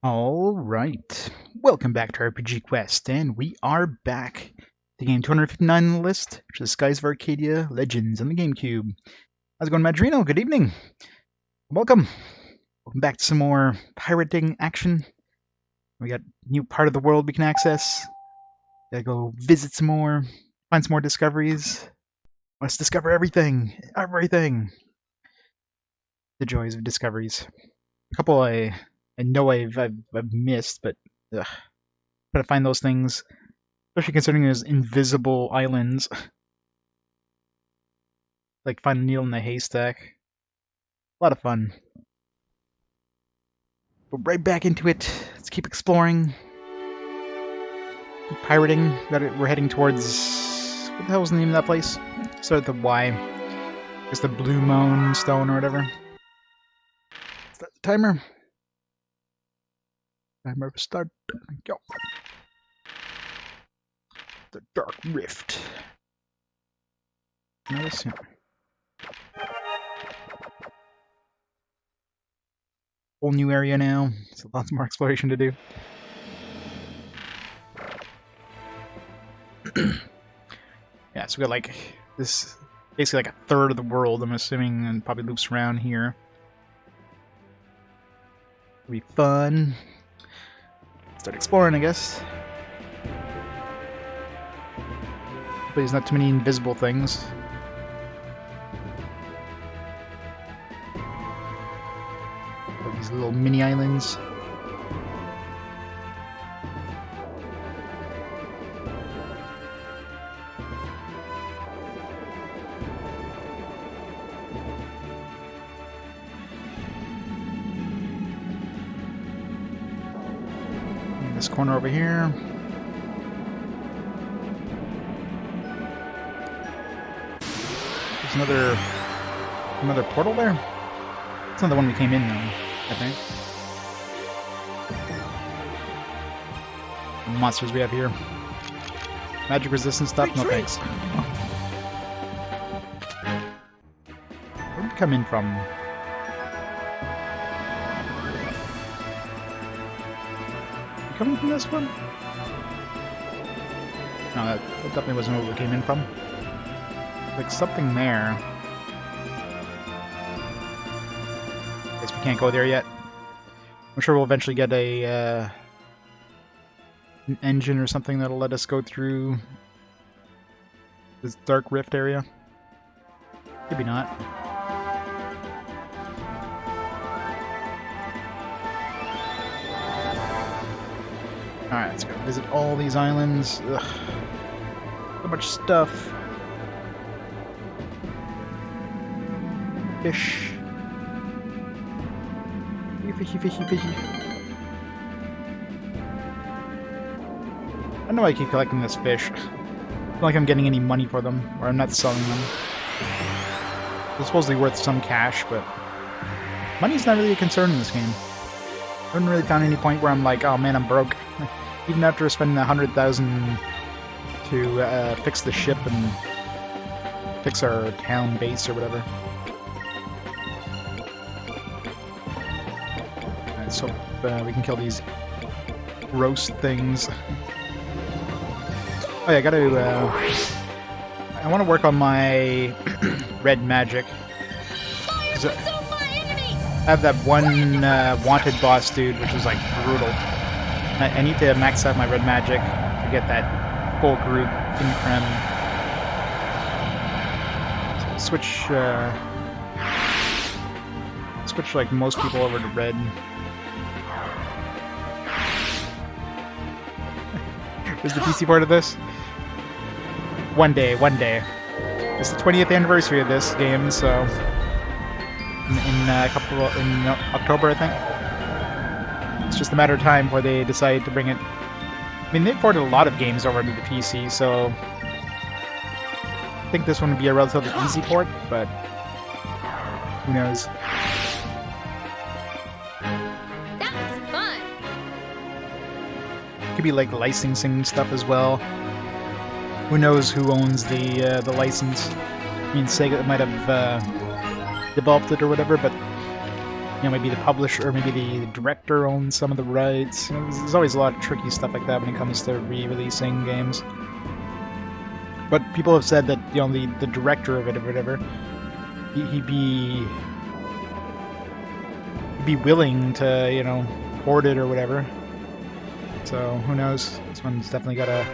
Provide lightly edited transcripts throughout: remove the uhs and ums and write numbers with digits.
Alright, welcome back to RPG Quest, and we are back to game 259 on the list, which is Skies of Arcadia Legends on the GameCube. How's it going, Madrino? Good evening. Welcome. Welcome back to some more pirating action. We got a new part of the world we can access. Gotta go visit some more, find some more discoveries. Let's discover everything! Everything! The joys of discoveries. A couple I know I've missed, but ugh. Gotta find those things, especially considering there's invisible islands. Like find a needle in a haystack. A lot of fun. Go right back into it. Let's keep exploring. Keep pirating. We're heading towards... what the hell was the name of that place? Started with the Y. It's the Blue Moan Stone or whatever. Is that the timer? Timer start. Go. The Dark Rift. Nice. Whole new area now. So lots more exploration to do. Yeah, so we got like this, basically like a third of the world, I'm assuming, and probably loops around here. It'll be fun. Start exploring, I guess. Hopefully there's not too many invisible things. These little mini islands. This corner over here. There's another portal there. It's not the one we came in though, I think. The monsters we have here. Magic resistant stuff, no thanks. Where did it come in from? Coming from this one? No, that definitely wasn't where we came in from. Like something there. Guess we can't go there yet. I'm sure we'll eventually get a an engine or something that'll let us go through this Dark Rift area. Maybe not. Alright, let's go visit all these islands. Ugh. So much stuff. Fish. Fishy, fishy, fishy. I don't know why I keep collecting this fish. It's not like I'm getting any money for them, or I'm not selling them. They're supposedly worth some cash, but money's not really a concern in this game. I haven't really found any point where I'm like, oh man, I'm broke. Even after spending 100,000 to fix the ship and fix our town base or whatever. Alright, so we can kill these roast things. Oh yeah, I gotta... I want to work on my red magic. I have that one wanted boss dude, which is like brutal. I need to max out my red magic to get that full group in creme. So switch like most people over to red. Where's the PC port of this? One day. It's the 20th anniversary of this game, so in October, I think. It's just a matter of time before they decide to bring it. I mean, they ported a lot of games over to the PC, so I think this one would be a relatively easy port, but who knows? That was fun. Could be like licensing stuff as well. Who knows who owns the license? I mean, Sega might have developed it or whatever, but maybe the publisher or maybe the director owns some of the rights. There's always a lot of tricky stuff like that when it comes to re-releasing games. But people have said that the director of it or whatever, he'd be willing to port it or whatever. So who knows? This one's definitely got a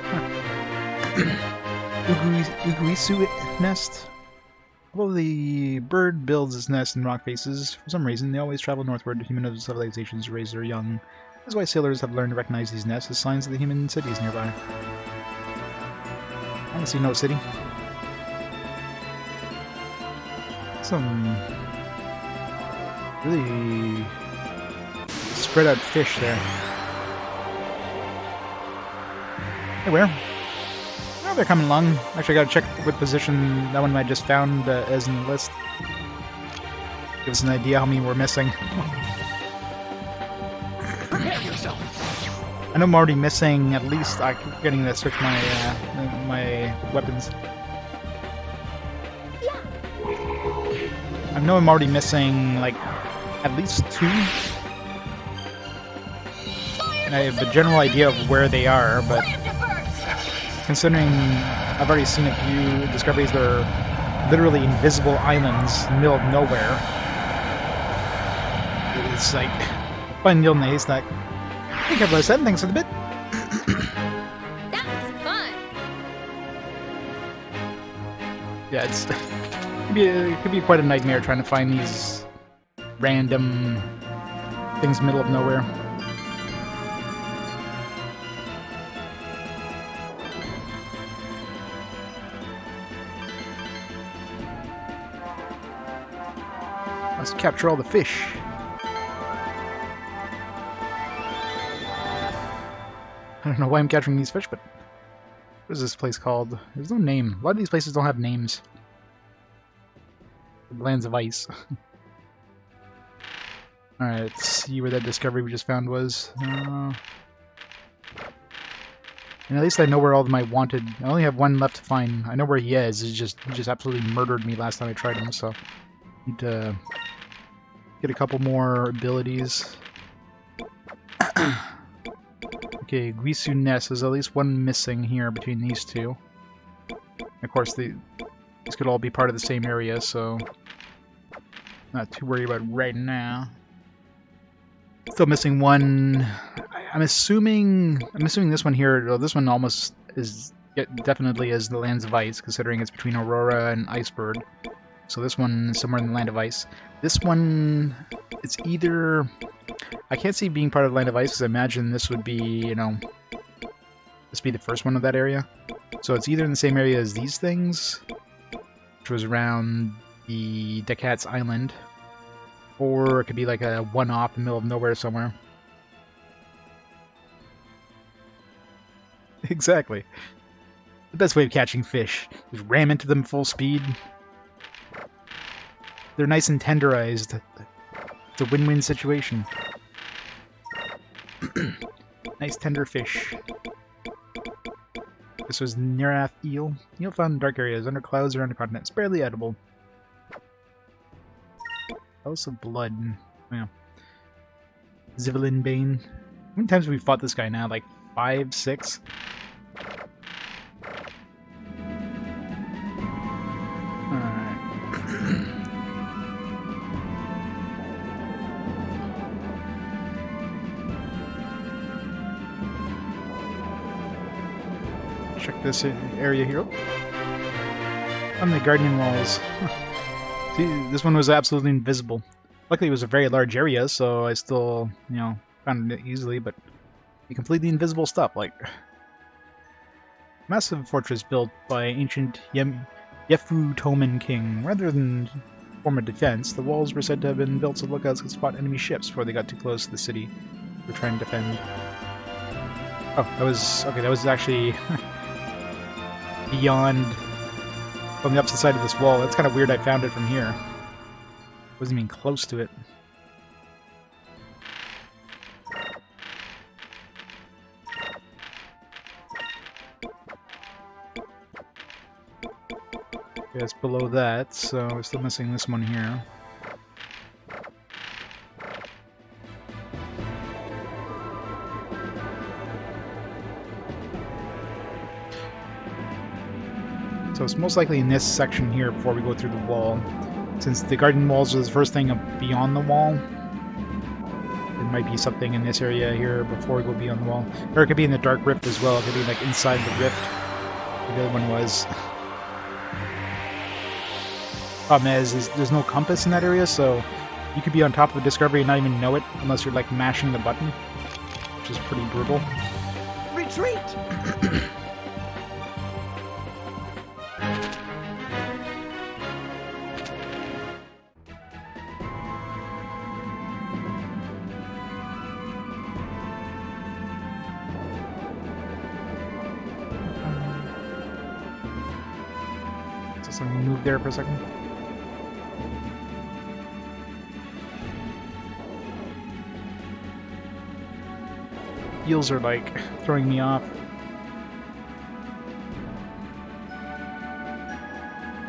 Uguisu nest. Although the bird builds its nest in rock faces, for some reason they always travel northward to human civilizations to raise their young. That's why sailors have learned to recognize these nests as signs of the human cities nearby. I don't see no city. Some really spread out fish there. Hey, where? Oh, they're coming along. Actually, I gotta check what position that one I just found is in the list. Give us an idea how many we're missing. I know I'm already missing at least. I keep getting to switch my my weapons. I know I'm already missing like at least 2. And I have a general idea of where they are, but considering I've already seen a few discoveries that are literally invisible islands in the middle of nowhere, it's like finding needle in the haystack. I think I've learned 7 things for the bit. That was fun. Yeah, it could be quite a nightmare trying to find these random things in the middle of nowhere. Let's capture all the fish. I don't know why I'm capturing these fish, but what is this place called? There's no name. A lot of these places don't have names. The lands of ice. Alright, let's see where that discovery we just found was. And at least I know where all of my wanted... I only have 1 left to find. I know where he is. He just absolutely murdered me last time I tried him, so... need to get a couple more abilities. Okay, Guisu Nest. There's at least 1 missing here between these 2. Of course, these could all be part of the same area, so not too worried about right now. Still missing 1. I'm assuming this one here. Well, this one almost is definitely is the Lands of Ice, considering it's between Aurora and Icebird. So this one is somewhere in the Land of Ice. This one, it's either... I can't see being part of the Land of Ice, because I imagine this would be, this would be the first one of that area. So it's either in the same area as these things, which was around the Decat's Island, or it could be like a one-off in the middle of nowhere somewhere. Exactly. The best way of catching fish. Just ram into them full speed. They're nice and tenderized. It's a win-win situation. Nice tender fish. This was Nerath eel. Eel found in dark areas, under clouds or under continents. Barely edible. House of Blood. Yeah. Zivelin Bane. How many times have we fought this guy now? Like 5, 6? Check this area here. On the Guardian Walls. See, this one was absolutely invisible. Luckily, it was a very large area, so I still, found it easily, but the completely invisible stuff, like... Massive fortress built by ancient Yefu Toman King. Rather than form a defense, the walls were said to have been built so lookouts could spot enemy ships before they got too close to the city they were trying to defend. Oh, that was... Okay, that was actually... beyond, on the opposite side of this wall. That's kind of weird I found it from here. Wasn't even close to it. Okay, it's below that, so we're still missing this one here. So it's most likely in this section here before we go through the wall. Since the garden walls are the first thing beyond the wall, there might be something in this area here before we go beyond the wall. Or it could be in the Dark Rift as well. It could be like inside the rift. The other one was. Problem is there's no compass in that area, so you could be on top of a discovery and not even know it unless you're like mashing the button, which is pretty brutal. Retreat! So something moved there for a second. Heels are like throwing me off.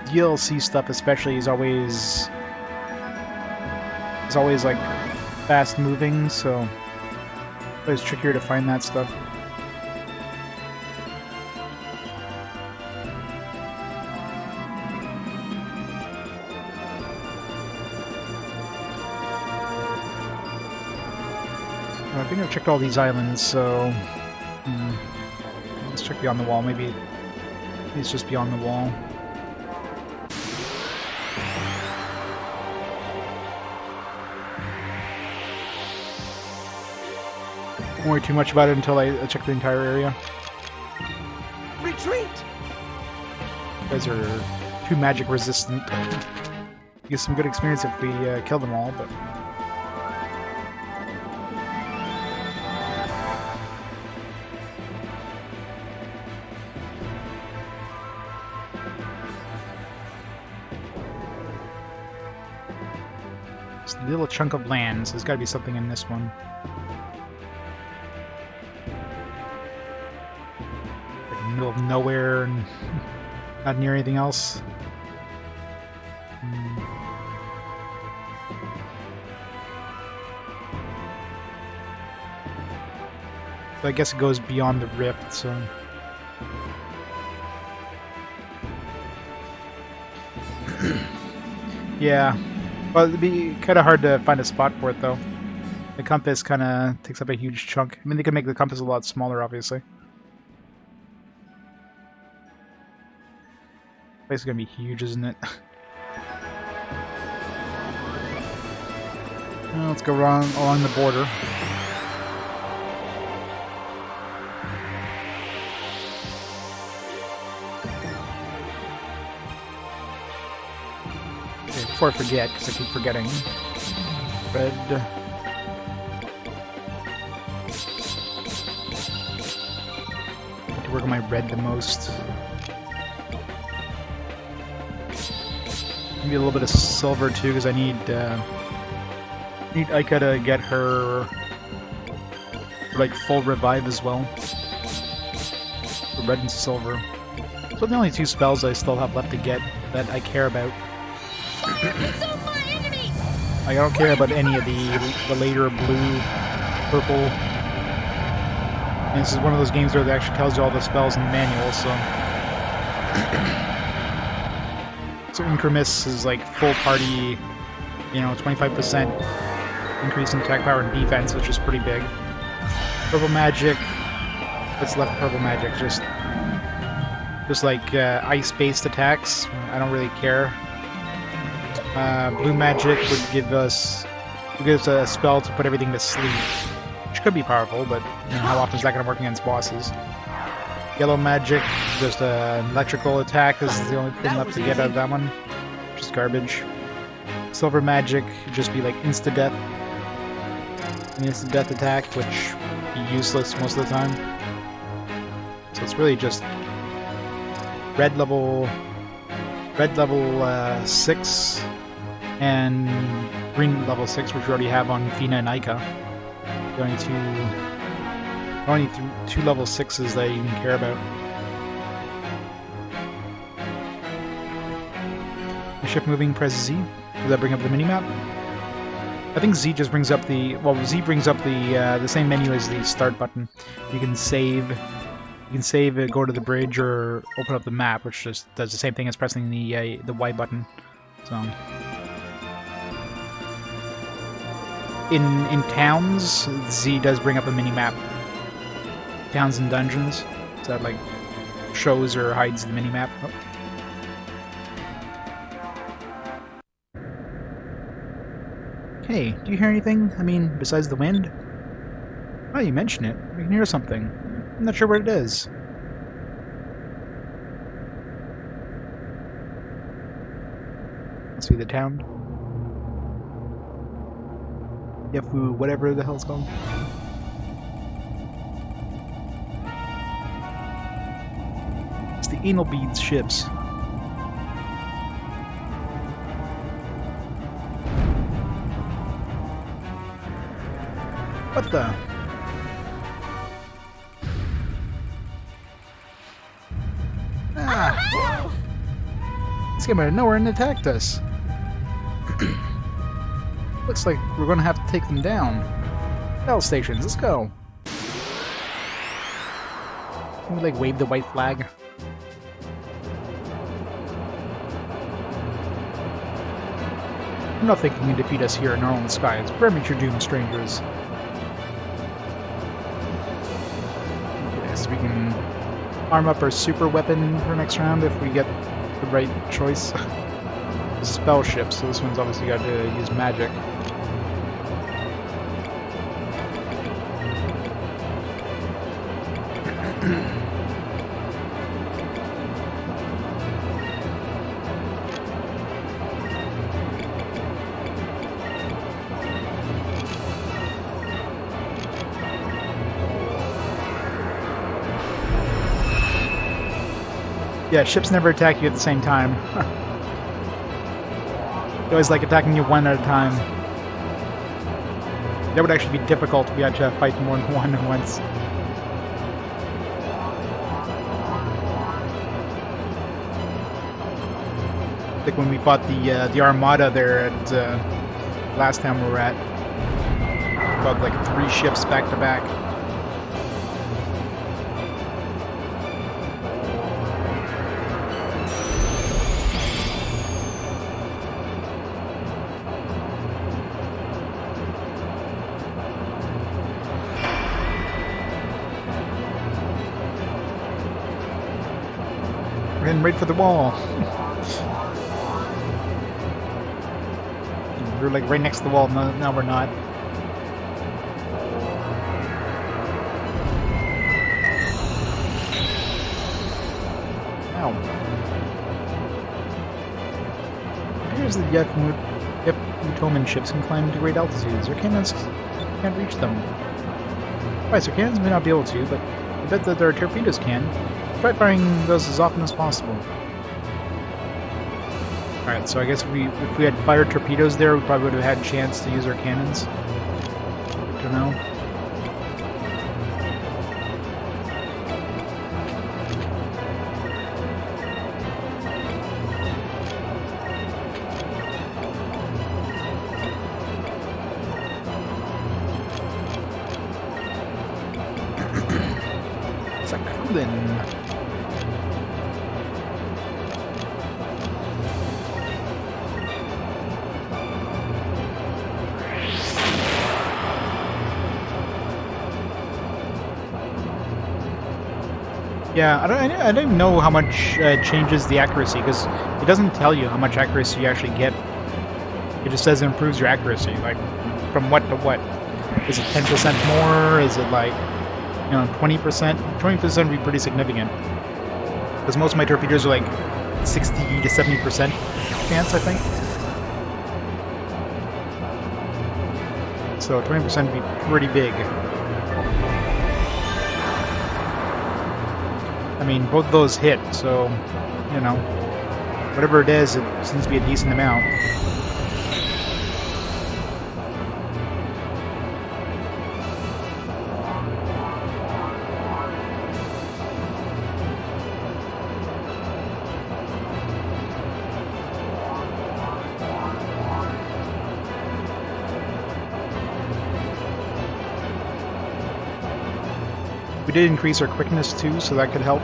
DLC stuff especially is always like fast moving, so it's always trickier to find that stuff. I think I've checked all these islands, so let's check beyond the wall. Maybe it's just beyond the wall. Don't worry too much about it until I check the entire area. Retreat! You guys are too magic resistant. You get some good experience if we kill them all, but. A little chunk of land, so there's got to be something in this one. Like in the middle of nowhere and not near anything else. So I guess it goes beyond the rift, so. Yeah. Well, it'd be kind of hard to find a spot for it, though. The compass kind of takes up a huge chunk. I mean, they could make the compass a lot smaller, obviously. The place is going to be huge, isn't it? Well, let's go along the border. Before I forget, because I keep forgetting. Red. I have to work on my red the most. Maybe a little bit of silver too, because I need Aika to get her like full revive as well. Red and silver. So the only two spells I still have left to get that I care about. I don't care about any of the later blue, purple. And this is one of those games where it actually tells you all the spells in the manual, so. So Incremis is like full party, 25% increase in attack power and defense, which is pretty big. Purple magic, what's left of purple magic? Just like ice-based attacks. I don't really care. Blue magic would give us a spell to put everything to sleep, which could be powerful, but how often is that going to work against bosses? Yellow magic, just an electrical attack is the only thing left to get out of that one, which is garbage. Silver magic would just be like insta-death, an insta-death attack, which would be useless most of the time. So it's really just red level 6 and green level 6, which we already have on Fina and Aika. The only two level 6s that I even care about. Ship moving, press Z. Does that bring up the minimap? I think Z just brings up the... Well, Z brings up the same menu as the start button. You can save You can save it, go to the bridge, or open up the map, which just does the same thing as pressing the Y button. So in towns, Z does bring up a mini map. Towns and dungeons, so that like shows or hides the mini map. Oh. Hey, do you hear anything? I mean, besides the wind? Oh, you mentioned it. We can hear something. I'm not sure what it is. Must be the town. Yafu, whatever the hell it's called. It's the anal beads ships. What the? Ah! This came out of nowhere and attacked us. Looks like we're gonna have to take them down. Battle stations, let's go. Can we like wave the white flag? Nothing can defeat us here in our own skies. Premature doom, strangers. Yes, we can arm up our super weapon for next round if we get the right choice. Spell ship, so this one's obviously got to use magic. Yeah, ships never attack you at the same time. They always like attacking you one at a time. That would actually be difficult if we had to fight more than one at once. Like when we fought the Armada there at last time we were at. Fought like 3 ships back to back. We're heading right for the wall. We're like right next to the wall. No, now we're not. Ow. Here's the Yakutoman ships can climb to great altitudes. Their cannons can't reach them. Right, so cannons may not be able to, but I bet that their torpedoes can. Try firing those as often as possible. Alright, so I guess if we had fired torpedoes there, we probably would have had a chance to use our cannons. Don't know. Sakulin. Yeah, I don't even know how much it changes the accuracy, because it doesn't tell you how much accuracy you actually get. It just says it improves your accuracy, like, from what to what. Is it 10% more? Is it like, 20%? 20% would be pretty significant. Because most of my torpedoes are like 60 to 70% chance, I think. So 20% would be pretty big. I mean, both those hit, so, whatever it is, it seems to be a decent amount. We did increase our quickness too, so that could help.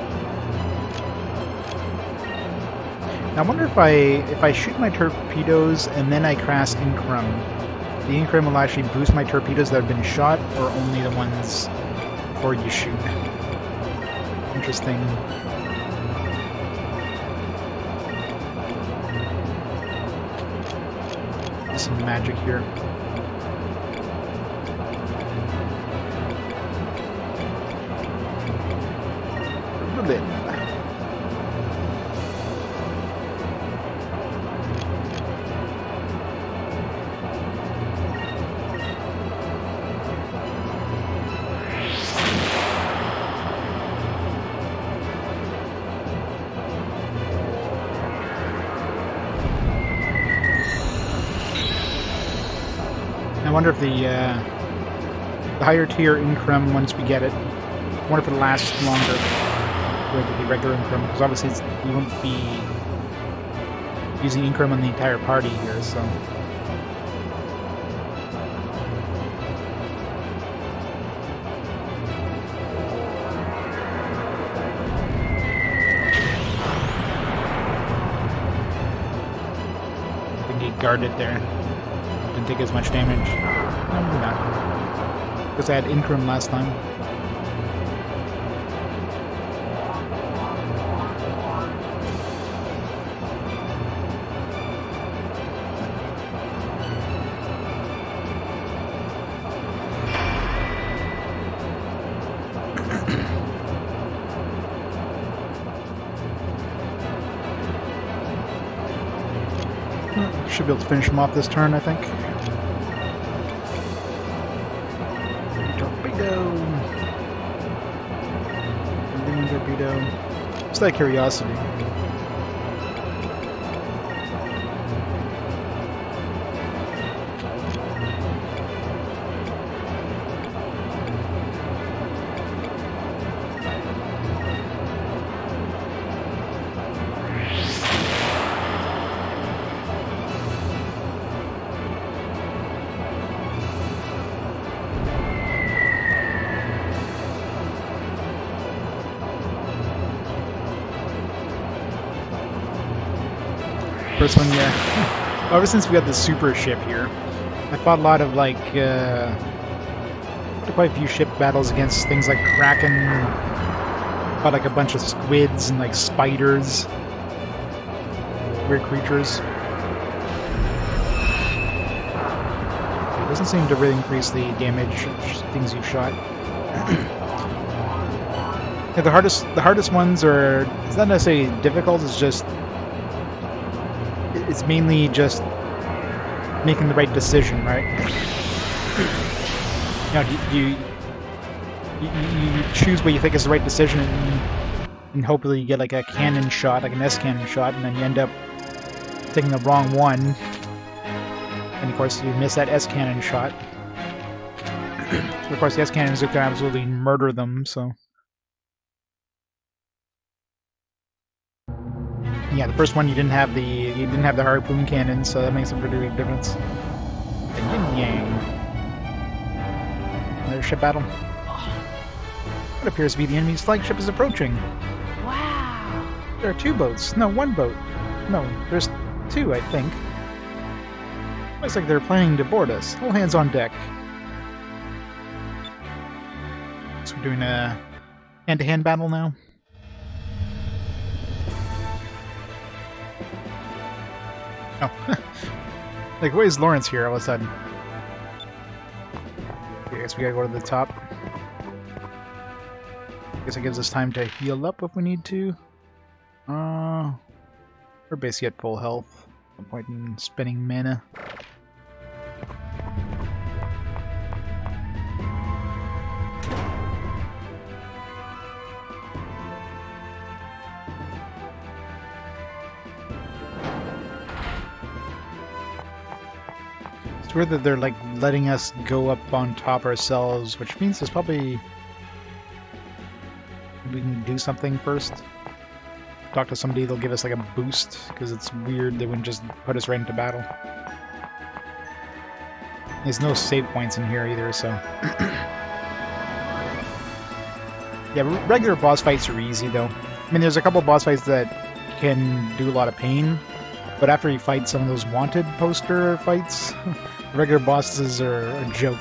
Now I wonder if I shoot my torpedoes and then I cast Incrum, the Incrum will actually boost my torpedoes that have been shot, or only the ones before you shoot. Interesting. There's some magic here. Berlin. I wonder if the higher tier Incrum, once we get it, I wonder if it lasts longer with the regular Incrum, because obviously you won't be using Incrum on the entire party here, so. I think he guarded there. Didn't take as much damage. No, maybe not. Because I had Incrum last time. Should be able to finish him off this turn, I think. Torpedo! Torpedo. Just out of curiosity. First one, yeah. Ever since we got the super ship here, I fought a lot of like quite a few ship battles against things like Kraken. Fought like a bunch of squids and like spiders, weird creatures. It doesn't seem to really increase the damage of things you've shot. Yeah, the hardest ones are, it's not necessarily difficult. It's mainly just making the right decision, right? You know, you choose what you think is the right decision, and hopefully you get like a cannon shot, like an S cannon shot, and then you end up taking the wrong one, and of course you miss that S cannon shot. So of course the S cannons are gonna absolutely murder them. So yeah, the first one you didn't have the harpoon cannon, so that makes a pretty big difference. Yin Yang. Another ship battle. What appears to be the enemy's flagship is approaching. Wow. There are two boats. No, one boat. No, there's two, I think. Looks like they're planning to board us. All hands on deck. So we're doing a hand-to-hand battle now. Oh. Like, why is Lawrence here all of a sudden? Okay, I guess we gotta go to the top. Guess it gives us time to heal up if we need to. We're basically at full health. No point in spending mana. It's weird that they're like letting us go up on top ourselves, which means there's probably we can do something first. Talk to somebody, they'll give us like a boost, because it's weird they wouldn't just put us right into battle. There's no save points in here either, so. Yeah, regular boss fights are easy though. I mean, there's a couple boss fights that can do a lot of pain, but after you fight some of those wanted poster fights, regular bosses are a joke.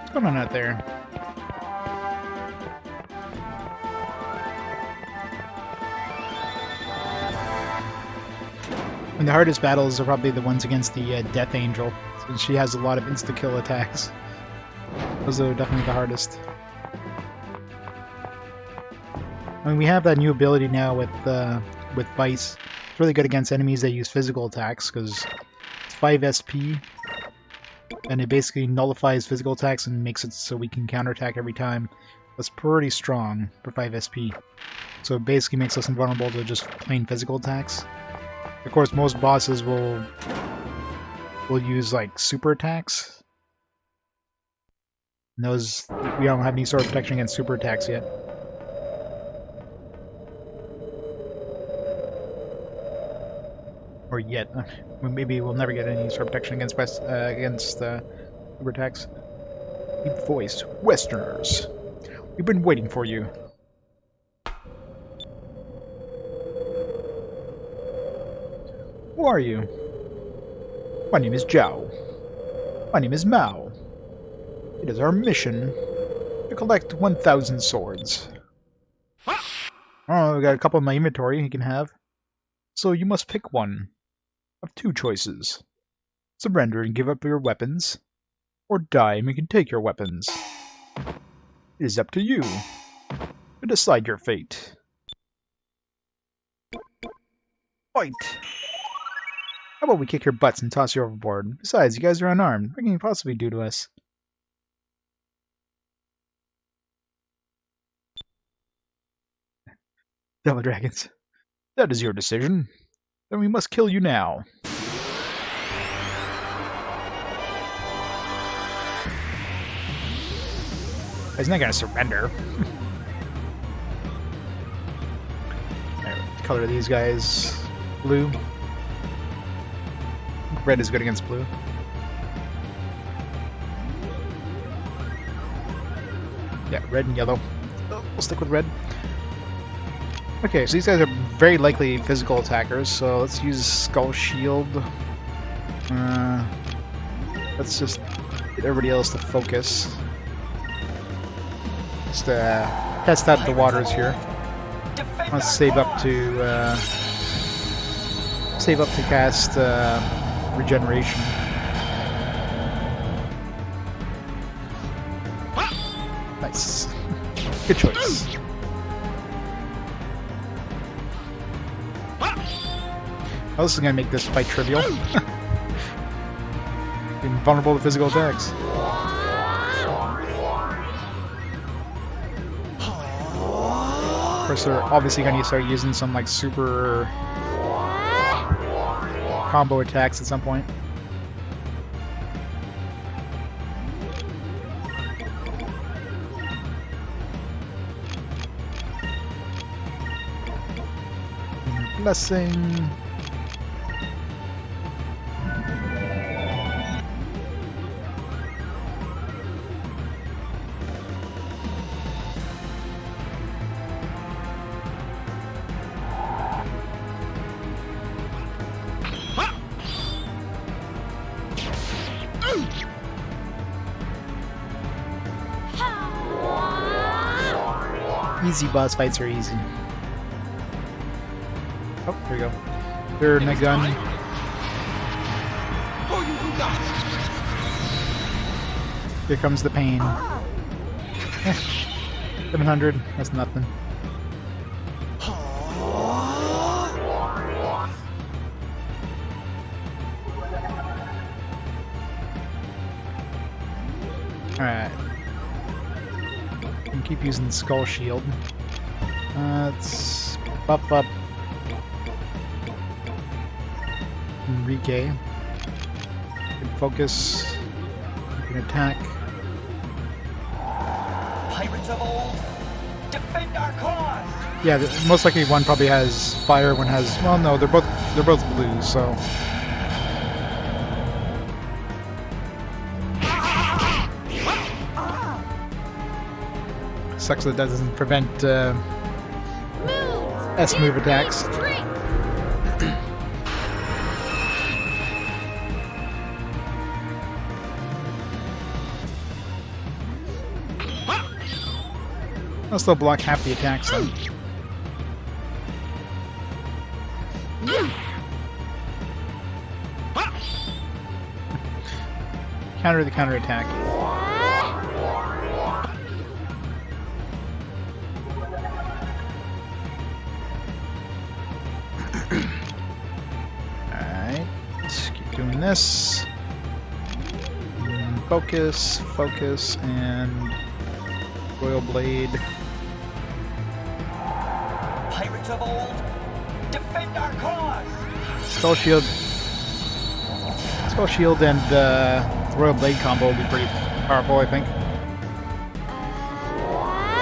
What's going on out there? And the hardest battles are probably the ones against the Death Angel, since she has a lot of insta-kill attacks. Those are definitely the hardest. I mean, we have that new ability now with Vyse. It's really good against enemies that use physical attacks, because it's 5 SP, and it basically nullifies physical attacks and makes it so we can counterattack every time. That's pretty strong for 5 SP. So it basically makes us invulnerable to just plain physical attacks. Of course, most bosses will use like super attacks. And those, we don't have any sort of protection against super attacks yet. Or yet, maybe we'll never get any sort of protection against super attacks. Deep voiced Westerners, we've been waiting for you. Who are you? My name is Zhao. My name is Mao. It is our mission to collect 1,000 swords. Oh, we got a couple in my inventory you can have. So you must pick one of 2 choices. Surrender and give up your weapons, or die and we can take your weapons. It is up to you to decide your fate. Fight! How about we kick your butts and toss you overboard? Besides, you guys are unarmed. What can you possibly do to us? Devil dragons. That is your decision. Then we must kill you now. He's not gonna surrender. Right, color these guys blue. Red is good against blue. Yeah, red and yellow. We'll stick with red. Okay, so these guys are very likely physical attackers, so let's use Skull Shield. Let's just get everybody else to focus. Just test out the waters here. Let's save up to cast regeneration. Nice. Good choice. Oh, this is gonna make this fight trivial. Invulnerable to physical attacks. Of course, they're obviously gonna start using some like super combo attacks at some point. Blessing. Easy boss fights are easy. Oh, there we go. They're in a gun. Here comes the pain. 700, that's nothing. Alright. Can keep using the Skull Shield. Let's buff up Enrique. You can focus. You can attack. Pirates of old, defend our cause! Yeah, most likely one probably has fire, one has... Well, no, they're both blue, so... Sucks that doesn't prevent S-move attacks. I'll still block half the attacks though. Counter the counter attack. Alright, let's keep doing this. And focus, and Royal Blade. Pirates of old, defend our cause! Skull Shield and Royal Blade combo will be pretty powerful, I think.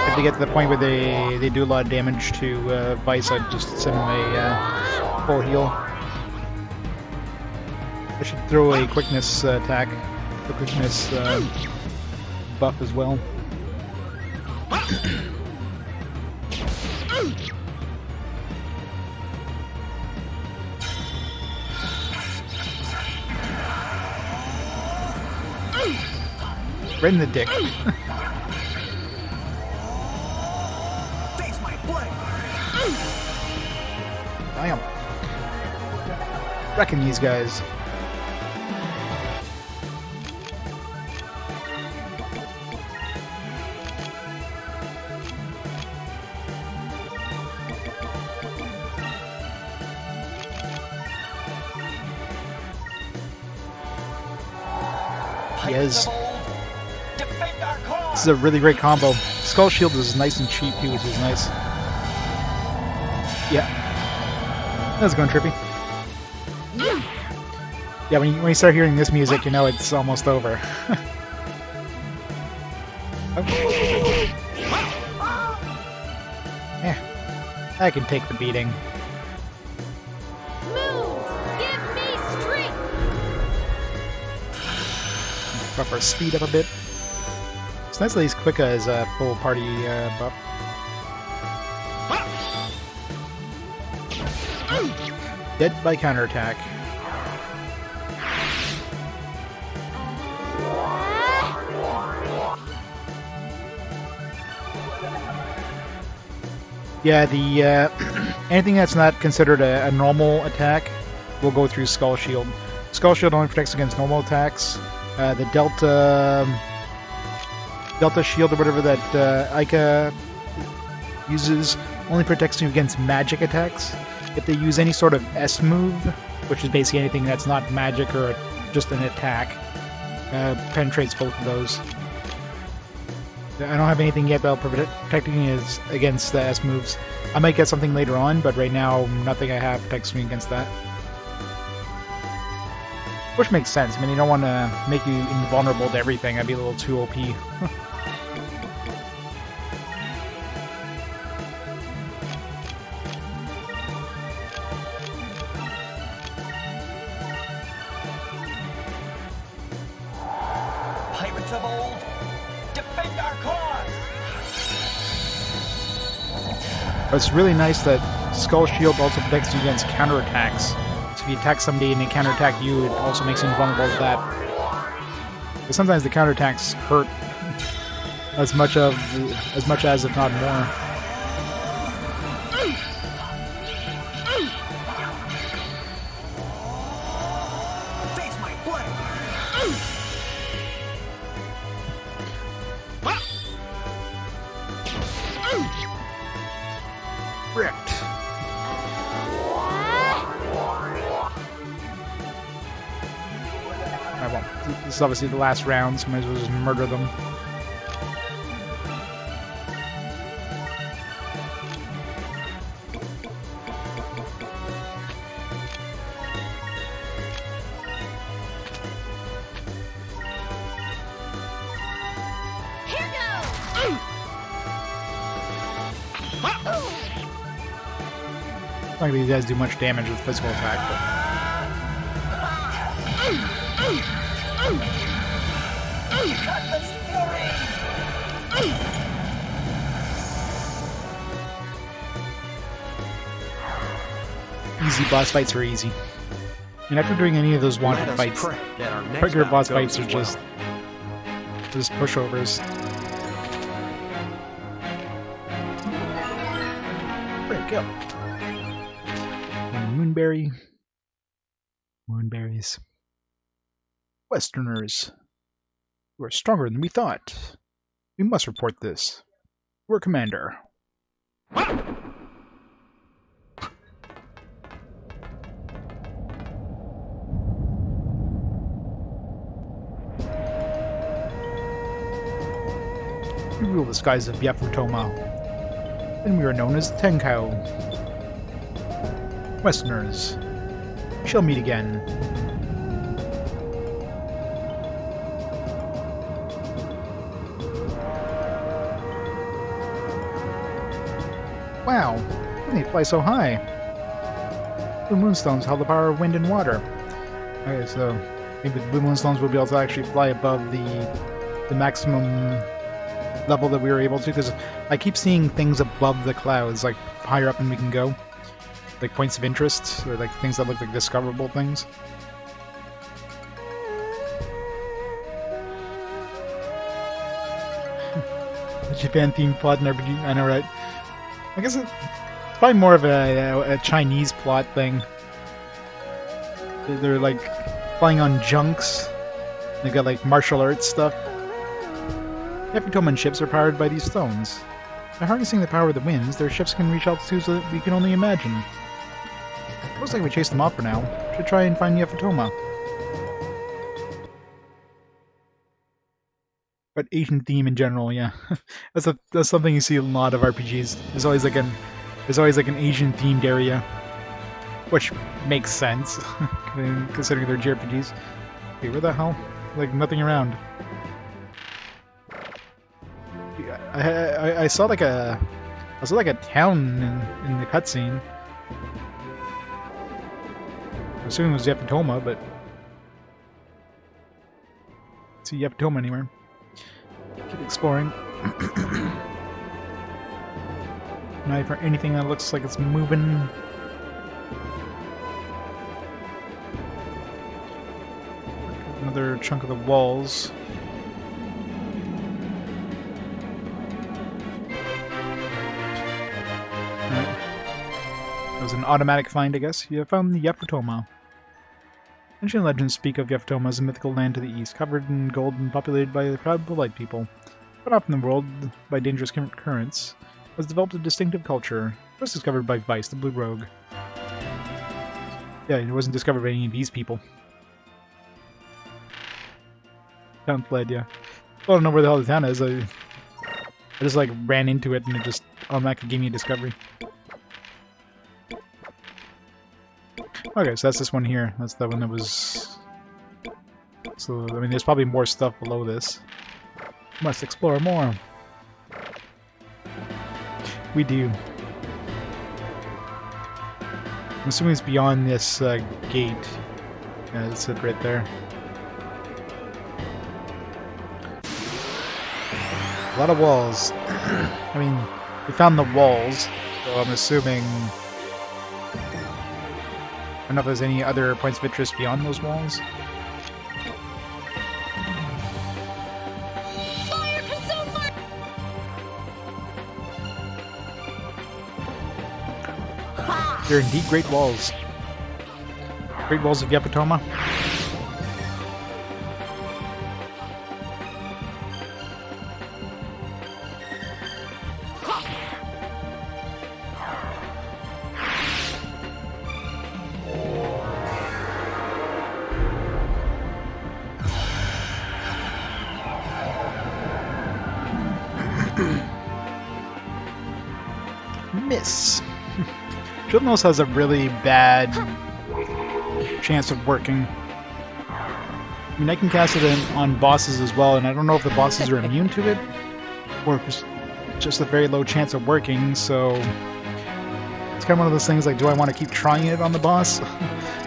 If they get to the point where they do a lot of damage to Vyse, I'd just send them a full heal. I should throw a quickness attack, a quickness buff as well. Right in the dick. Face my blade! Damn. Wrecking these guys. Yes. This is a really great combo. Skull Shield is nice and cheap too, which is nice. Yeah. That's going trippy. Yeah, when you start hearing this music, you know it's almost over. Okay. Yeah. I can take the beating. Buff our speed up a bit. It's nice that he's quick as a full party buff. Dead by counterattack. Yeah, the anything that's not considered a normal attack will go through Skull Shield. Skull Shield only protects against normal attacks. The Delta Shield or whatever that Aika uses only protects you against magic attacks. If they use any sort of S move, which is basically anything that's not magic or just an attack, penetrates both of those. I don't have anything yet that'll protect me against the S moves. I might get something later on, but right now nothing I have protects me against that. Which makes sense. I mean, you don't want to make you invulnerable to everything. That'd be a little too OP. Pirates of old, defend our cause! It's really nice that Skull Shield also protects you against counterattacks. So if you attack somebody and they counterattack you, it also makes you invulnerable to that. But sometimes the counterattacks hurt as much as, if not more. Face my blade! Ripped. Alright, well, this is obviously the last round, so might as well just murder them. Not like these guys do much damage with physical attack, Cutlass Fury! but easy boss fights are easy. And after doing any of those wanted fights, regular boss fights are just pushovers. Break up. And Moonberry. Moonberries. Westerners. You are stronger than we thought. We must report this. We're commander. We rule the skies of Yafutoma. Then we are known as Tenkao. Westerners. We shall meet again. Wow, they fly so high. Blue moonstones hold the power of wind and water. Okay, so maybe the blue moonstones will be able to actually fly above the maximum level that we were able to, because I keep seeing things above the clouds, like higher up than we can go. Like points of interest, or like things that look like discoverable things. Japan themed plot and RPG, I know, right? I guess it's probably more of a Chinese plot thing. They're like flying on junks. They got like martial arts stuff. Yafutoman ships are powered by these stones. By harnessing the power of the winds, their ships can reach altitudes that we can only imagine. Looks like we chased them off for now. Should try and find Yafutoma. But Asian theme in general, yeah. that's something you see in a lot of RPGs. There's always like an Asian themed area, which makes sense considering they're JRPGs. Okay, where the hell? Like nothing around. I saw like a town in the cutscene. I'm assuming it was Yafutoma, but I don't see Yafutoma anywhere. Keep exploring. Now for anything that looks like it's moving. Another chunk of the walls. That was an automatic find, I guess. You found the Yafutoma. Ancient legends speak of Yafutoma as a mythical land to the east, covered in gold and populated by a crowd of polite people. Cut off in the world by dangerous currents, has developed a distinctive culture. First discovered by Vyse, the Blue Rogue. Yeah, it wasn't discovered by any of these people. Town fled, yeah. I don't know where the hell the town is. I just like ran into it and it just automatically gave me a discovery. Okay, so that's this one here. That's the one that was... So, I mean, there's probably more stuff below this. Must explore more. We do. I'm assuming it's beyond this gate. Yeah, that's it right there. A lot of walls. I mean, we found the walls, so I'm assuming... I don't know if there's any other points of interest beyond those walls. They're indeed great walls. Great walls of Yafutoma. Miss. Jilnos has a really bad chance of working. I mean, I can cast it on bosses as well, and I don't know if the bosses are immune to it, or if it's just a very low chance of working, so it's kind of one of those things like, do I want to keep trying it on the boss?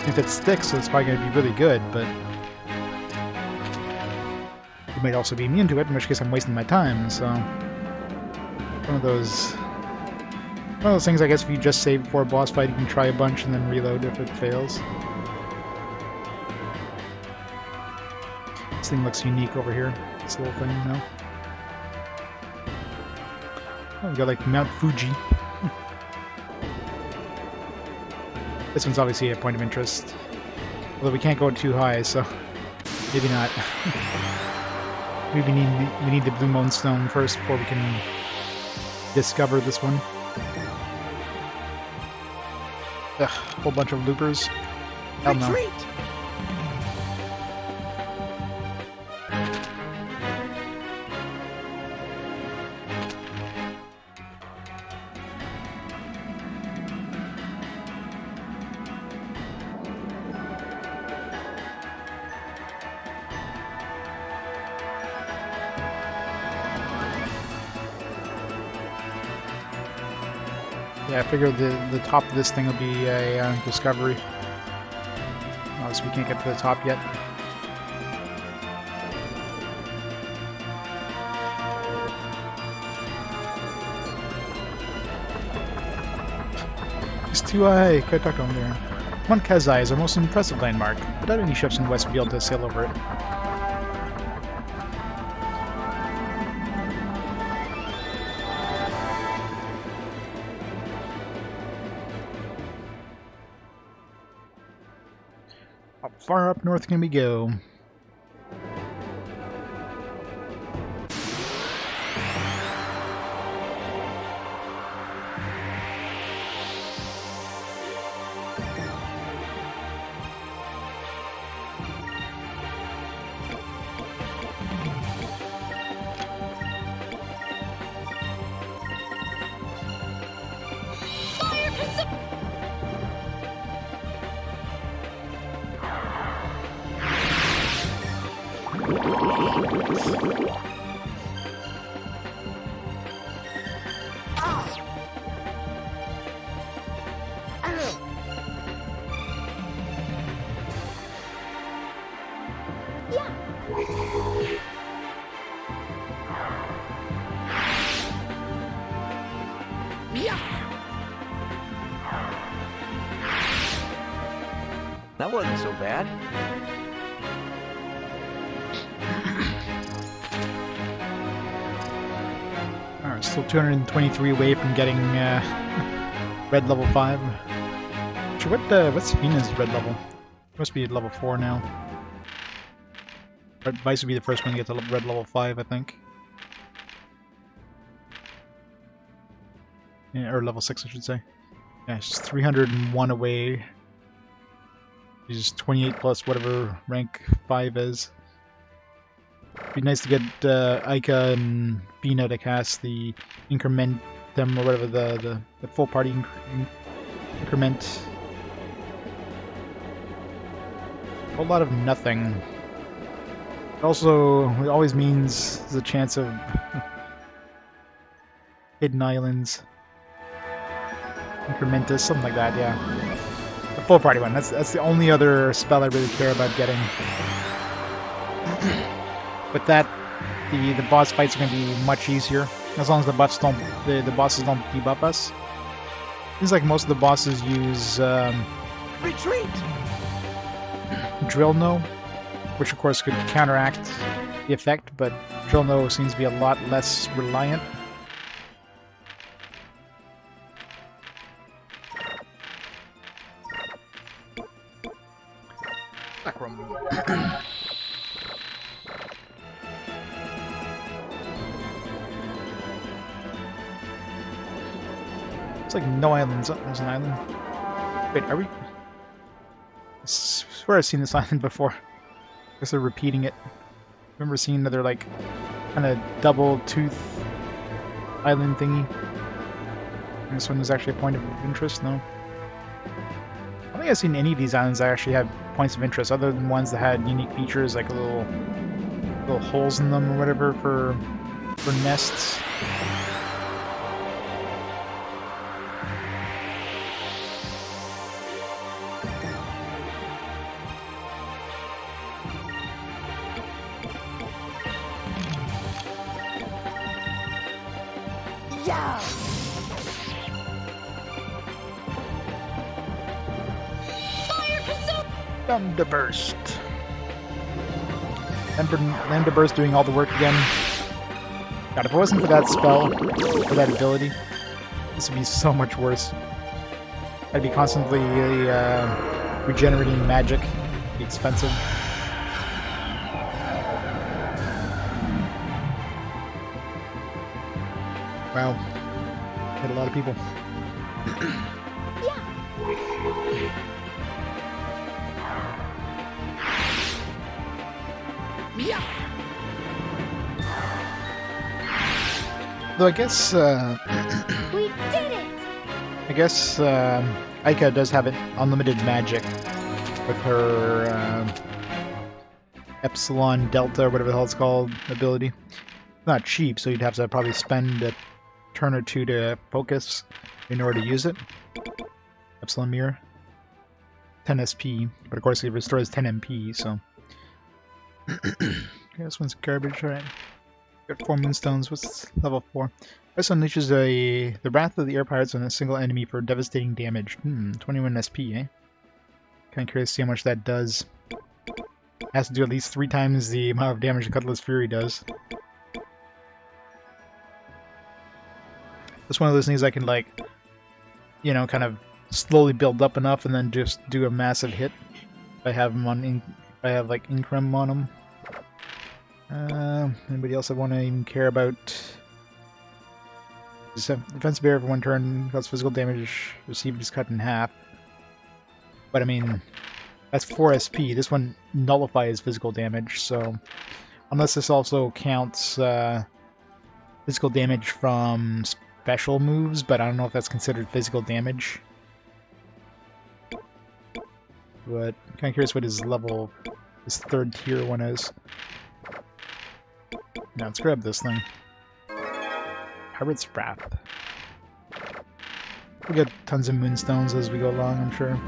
If it sticks, it's probably going to be really good, but you might also be immune to it, in which case I'm wasting my time, so one of those things, I guess, if you just save before a boss fight, you can try a bunch and then reload if it fails. This thing looks unique over here, this little thing, no? Oh, we got like Mount Fuji. This one's obviously a point of interest. Although we can't go too high, so maybe not. Maybe we need the Blue Moon Stone first before we can discover this one. Ugh, whole bunch of loopers. Hell no. Retreat! Yeah, I figure the top of this thing will be a discovery. So we can't get to the top yet. It's too high. Can't talk over there. Mount Kazai is our most impressive landmark. I doubt any ships in the west would be able to sail over it. How far up north can we go? That wasn't so bad. Alright, still 223 away from getting red level 5. Actually, what's Fina's red level? Must be at level 4 now. Vyse would be the first one to get to red level 5, I think. Yeah, or level 6, I should say. Yeah, she's 301 away. She's 28 plus whatever rank 5 is. It'd be nice to get Aika and Fina to cast the Incrementum or whatever, the full party increment. A whole lot of nothing. Also, it always means there's a chance of hidden islands. Incrementus, something like that, yeah. The full party one, that's the only other spell I really care about getting. With that, the boss fights are going to be much easier, as long as the bosses don't debuff us. Seems like most of the bosses use Retreat! Drill No, which of course could counteract the effect, but Drill No seems to be a lot less reliant. Back room. It's like no islands. Oh, there's an island. Wait, are we? I swear I've seen this island before. I guess they're repeating it. I remember seeing another, like, kind of double tooth island thingy. And this one was actually a point of interest, no? I don't think I've seen any of these islands that actually have points of interest, other than ones that had unique features, like little holes in them or whatever for nests. Yeah. Fire consume. Lambda Burst. Lambda Burst doing all the work again. God, if it wasn't for that spell, or that ability, this would be so much worse. I'd be constantly regenerating magic. It'd be expensive. Wow. Hit a lot of people. Yeah. Though I guess, We did it. I guess Aika does have unlimited magic with her Epsilon Delta, or whatever the hell it's called, ability. It's not cheap, so you'd have to probably spend a turn or two to focus in order to use it. Epsilon Mirror. 10 SP, but of course it restores 10 MP, so... Okay, this one's garbage, alright. Got 4 Moonstones, what's level 4? This unleashes the Wrath of the Air Pirates on a single enemy for devastating damage. 21 SP, eh? Kinda curious to see how much that does. Has to do at least 3 times the amount of damage Cutlass Fury does. It's one of those things I can, like, you know, kind of slowly build up enough and then just do a massive hit. If I have them on, if I have like Increm on them. Anybody else I want to even care about? Defensive barrier for 1 turn, cause physical damage received is cut in half. But I mean, that's 4 SP. This one nullifies physical damage, so unless this also counts physical damage from special moves, but I don't know if that's considered physical damage. But I'm kind of curious what his level, this 3rd tier one is. Now let's grab this thing. Pirate's Wrath. We'll get tons of Moonstones as we go along, I'm sure.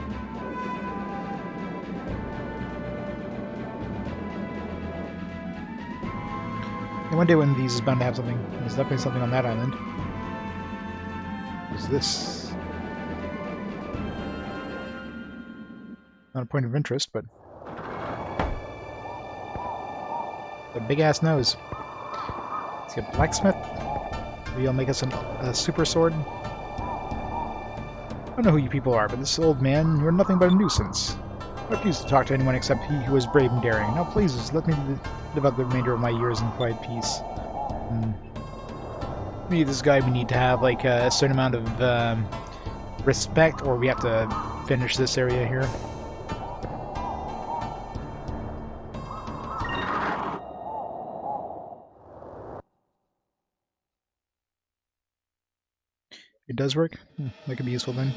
And one day one of these is bound to have something. There's definitely something on that island. What's this? Not a point of interest, but... a big-ass nose. Let's get Blacksmith. Maybe he'll make us a super sword. I don't know who you people are, but this old man, you're nothing but a nuisance. I refuse to talk to anyone except he who is brave and daring. Now please, let me live out the remainder of my years in quiet peace. Maybe this guy we need to have like a certain amount of respect, or we have to finish this area here. It does work? That could be useful then.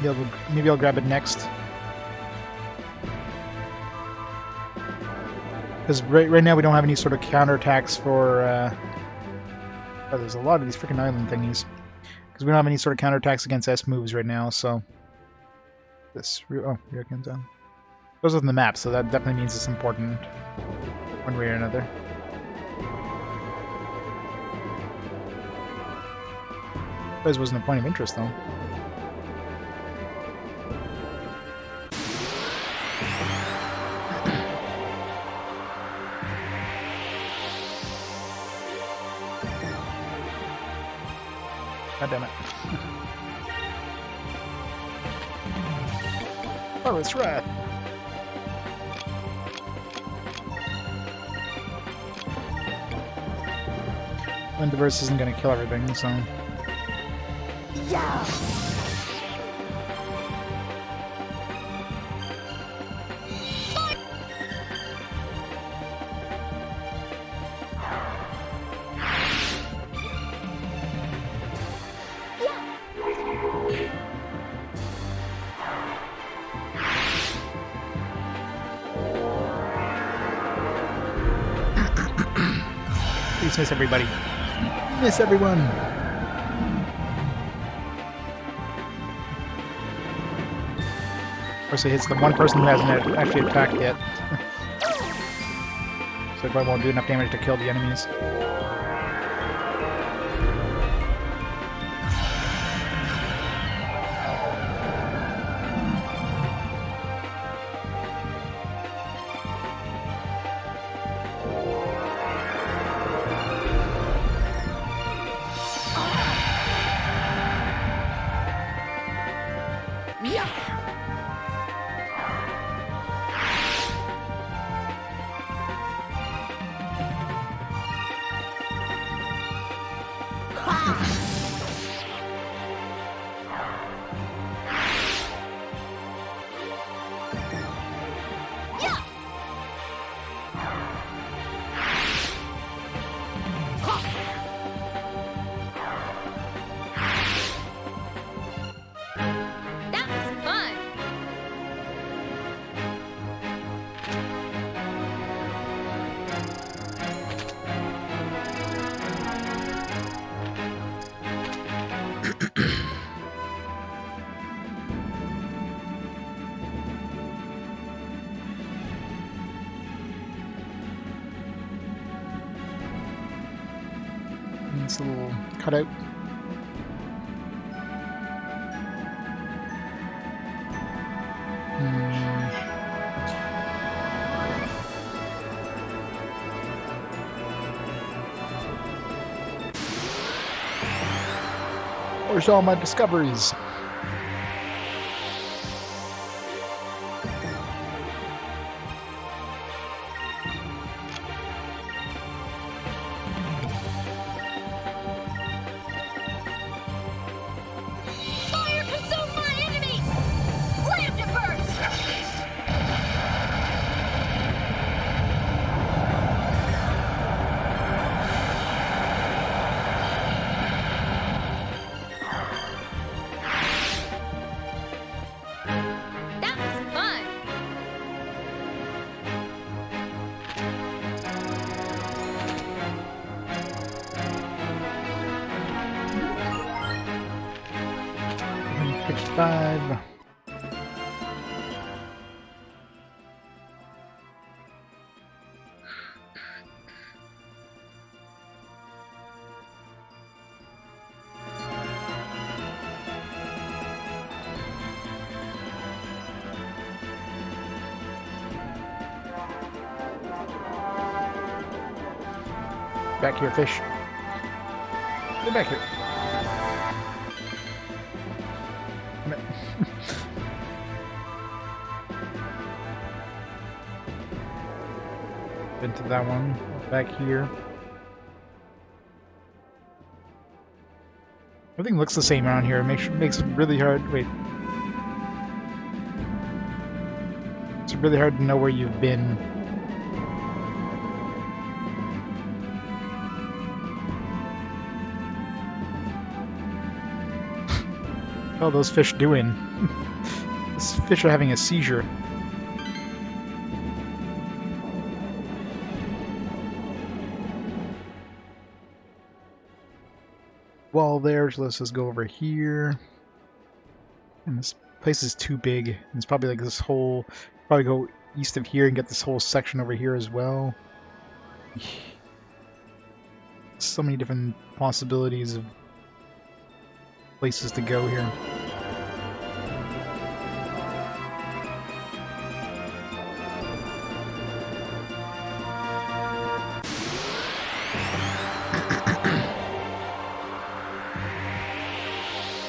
Yeah, maybe I'll grab it next. Because right now we don't have any sort of counterattacks for... oh, there's a lot of these freaking island thingies. Because we don't have any sort of counterattacks against S moves right now, so... This... Oh, here it comes down. Those are on the map, so that definitely means it's important. One way or another. This wasn't a point of interest, though. God damn it. Oh, it's Wrath. Lindiverse isn't gonna kill everything, so... Yeah. Please miss everybody. Miss everyone! Of course it hits the one person who hasn't actually attacked yet. So it probably won't do enough damage to kill the enemies. That was fun. This little cutout. Where's all my discoveries? Fire consume my enemies! Slammed it first! That was fun. $55. Back here, fish. Get back here. Come here. Into that one. Back here. Everything looks the same around here. Makes it really hard. Wait. It's really hard to know where you've been. What are those fish doing? Those fish are having a seizure. Wall there, so let's just go over here. And this place is too big. It's probably like this whole... Probably go east of here and get this whole section over here as well. So many different possibilities of places to go here.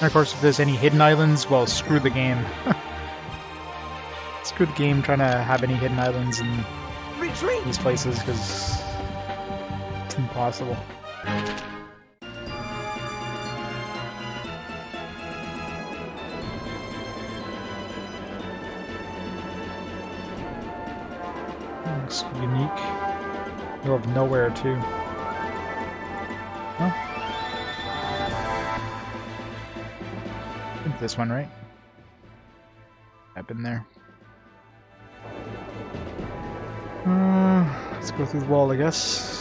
And of course, if there's any hidden islands, well, screw the game. Screw the game trying to have any hidden islands in Retreat! these places, because it's impossible. Looks unique. Middle of nowhere, too. Oh. I think this one, right? Up in there. Let's go through the wall, I guess.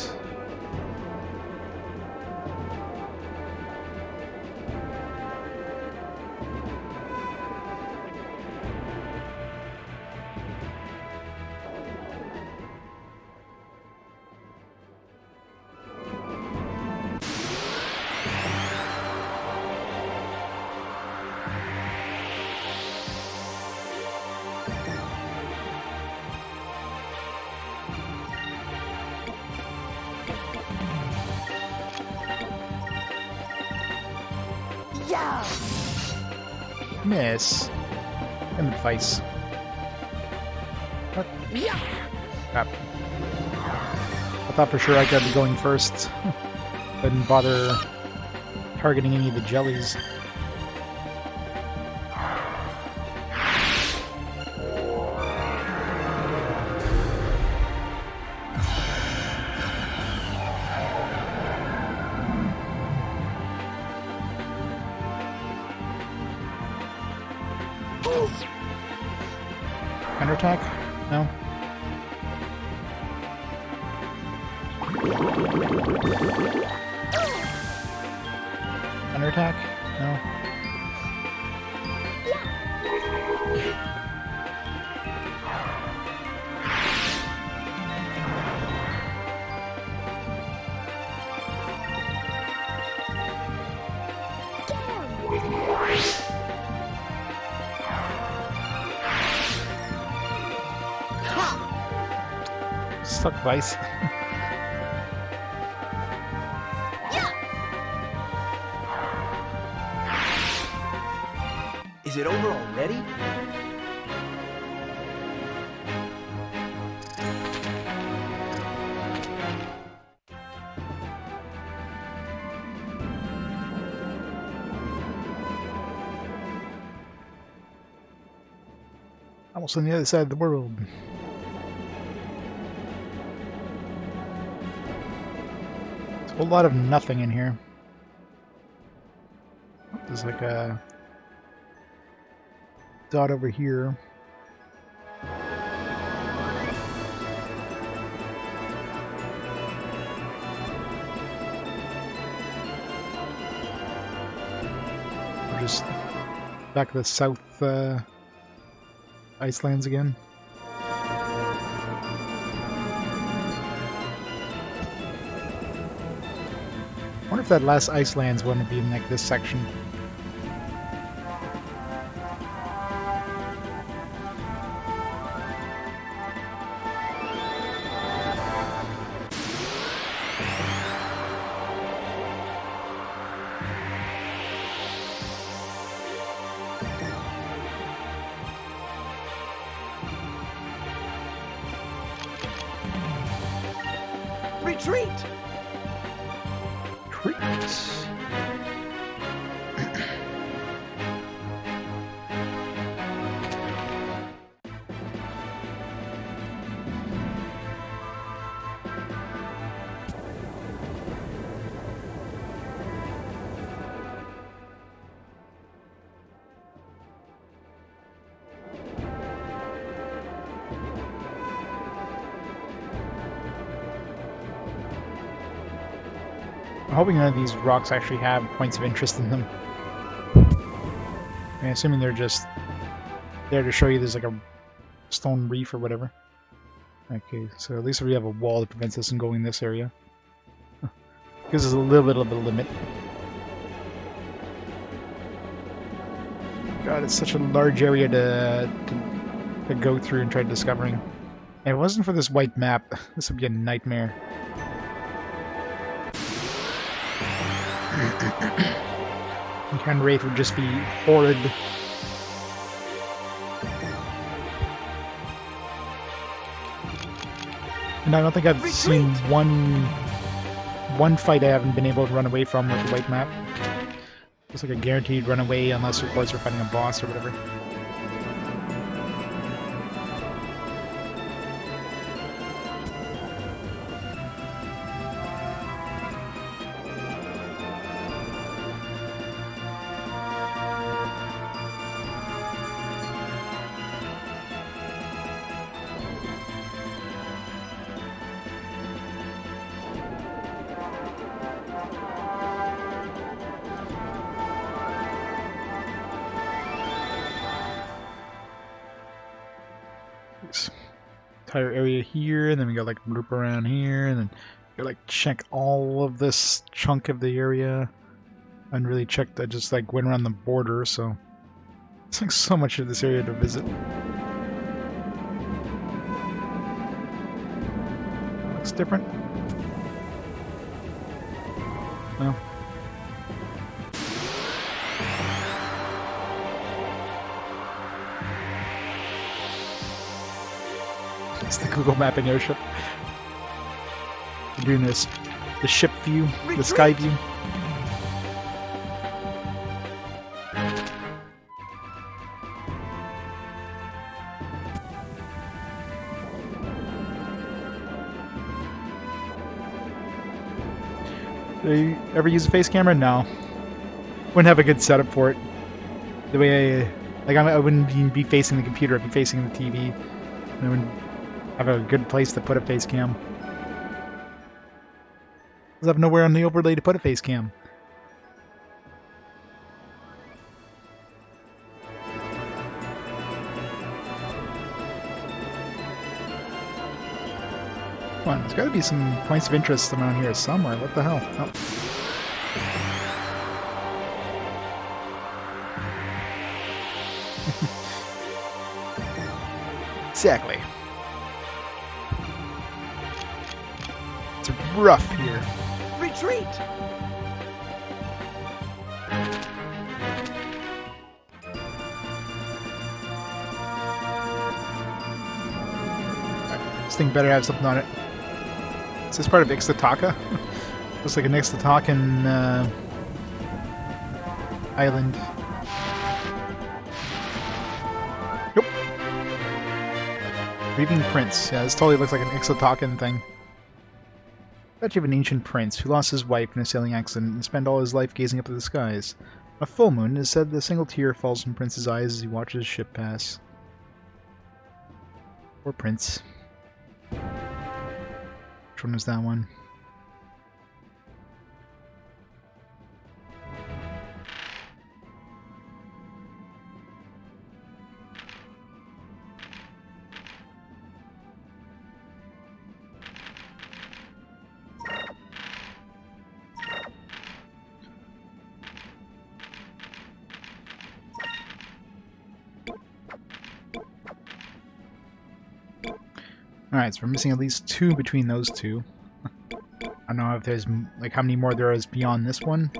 Yeah! Miss. Damn it, Vyse. What? Crap. I thought for sure I could be going first. Didn't bother targeting any of the jellies. Counterattack? No. Counterattack? No. Suck, Vyse. Is it over already? Almost on the other side of the world. There's a whole lot of nothing in here. There's like a dot over here. We're just back to the south Icelands again. I wonder if that last Iceland's going to be in like this section. Retreat! Treats. I'm hoping none of these rocks actually have points of interest in them. I'm assuming they're just there to show you there's like a stone reef or whatever. Okay, so at least we have a wall that prevents us from going in this area. Gives us a little bit of a limit. God, it's such a large area to go through and try discovering. If it wasn't for this white map, this would be a nightmare. Kind of Wraith would just be horrid. And I don't think I've seen one fight I haven't been able to run away from with the white map. It's like a guaranteed runaway unless of course we're fighting a boss or whatever. This entire area here, and then we got like loop around here, and then we got like check all of this chunk of the area. I didn't really check that, just like went around the border, so it's like so much of this area to visit. Looks different. No. It's the Google mapping airship. We're doing this, the ship view, the sky view. Do you ever use a face camera? No. Wouldn't have a good setup for it. The way I wouldn't even be facing the computer, I'd be facing the TV. I wouldn't have a good place to put a face cam. Because I have nowhere on the overlay to put a face cam. Come on, there's got to be some points of interest around here somewhere. What the hell? Oh. Exactly. It's rough here. Retreat! This thing better have something on it. Is this part of Ixtataka? Looks like an Ixtatakan island. Nope. Grieving Prince. Yeah, this totally looks like an Ixtatakan thing. Bet you have an ancient prince who lost his wife in a sailing accident and spent all his life gazing up at the skies. On a full moon, it is said that a single tear falls from Prince's eyes as he watches his ship pass. Poor Prince. Which one was that one? Alright, so we're missing at least 2 between those 2. I don't know if there's, like, how many more there is beyond this one.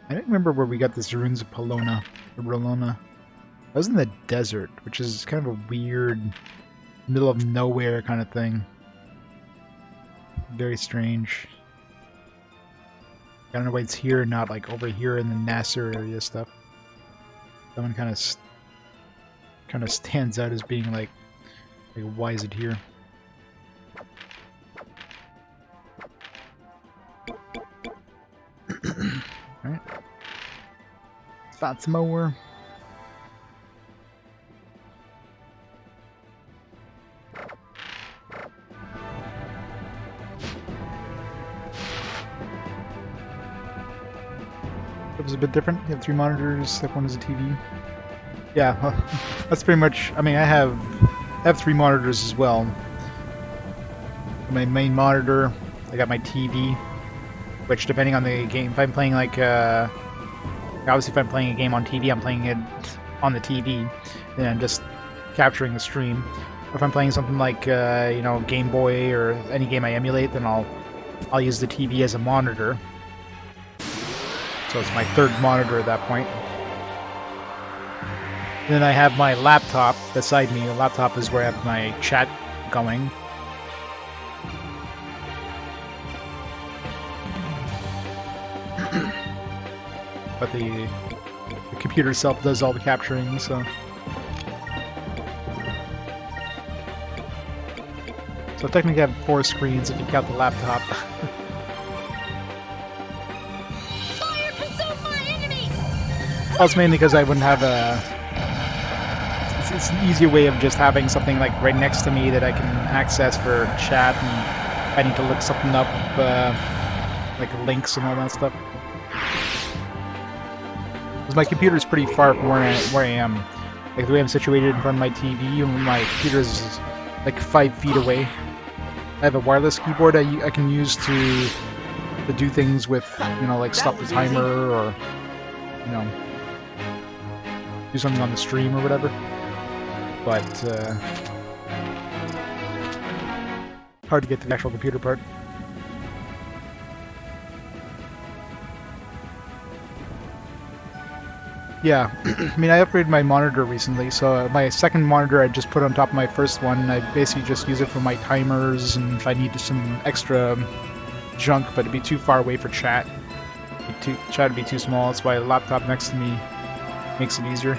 I don't remember where we got this Ruins of Pelona, or Rolona. I was in the desert, which is kind of a weird, middle of nowhere kind of thing. Very strange. I don't know why it's here, not like over here in the Nasser area stuff. That one kind of stands out as being like why is it here? Alright. Spot some more. It was a bit different. You have 3 monitors, like one is a TV. Yeah, that's pretty much. I mean, I have 3 monitors as well. My main monitor, I got my TV, which depending on the game, if I'm playing like, obviously if I'm playing a game on TV, I'm playing it on the TV, and I'm just capturing the stream. If I'm playing something like, you know, Game Boy or any game I emulate, then I'll use the TV as a monitor. So it's my 3rd monitor at that point. And then I have my laptop beside me. The laptop is where I have my chat going. But the computer itself does all the capturing, so... So technically I have 4 screens if you count the laptop. Fire consume my enemies! That's mainly because I wouldn't have a... It's an easier way of just having something like right next to me that I can access for chat, and if I need to look something up, like links and all that stuff. Because my computer is pretty far from where I am. Like the way I'm situated in front of my TV, and my computer is like 5 feet away. I have a wireless keyboard I can use to do things with, you know, like stop the timer or, you know, do something on the stream or whatever. But hard to get to the actual computer part. Yeah, I mean, I upgraded my monitor recently, so my second monitor I just put on top of my first one. I basically just use it for my timers and if I need some extra junk, but it'd be too far away for chat. Chat would be too small, that's why a laptop next to me makes it easier.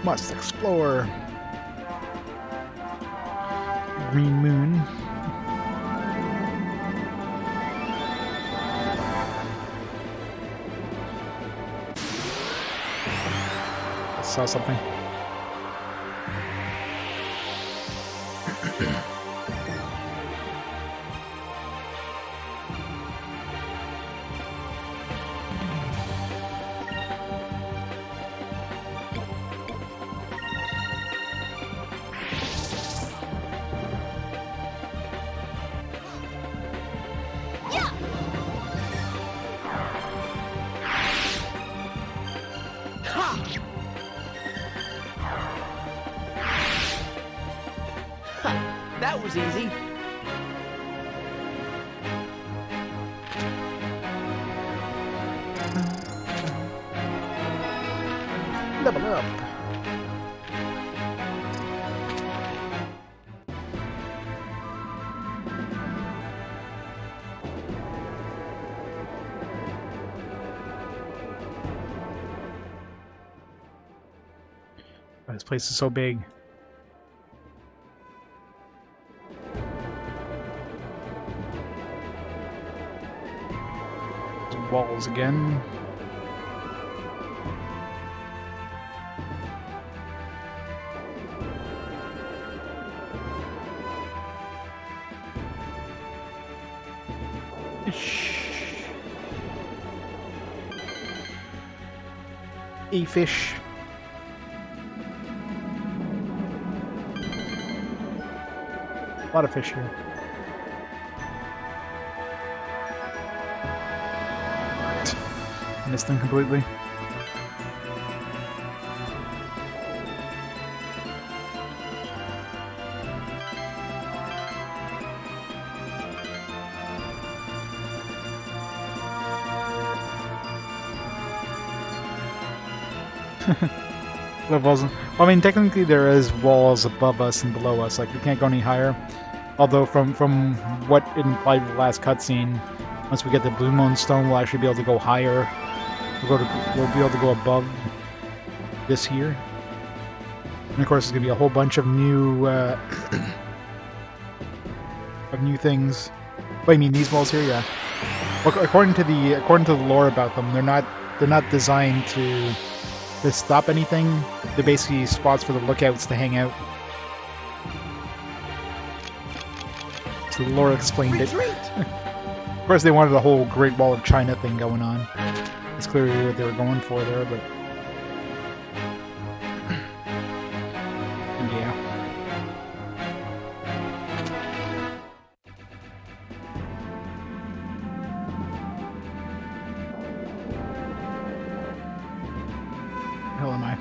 Must explore. Green Moon. I saw something. That was easy. Level up. This place is so big. Walls again. A fish. A lot of fish here. Missed them completely. Well, I mean, technically there is walls above us and below us. Like, we can't go any higher. Although, from what it implied in the last cutscene, once we get the Blue Moonstone, we'll actually be able to go higher. We'll be able to go above this here. And of course, there's gonna be a whole bunch of new things. Wait, I mean these walls here, yeah. Well, according to the lore about them, they're not designed to stop anything. They're basically spots for the lookouts to hang out. So the lore explained it. Of course, they wanted a whole Great Wall of China thing going on. That's clearly what they were going for there, but yeah. Hell am I?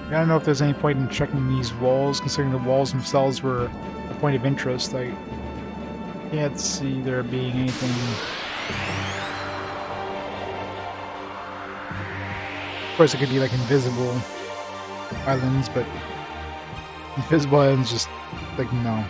I don't know if there's any point in checking these walls, considering the walls themselves were a point of interest. I can't see there being anything. Of course, it could be like invisible islands, but invisible islands just like no.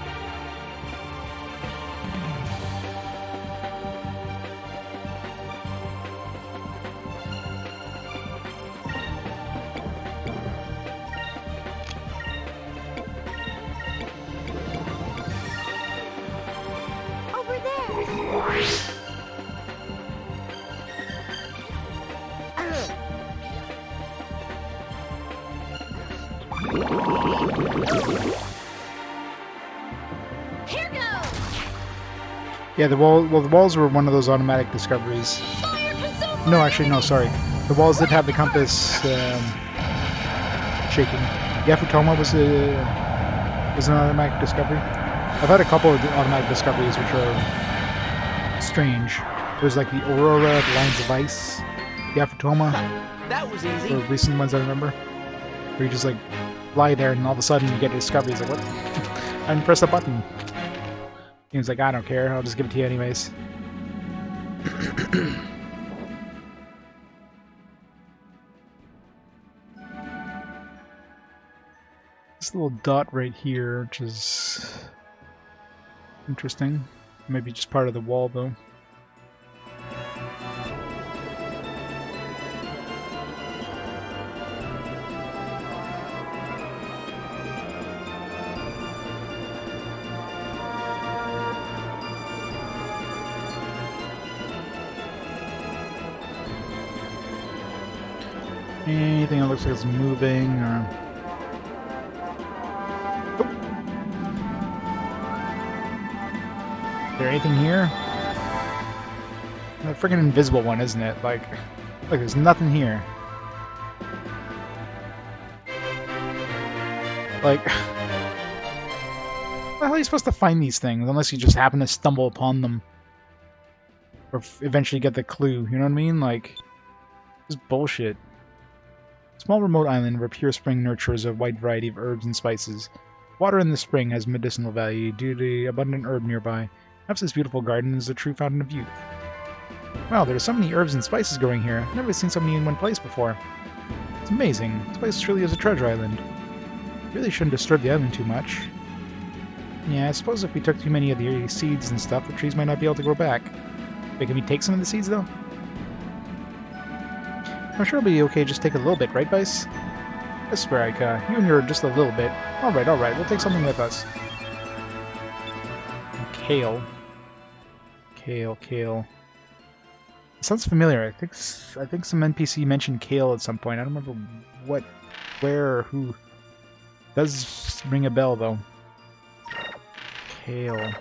Yeah, the walls were one of those automatic discoveries. No, actually, no, sorry. The walls did have the compass shaking. Yafutoma was an automatic discovery. I've had a couple of automatic discoveries which are strange. There's like the Aurora, the Lines of Vyse, the Afrotoma. That was easy. The recent ones I remember. Where you just like lie there and all of a sudden you get a discovery. It's like, what? I didn't press a button. He's like, I don't care, I'll just give it to you anyways. This little dot right here, which is interesting. Maybe just part of the wall though. Anything that looks like it's moving, or... Oh. Is there anything here? A freaking invisible one, isn't it? Like, there's nothing here. Like... How the hell are you supposed to find these things, unless you just happen to stumble upon them? Or eventually get the clue, you know what I mean? Like, this is bullshit. Small remote island where pure spring nurtures a wide variety of herbs and spices. Water in the spring has medicinal value due to the abundant herb nearby. Perhaps this beautiful garden is a true fountain of youth. Wow, there are so many herbs and spices growing here. I've never seen so many in one place before. It's amazing. This place truly is a treasure island. Really shouldn't disturb the island too much. Yeah, I suppose if we took too many of the seeds and stuff, the trees might not be able to grow back. Wait, can we take some of the seeds though? I'm sure it'll be okay, just take a little bit, right, Vyse? I swear, Aika, you and your just a little bit. Alright, we'll take something with us. Kale. Kale. It sounds familiar. I think some NPC mentioned kale at some point. I don't remember what, where, or who. It does ring a bell, though. Kale.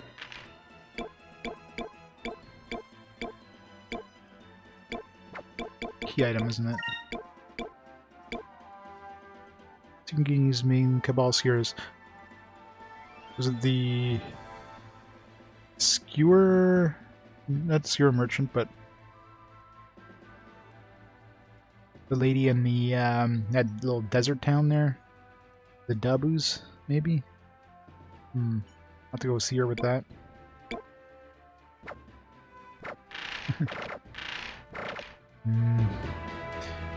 Key item, isn't it? You can use main Cabal Skewers. Was it the skewer? Not skewer merchant, but the lady in the that little desert town there, the Dabus, maybe. I'll have to go see her with that.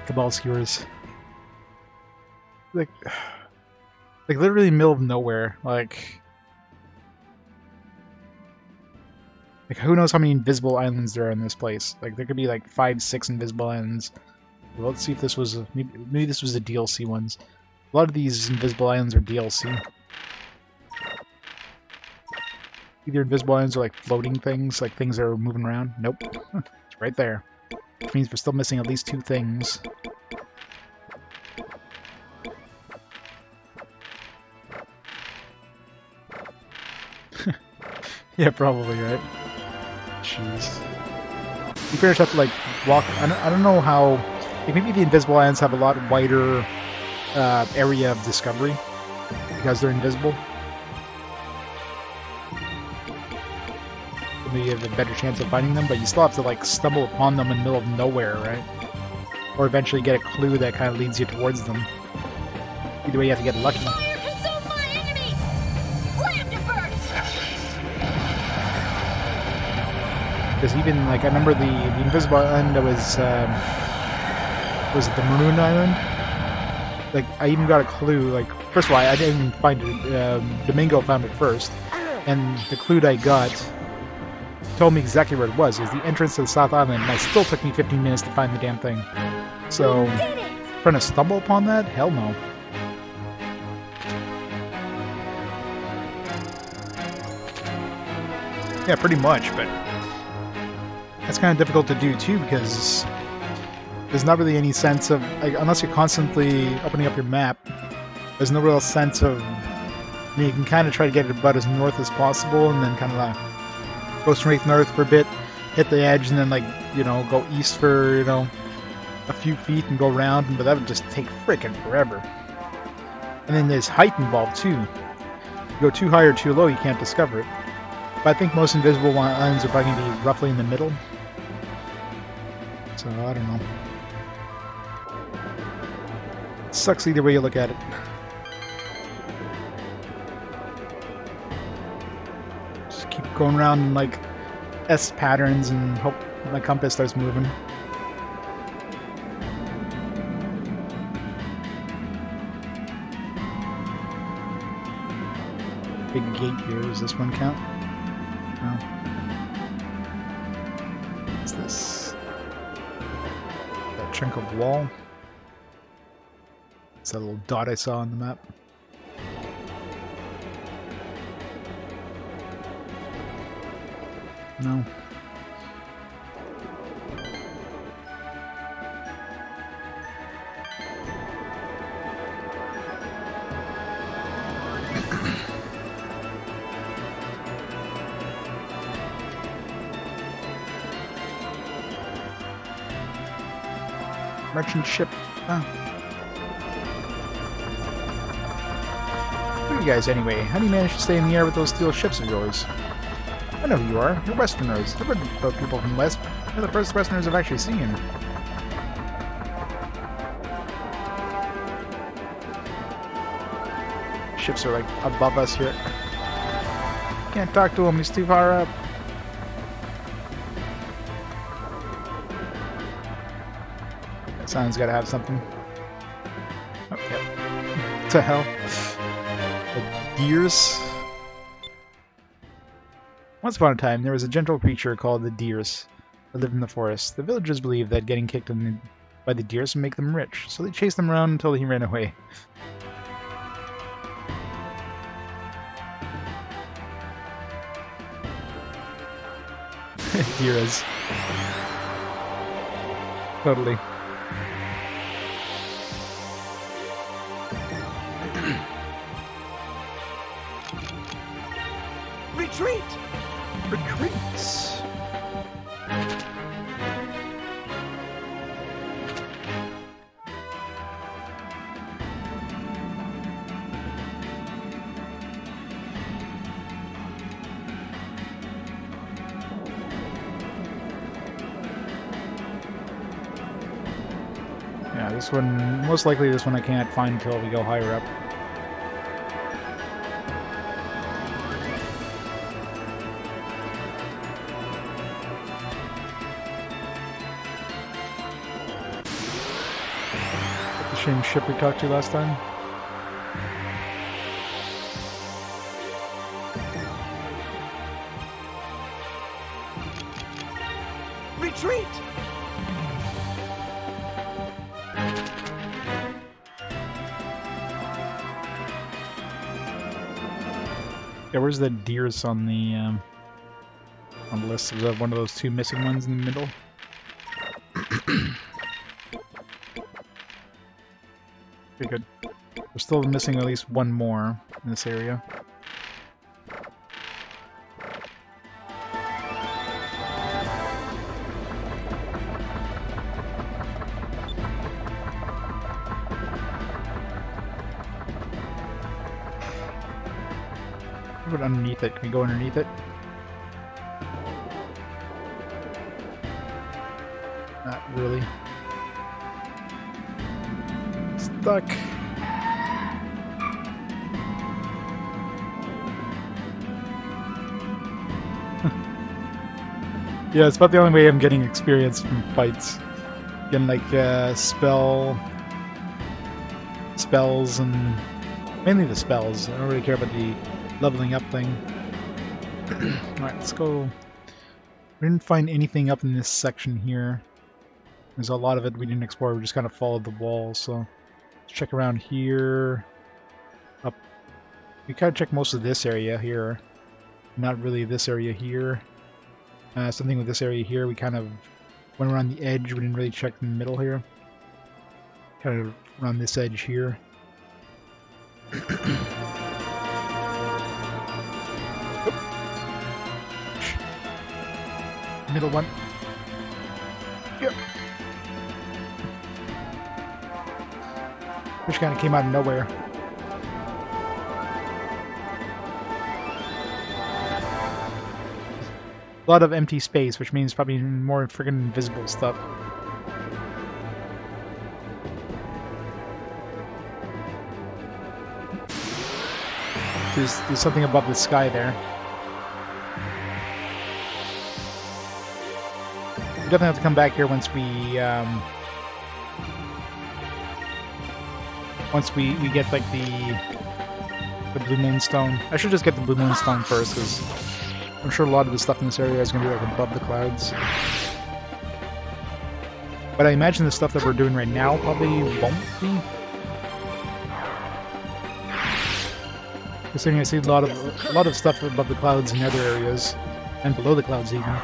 Cabal Skewers. Like literally middle of nowhere. Like who knows how many invisible islands there are in this place? Like there could be like 5, 6 invisible islands. Well, let's see if this was maybe this was the DLC ones. A lot of these invisible islands are DLC. Either invisible islands or like floating things, like things that are moving around. Nope, it's right there. Which means we're still missing at least 2 things. Yeah, probably, right? Jeez. You pretty much have to, like, walk... I don't know how... Like, maybe the invisible islands have a lot wider area of discovery because they're invisible. Maybe you have a better chance of finding them, but you still have to, like, stumble upon them in the middle of nowhere, right? Or eventually get a clue that kind of leads you towards them. Either way, you have to get lucky. Because even, like, I remember the invisible island that was it the Maroon Island? Like, I even got a clue, like, first of all, I didn't even find it, Domingo found it first, and the clue that I got told me exactly where it was. It was the entrance to the South Island, and it still took me 15 minutes to find the damn thing. So, trying to stumble upon that? Hell no. Yeah, pretty much, but that's kind of difficult to do too, because there's not really any sense of, like, unless you're constantly opening up your map, there's no real sense of, I mean, you can kind of try to get it about as north as possible, and then kind of go straight north for a bit, hit the edge, and then, like, you know, go east for, you know, a few feet and go around, but that would just take frickin' forever. And then there's height involved too. you go too high or too low, you can't discover it. But I think most invisible islands are probably going to be roughly in the middle. So, I don't know. It sucks either way you look at it. Just keep going around in, like, S patterns and hope my compass starts moving. Big gate here. Does this one count? No. What's this? That chunk of wall. It's that little dot I saw on the map. No. Merchant ship. Oh. Who are you guys anyway? How do you manage to stay in the air with those steel ships of yours? I know who you are. You're Westerners. I've heard about people from West. You're the first Westerners I've actually seen. Ships are like above us here. Can't talk to him. He's too far up. Someone's got to have something. Oh, yep. What the hell? The deers? Once upon a time, there was a gentle creature called the deers that lived in the forest. The villagers believed that getting kicked by the deers would make them rich, so they chased them around until he ran away. Deers. Totally. Retreat! Retreats. Yeah, this one, most likely this one I can't find until we go higher up. Same ship we talked to last time. Retreat! Yeah, where's the deers on the list? Is that one of those two missing ones in the middle? Pretty good. We're still missing at least one more in this area. What about underneath it? Can we go underneath it? Not really. Stuck. Yeah, it's about the only way I'm getting experience from fights. Getting like spells and mainly the spells. I don't really care about the leveling up thing. Alright, let's go. We didn't find anything up in this section here. There's a lot of it we didn't explore, we just kind of followed the wall, so let's check around here. Up. We kind of checked most of this area here. Not really this area here. Something with this area here, we kind of went around the edge, we didn't really check in the middle here. Kind of around this edge here. Middle one. Yep. Which kind of came out of nowhere. A lot of empty space, which means probably more friggin' invisible stuff. There's something above the sky there. We definitely have to come back here once we get like the Blue Moonstone. I should just get the Blue Moonstone first, because I'm sure a lot of the stuff in this area is going to be like above the clouds. But I imagine the stuff that we're doing right now probably won't be. Considering I see a lot of stuff above the clouds in other areas, and below the clouds even.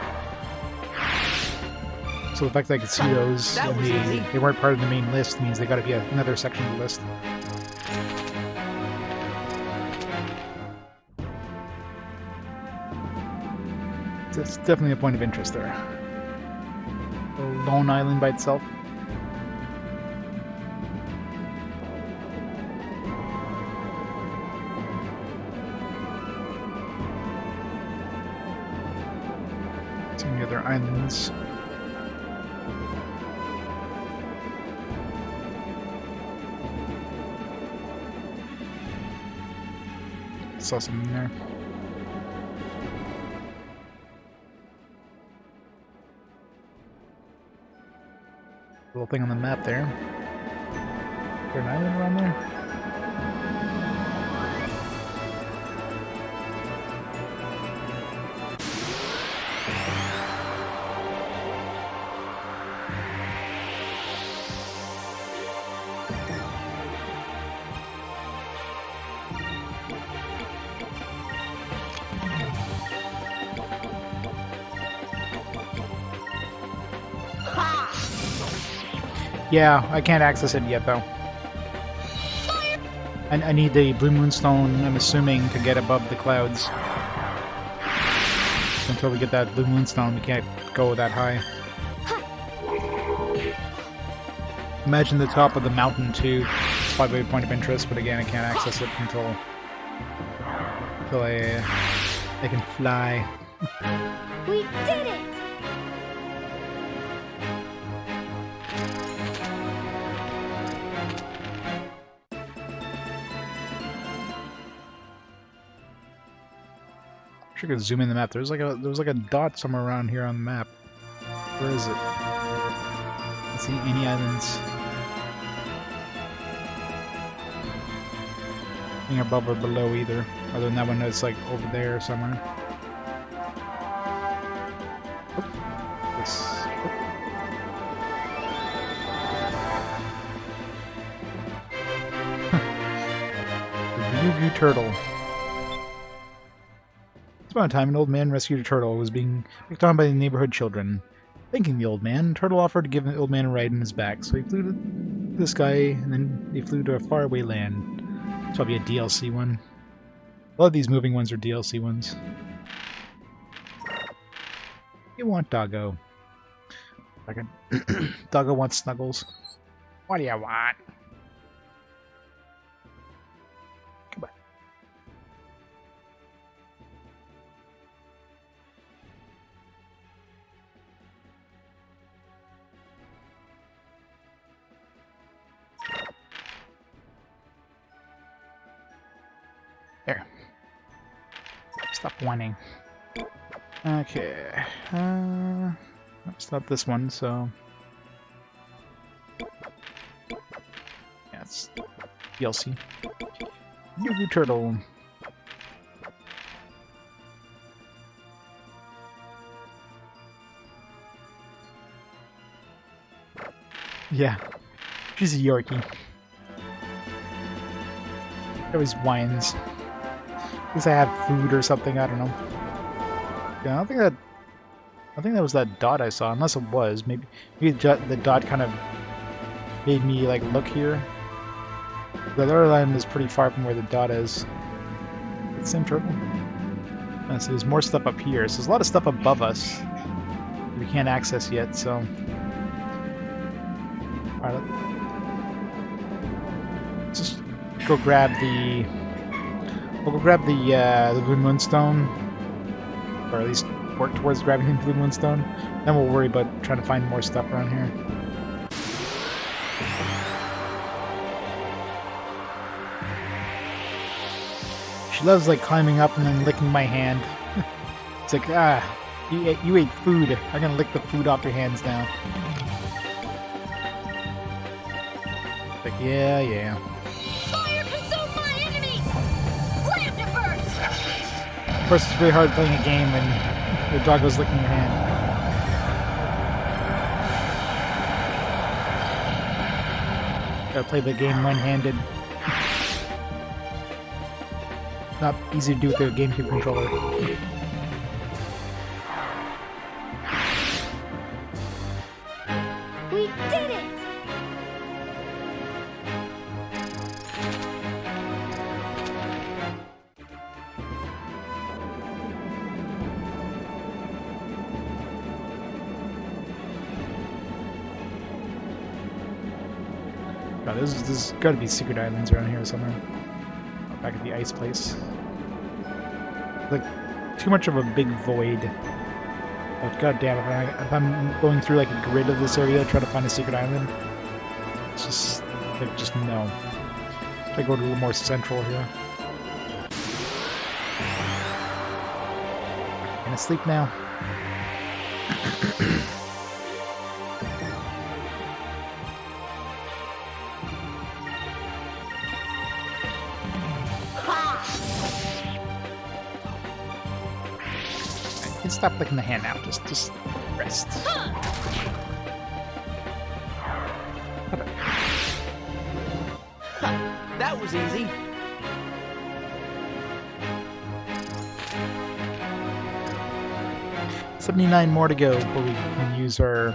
So the fact that I could see those and they weren't part of the main list means they got to be another section of the list. That's definitely a point of interest there. A lone island by itself. See any other islands? Saw something there. Little thing on the map there. Is there an island around there? Yeah, I can't access it yet, though. I need the Blue Moonstone, I'm assuming, to get above the clouds. Until we get that Blue Moonstone, we can't go that high. Imagine the top of the mountain, too. It's probably a point of interest, but again, I can't access it until I can fly. We did it! I could zoom in the map. There's like a dot somewhere around here on the map. Where is it? I don't see any islands. Nothing above or below either. Other than that one that's like over there somewhere. Oh. This. Oh. The Vyugu turtle. Once upon a time, an old man rescued a turtle who was being picked on by the neighborhood children. Thanking the old man, the turtle offered to give the old man a ride on his back, so he flew to the sky, and then they flew to a faraway land. It's probably a DLC one. A lot of these moving ones are DLC ones. You want Doggo. Doggo wants Snuggles. What do you want? Come on. There. Stop whining. Okay. It's not this one, so... Yeah, it's DLC. Vyugu turtle. Yeah. She's a Yorkie. She always whines. I guess I had food or something, I don't know. Yeah, I don't think that was that dot I saw, unless it was. Maybe the dot kind of made me like look here. The other island is pretty far from where the dot is. It's the same turtle. So there's more stuff up here. So there's a lot of stuff above us we can't access yet, so... Alright, let's just go grab the... We'll go grab the Blue Moonstone, or at least work towards grabbing him to the Moonstone. Then we'll worry about trying to find more stuff around here. She loves like climbing up and then licking my hand. It's like, you ate food. I'm gonna lick the food off your hands now. Like, yeah. Fire consume my enemies! Land to burst! Of course, it's really hard playing a game when the dog goes licking your hand. Gotta play the game one-handed. Not easy to do with the GameCube controller. We did it! God, there's gotta be secret islands around here somewhere. Back at the ice place. Like, too much of a big void. But god damn it, if I'm going through like a grid of this area trying to find a secret island, it's just, like, just no. I go to a little more central here. Gonna sleep now. Stop licking the hand now. Just rest. That was easy. $79 more to go before we can use our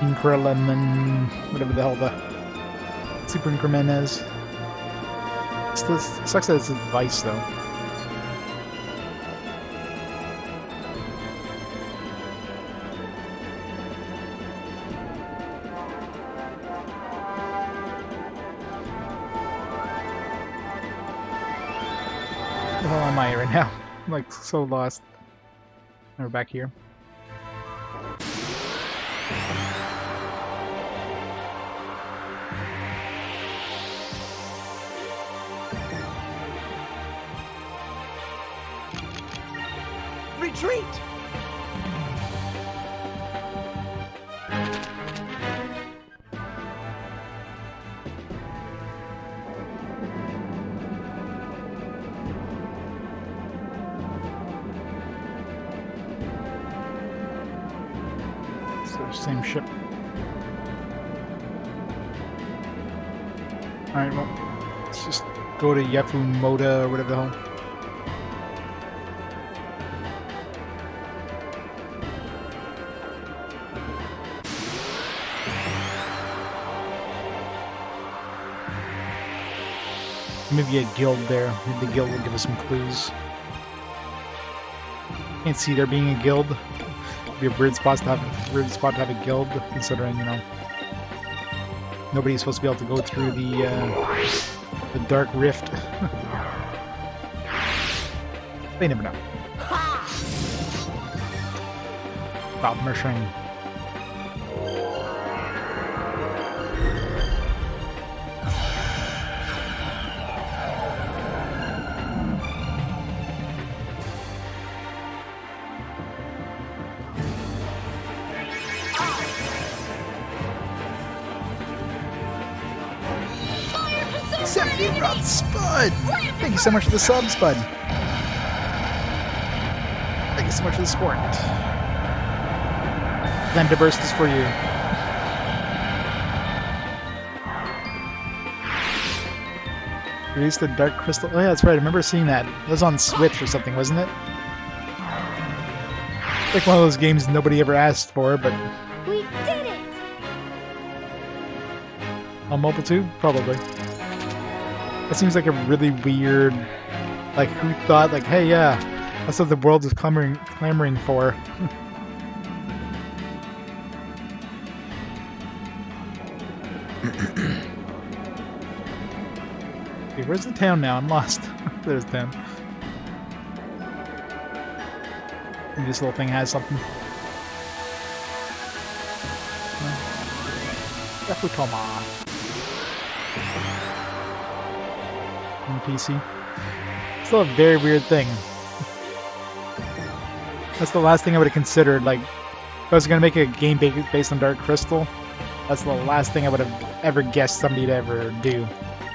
increment, whatever the hell the super increment is. Still sucks that it's a Vyse though. Where the hell am I right now? I'm like so lost. And we're back here. Retreat! Same ship. Alright, well, let's just go to Yafumoda or whatever the hell. Maybe a guild there. Maybe the guild will give us some clues. Can't see there being a guild. Be a weird spot to have a guild, considering, you know, nobody's supposed to be able to go through the dark rift. They never know. Stop murdering. Spud! Thank you so much for the sub, Spud. Thank you so much for the support. Time to burst is for you. Release the Dark Crystal. Oh yeah, that's right. I remember seeing that. It was on Switch or something, wasn't it? Like one of those games nobody ever asked for, but We did it! on mobile too? Probably. That seems like a really weird, like, who thought, like, hey, yeah, that's what the world is clamoring for. Okay, where's the town now? I'm lost. There's the town. Maybe this little thing has something. Yakutoma. On the PC. Still a very weird thing. That's the last thing I would have considered. Like, if I was going to make a game based on Dark Crystal, that's the last thing I would have ever guessed somebody to ever do.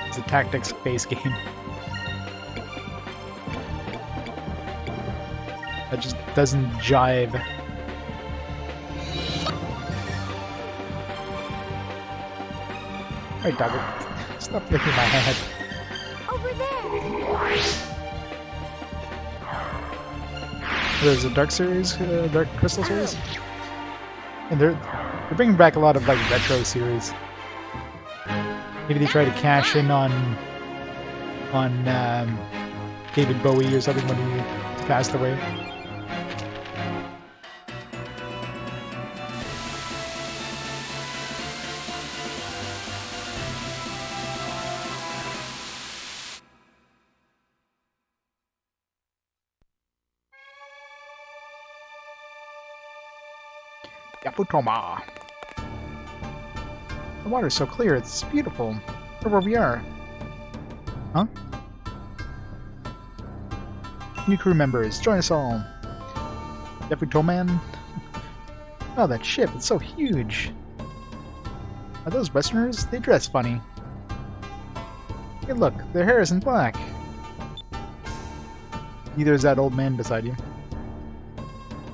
It's a tactics-based game. That just doesn't jive. Alright, doggo. Stop licking my head. Over there. There's a Dark series, Dark Crystal series, and they're bringing back a lot of like retro series. Maybe they try to cash in on David Bowie or something when he passed away. Yaputoma. The water's so clear, it's beautiful. Look where we are. Huh? New crew members, join us all. Yaputoman? Oh, that ship, it's so huge. Are those Westerners? They dress funny. Hey look, their hair isn't black. Neither is that old man beside you.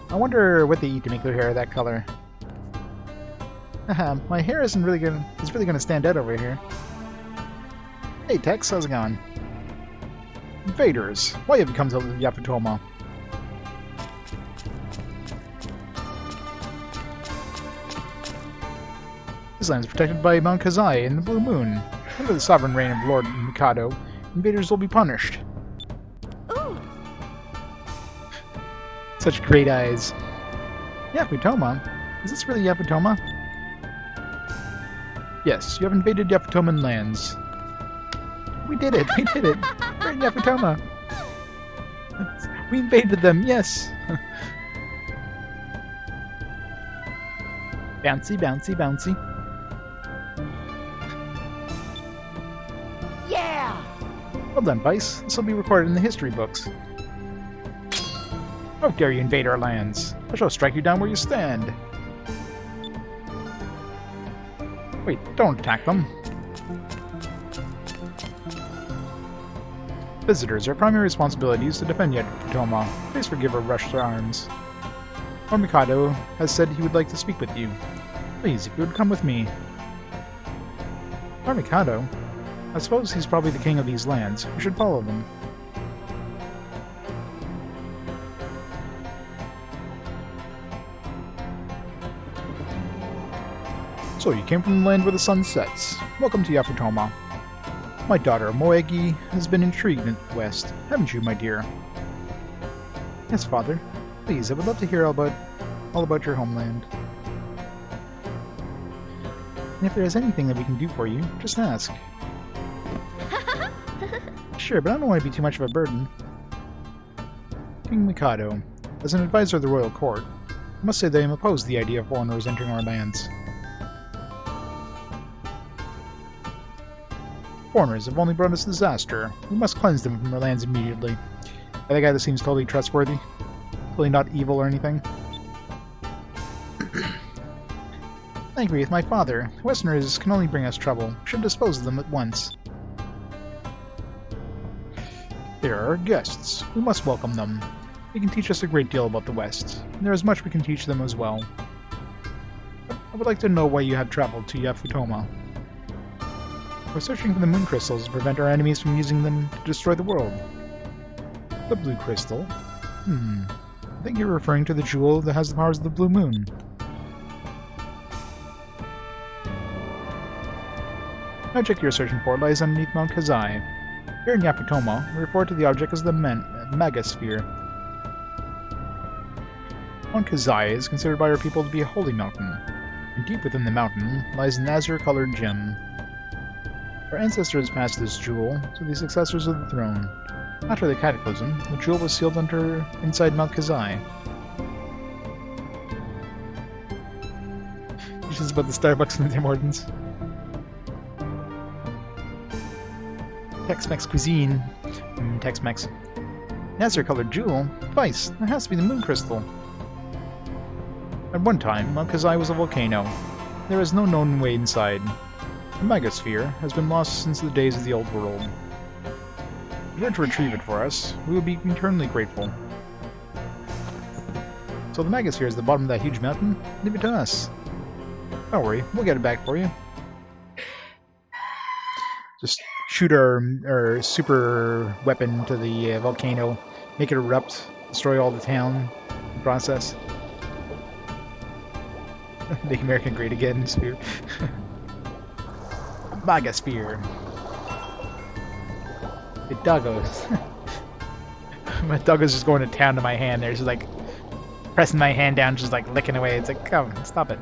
I wonder what they eat to make their hair that color. Haha, my hair isn't really gonna stand out over here. Hey Tex, how's it going? Invaders, why have you come to Yaputoma? This land is protected by Mount Kazai and the Blue Moon. Under the sovereign reign of Lord Mikado, invaders will be punished. Ooh. Such great eyes. Yaputoma? Is this really Yaputoma? Yes, you have invaded Yaputoman lands. We did it! We did it! We're in Yaputoma! We invaded them, yes! Bouncy, bouncy, bouncy. Yeah. Well done, Vyse. This will be recorded in the history books. How dare you invade our lands? I shall strike you down where you stand. Wait, don't attack them. Visitors, our primary responsibility is to defend Yaputoma. Please forgive our rush to arms. Lord Mikado has said he would like to speak with you. Please, if you would come with me. Lord Mikado? I suppose he's probably the king of these lands. We should follow them. So, you came from the land where the sun sets. Welcome to Yaputoma. My daughter, Moegi, has been intrigued in the West, haven't you, my dear? Yes, father. Please, I would love to hear all about your homeland. And if there is anything that we can do for you, just ask. Sure, but I don't want to be too much of a burden. King Mikado, as an advisor of the royal court, I must say that I am opposed to the idea of foreigners entering our lands. Foreigners have only brought us disaster. We must cleanse them from our lands immediately. That guy that seems totally trustworthy. Totally not evil or anything. I agree with my father. Westerners can only bring us trouble. We should dispose of them at once. They are our guests. We must welcome them. They can teach us a great deal about the West, and there is much we can teach them as well. I would like to know why you have traveled to Yaputoma. We're searching for the moon crystals to prevent our enemies from using them to destroy the world. The blue crystal? I think you're referring to the jewel that has the powers of the blue moon. The object you're searching for lies underneath Mount Kazai. Here in Yaputoma, we refer to the object as the Magasphere. Mount Kazai is considered by our people to be a holy mountain, and deep within the mountain lies an azure-colored gem. Our ancestors passed this jewel to the successors of the throne. After the cataclysm, the jewel was sealed inside Mount Kazai. This is about the Starbucks and the Tim Hortons. Tex-Mex cuisine. Tex-Mex. Nazar-colored jewel? Vyse, that has to be the moon crystal. At one time, Mount Kazai was a volcano. There is no known way inside. The Megasphere has been lost since the days of the Old World. If you were to retrieve it for us, we would be eternally grateful. So the Megasphere is the bottom of that huge mountain? Leave it to us. Don't worry, we'll get it back for you. Just shoot our super weapon to the volcano, make it erupt, destroy all the town in the process. Make America great again, Sphere. Megasphere. The doggos. My doggo's just going to town to my hand there. She's like pressing my hand down, just like licking away. It's like, come, stop it.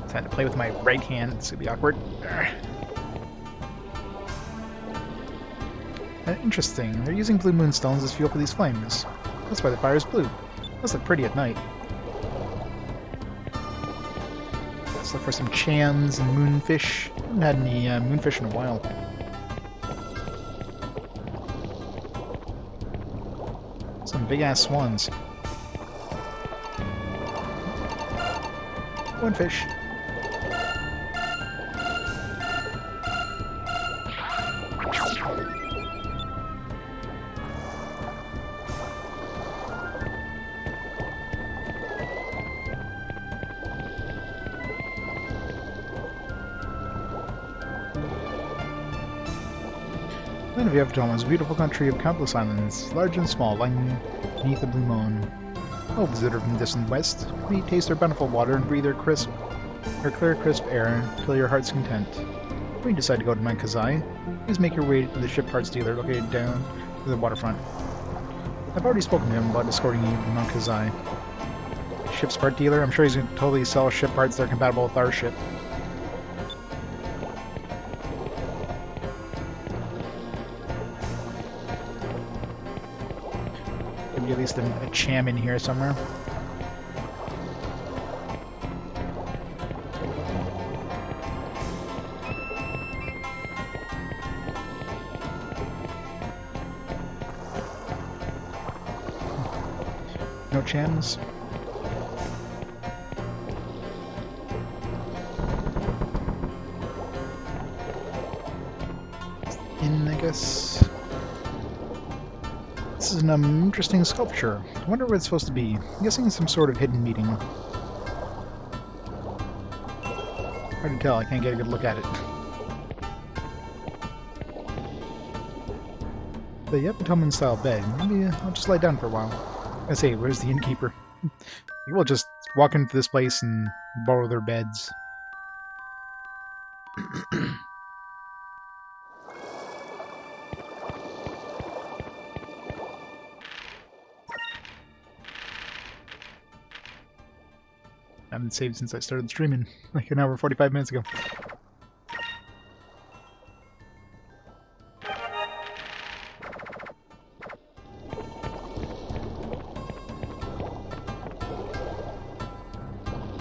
Trying to play with my right hand. It's gonna be awkward. Interesting. They're using blue moonstones as fuel for these flames. That's why the fire is blue. Must look pretty at night. Let's look for some chams and moonfish. Haven't had any moonfish in a while. Some big-ass swans. One fish. Land of Yavaton is a beautiful country of countless islands, large and small, lying beneath the blue moon. Oh, visitor from the distant west, we taste their bountiful water and breathe their clear, crisp air till your heart's content. When you decide to go to Mount Kazai, please make your way to the ship parts dealer located down to the waterfront. I've already spoken to him about escorting you to Mount Kazai. Ship's part dealer? I'm sure he's going to totally sell ship parts that are compatible with our ship. Maybe at least a cham in here somewhere. No chams. In, I guess. This is an interesting sculpture. I wonder what it's supposed to be. I'm guessing it's some sort of hidden meeting. Hard to tell, I can't get a good look at it. The Yavaton style bed. Maybe I'll just lie down for a while. I say, where's the innkeeper? We'll just walk into this place and borrow their beds. I haven't saved since I started streaming, like an hour 45 minutes ago.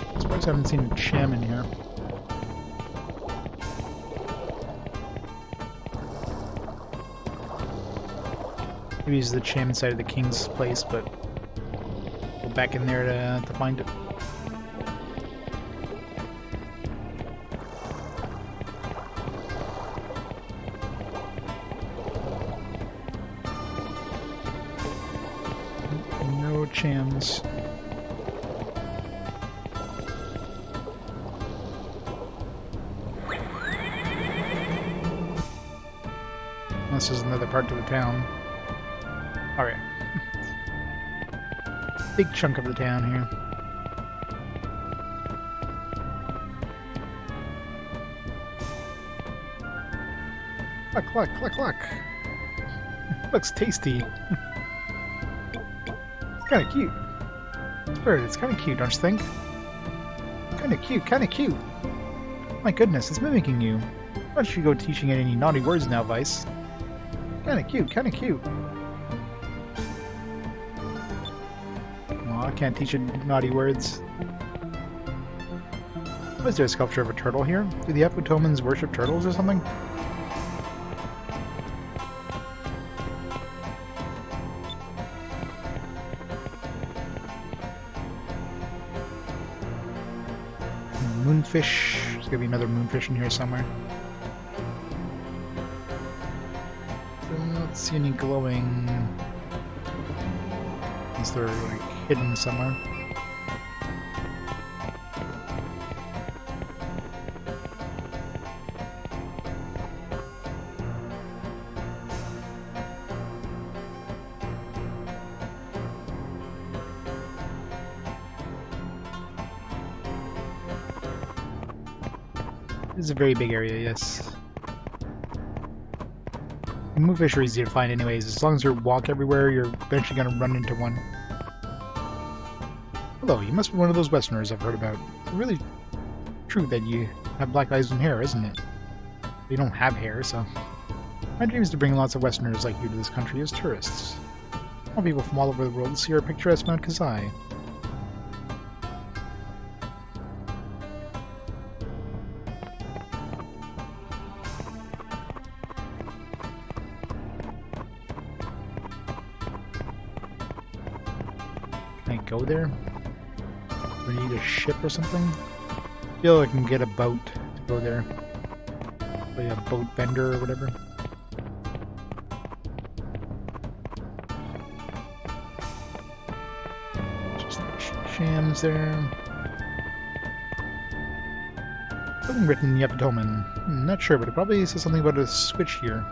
I suppose I haven't seen a cham in here. Maybe he's the cham inside of the king's place, but go back in there to find it. No chams. This is another part to the town. Alright. Big chunk of the town here. Cluck, cluck, cluck, cluck. Looks tasty. Kinda cute. This bird, it's kinda cute, don't you think? Kinda cute, kinda cute. My goodness, it's mimicking you. Why don't you go teaching it any naughty words now, Vyse? Kinda cute, kinda cute. Aw, I can't teach it naughty words. Was there a sculpture of a turtle here? Do the Afutomans worship turtles or something? Moonfish. There's gonna be another moonfish in here somewhere. Don't see any glowing. Unless they're like hidden somewhere. This is a very big area, yes. Moonfish are easy to find anyways. As long as you walk everywhere, you're eventually going to run into one. Hello, you must be one of those Westerners I've heard about. It's really true that you have black eyes and hair, isn't it? You don't have hair, so... My dream is to bring lots of Westerners like you to this country as tourists. I want people from all over the world to see our picturesque Mount Kazai. Can I go there? Do we need a ship or something? I feel like I can get a boat to go there. Like a boat vendor or whatever. Just shams there. Something written in the Epitoman. Not sure, but it probably says something about a switch here.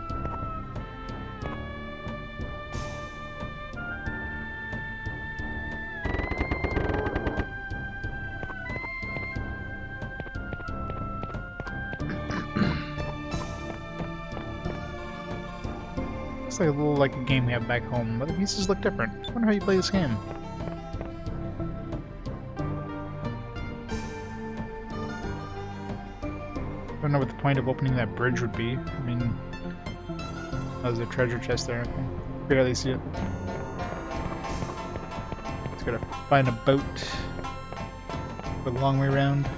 Looks like a little like a game we have back home, but the pieces look different. I wonder how you play this game. I don't know what the point of opening that bridge would be. I mean, there's a treasure chest there. I can barely see it. Just gotta find a boat. Go a long way around.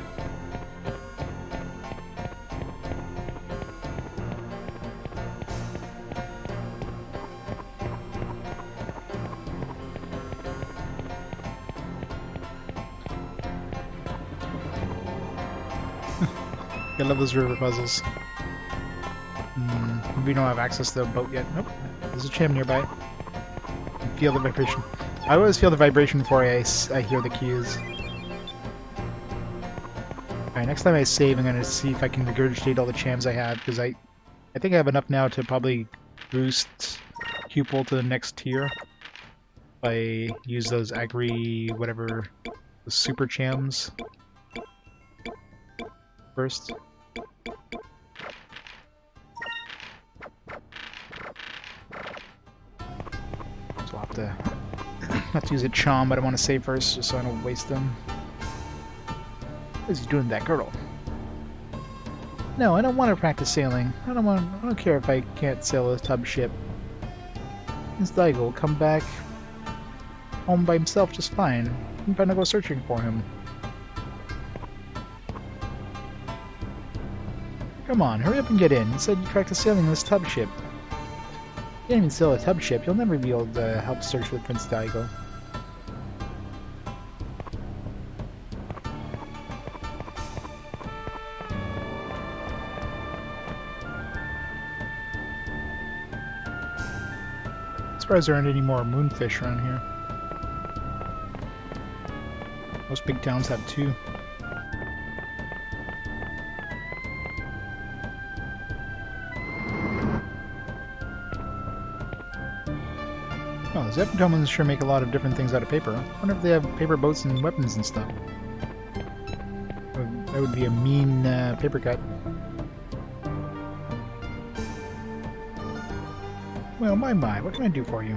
I love those river puzzles. We don't have access to the boat yet. Nope. There's a cham nearby. I can feel the vibration. I always feel the vibration before I hear the keys. Alright, next time I save, I'm going to see if I can regurgitate all the chams I have, because I think I have enough now to probably boost Pupil to the next tier. If I use those Agri, whatever, the super chams first. So I'll have to use a charm, but I want to save first just so I don't waste them. What is he doing to that girl? No, I don't want to practice sailing. I don't care if I can't sail a tub ship. This Daigo will come back home by himself just fine. I'm gonna go searching for him. Come on, hurry up and get in. You said you practice sailing this tub ship. You can't even sail a tub ship. You'll never be able to help search for Prince Daigo. I'm surprised there aren't any more moonfish around here. Most big towns have two. Oh, the Zephyrtomans sure make a lot of different things out of paper. I wonder if they have paper boats and weapons and stuff. That would be a mean paper cut. Well, my, what can I do for you?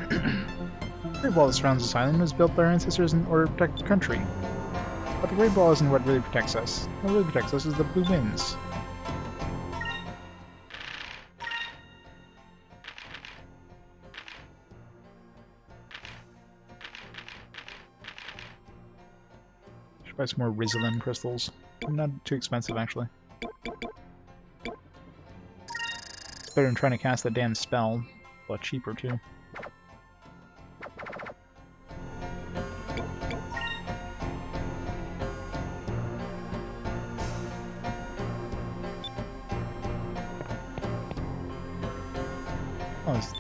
The Great Wall that surrounds this island was built by our ancestors in order to protect the country. But the Great Wall isn't what really protects us. What really protects us is the blue winds. Buy some more Rizalin crystals. Not too expensive, actually. Better than trying to cast that damn spell. A lot cheaper, too. Oh, it's...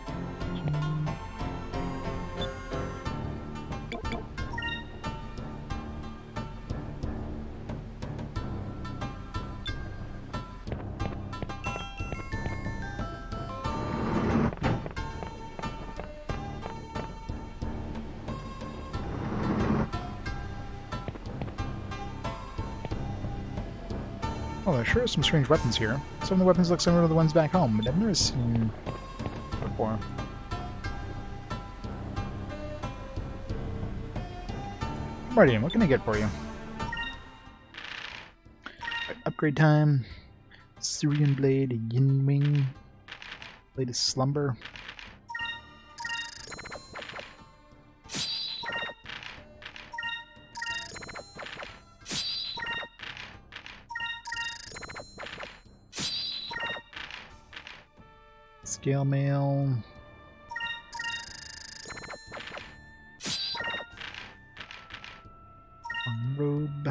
Oh, there sure are some strange weapons here. Some of the weapons look similar to the ones back home, but I've never seen before. Marty, what can I get for you? Right, upgrade time. Syrian Blade, a Yin Wing, Blade of Slumber. Scale Mail. Robe.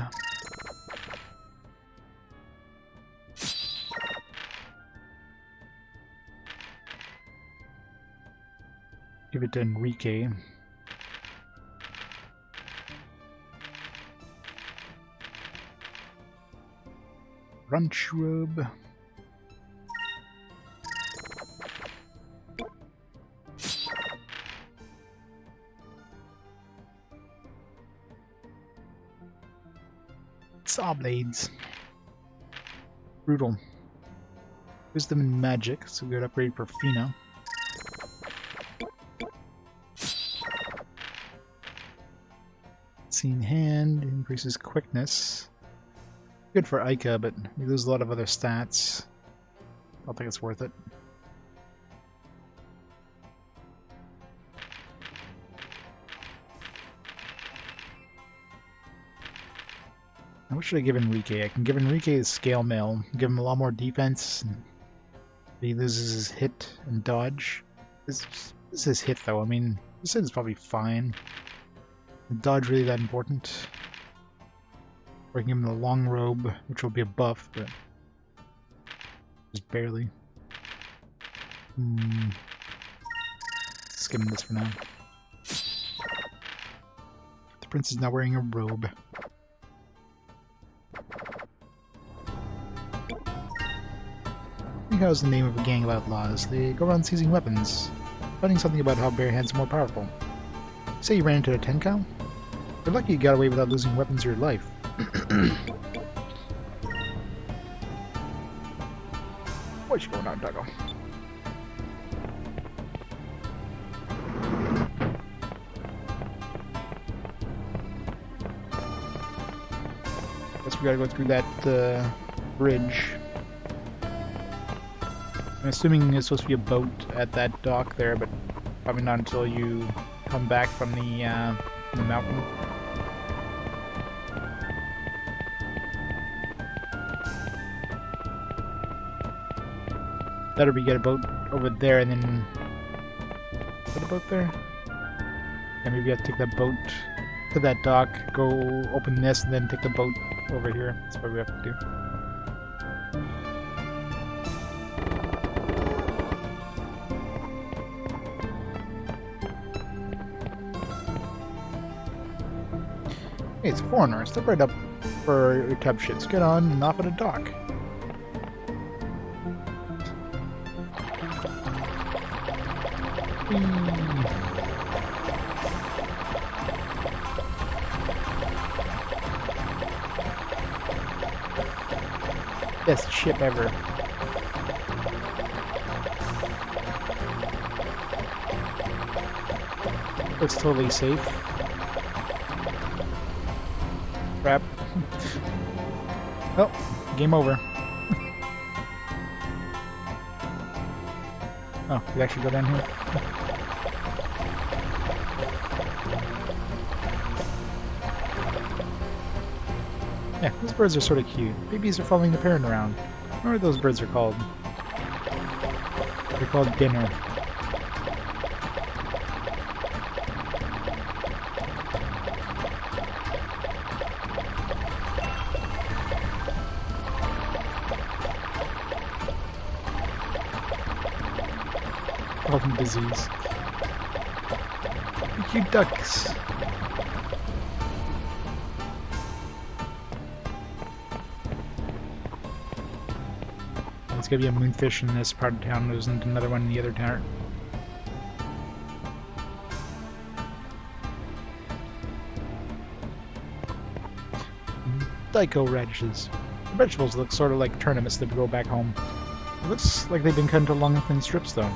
Give it to Enrique. Brunch robe. Saw blades. Brutal. Wisdom and magic, so good upgrade for Fina. Seen hand increases quickness. Good for Aika, but we lose a lot of other stats. I don't think it's worth it. What should I give Enrique? I can give Enrique the Scale Mail, give him a lot more defense. He loses his hit and dodge. This is his hit, though. I mean, this hit is probably fine. The dodge really that important? Or I can give him the long robe, which will be a buff, but just barely. Let's give him this for now. The prince is now wearing a robe. How's the name of a gang of outlaws? They go around seizing weapons, finding something about how barehands are more powerful. Say you ran into a Tenkow? You're lucky you got away without losing weapons your life. What you going on, Duggo? Guess we gotta go through that bridge. I'm assuming there's supposed to be a boat at that dock there, but probably not until you come back from the mountain. Better we get a boat over there and then... Put a boat there? Yeah, maybe I have to take that boat to that dock, go open this, and then take the boat over here. That's what we have to do. Hey, it's a foreigner. Step right up for your tub shits. Get on and off at a dock. Best ship ever. Looks totally safe. Crap. Oh, game over. Oh, we actually go down here. Yeah, those birds are sort of cute. Babies are following the parent around. I wonder what those birds are called. They're called dinner. Call them disease. The cute ducks. There's gonna be a moonfish in this part of town. There isn't another one in the other town. Daiko radishes. The vegetables look sort of like turnips that go back home. It looks like they've been cut into long thin strips though.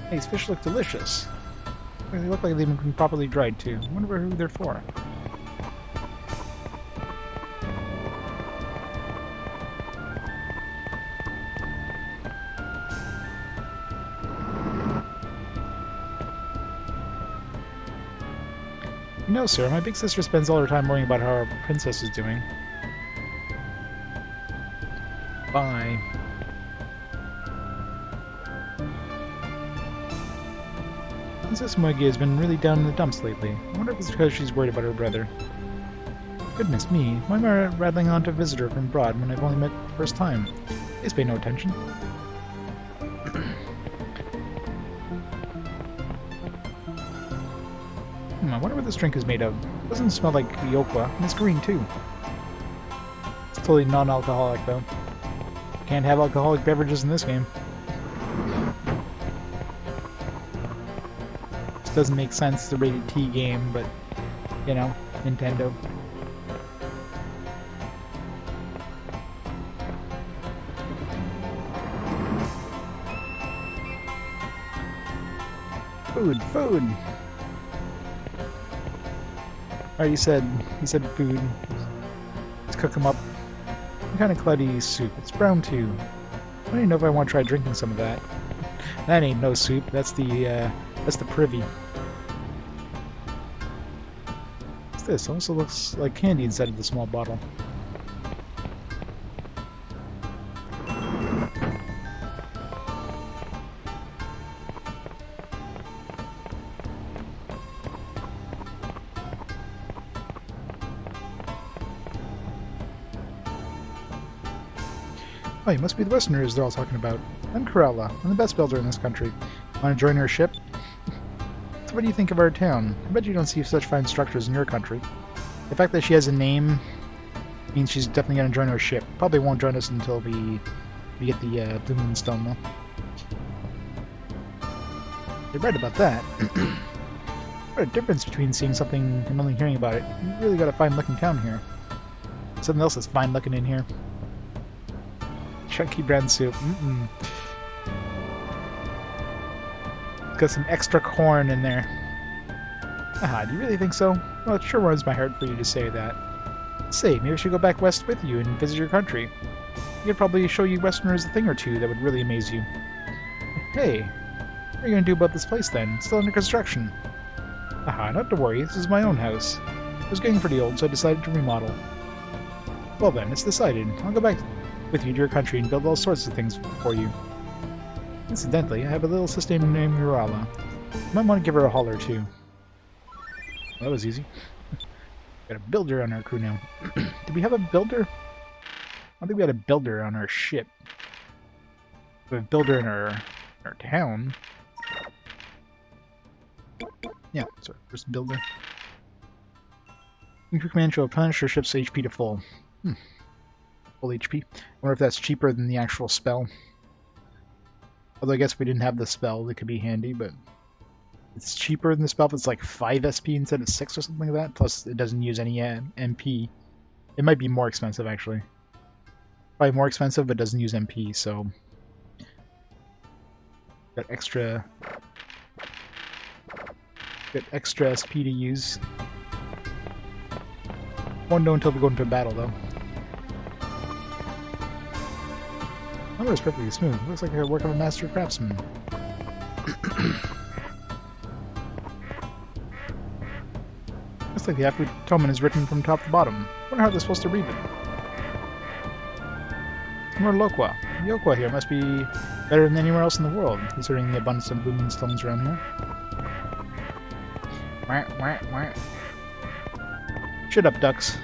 Hey, these fish look delicious. They look like they've been properly dried too. I wonder who they're for. No, sir. My big sister spends all her time worrying about how our princess is doing. Bye. Princess Moegi has been really down in the dumps lately. I wonder if it's because she's worried about her brother. Goodness me, why am I rattling on to a visitor from abroad when I've only met the first time? Please pay no attention. I wonder what this drink is made of. It doesn't smell like Yokwa, and it's green too. It's totally non-alcoholic though. Can't have alcoholic beverages in this game. This doesn't make sense, it's a rated T game, but, you know, Nintendo. Food! Alright, you said food. Let's cook them up. What kind of cloudy soup? It's brown too. I don't even know if I want to try drinking some of that. That ain't no soup. That's the privy. What's this? Also looks like candy inside of the small bottle. Oh, you must be the Westerners they're all talking about. I'm Corella. I'm the best builder in this country. Want to join our ship? So what do you think of our town? I bet you don't see such fine structures in your country. The fact that she has a name means she's definitely going to join our ship. Probably won't join us until we get the Blue Moon Stone, though. You're right about that. What a difference between seeing something and only hearing about it. You really got a fine-looking town here. Something else that's fine-looking in here. Chunky brown soup. It's got some extra corn in there. Aha, do you really think so? Well, it sure warms my heart for you to say that. Say, maybe I should go back west with you and visit your country. I could probably show you Westerners a thing or two that would really amaze you. Hey, what are you going to do about this place then? It's still under construction. Aha, not to worry, this is my own house. It was getting pretty old, so I decided to remodel. Well then, it's decided. I'll go back with you to your country and build all sorts of things for you. Incidentally, I have a little sister named Murala. You might want to give her a holler too. Well, that was easy. Got a builder on our crew now. Did we have a builder? I don't think we had a builder on our ship. We have a builder in our town. Yeah, sorry, first builder. Your command shall replenish your ship's HP to full. Full HP. I wonder if that's cheaper than the actual spell. Although I guess if we didn't have the spell, it could be handy, but it's cheaper than the spell if it's like 5 SP instead of 6 or something like that. Plus, it doesn't use any MP. It might be more expensive, actually. Probably more expensive, but doesn't use MP, so... Got extra SP to use. Won't know until we go into a battle, though. Oh, it's perfectly smooth. Looks like the work of a master craftsman. That's Looks like the Afrotoman is written from top to bottom. Wonder how they're supposed to read it. More Lokwa. The Okwa here must be better than anywhere else in the world, considering the abundance of blooming stones around here. Wah, wah, wah. Shut up, ducks.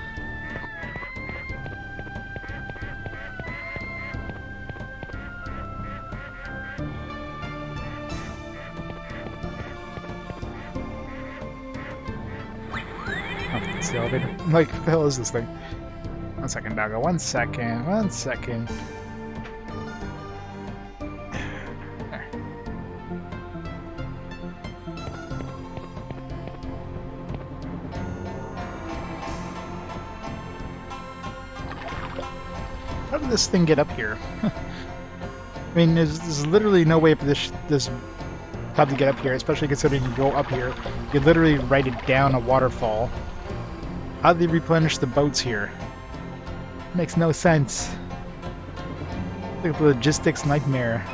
Oh, it's the elevator. Like, what the hell is this thing? 1 second, doggo. 1 second. 1 second. There. How did this thing get up here? I mean, there's literally no way for this tub to get up here, especially considering you go up here. You literally ride it down a waterfall. How do they replenish the boats here? Makes no sense. Like a logistics nightmare.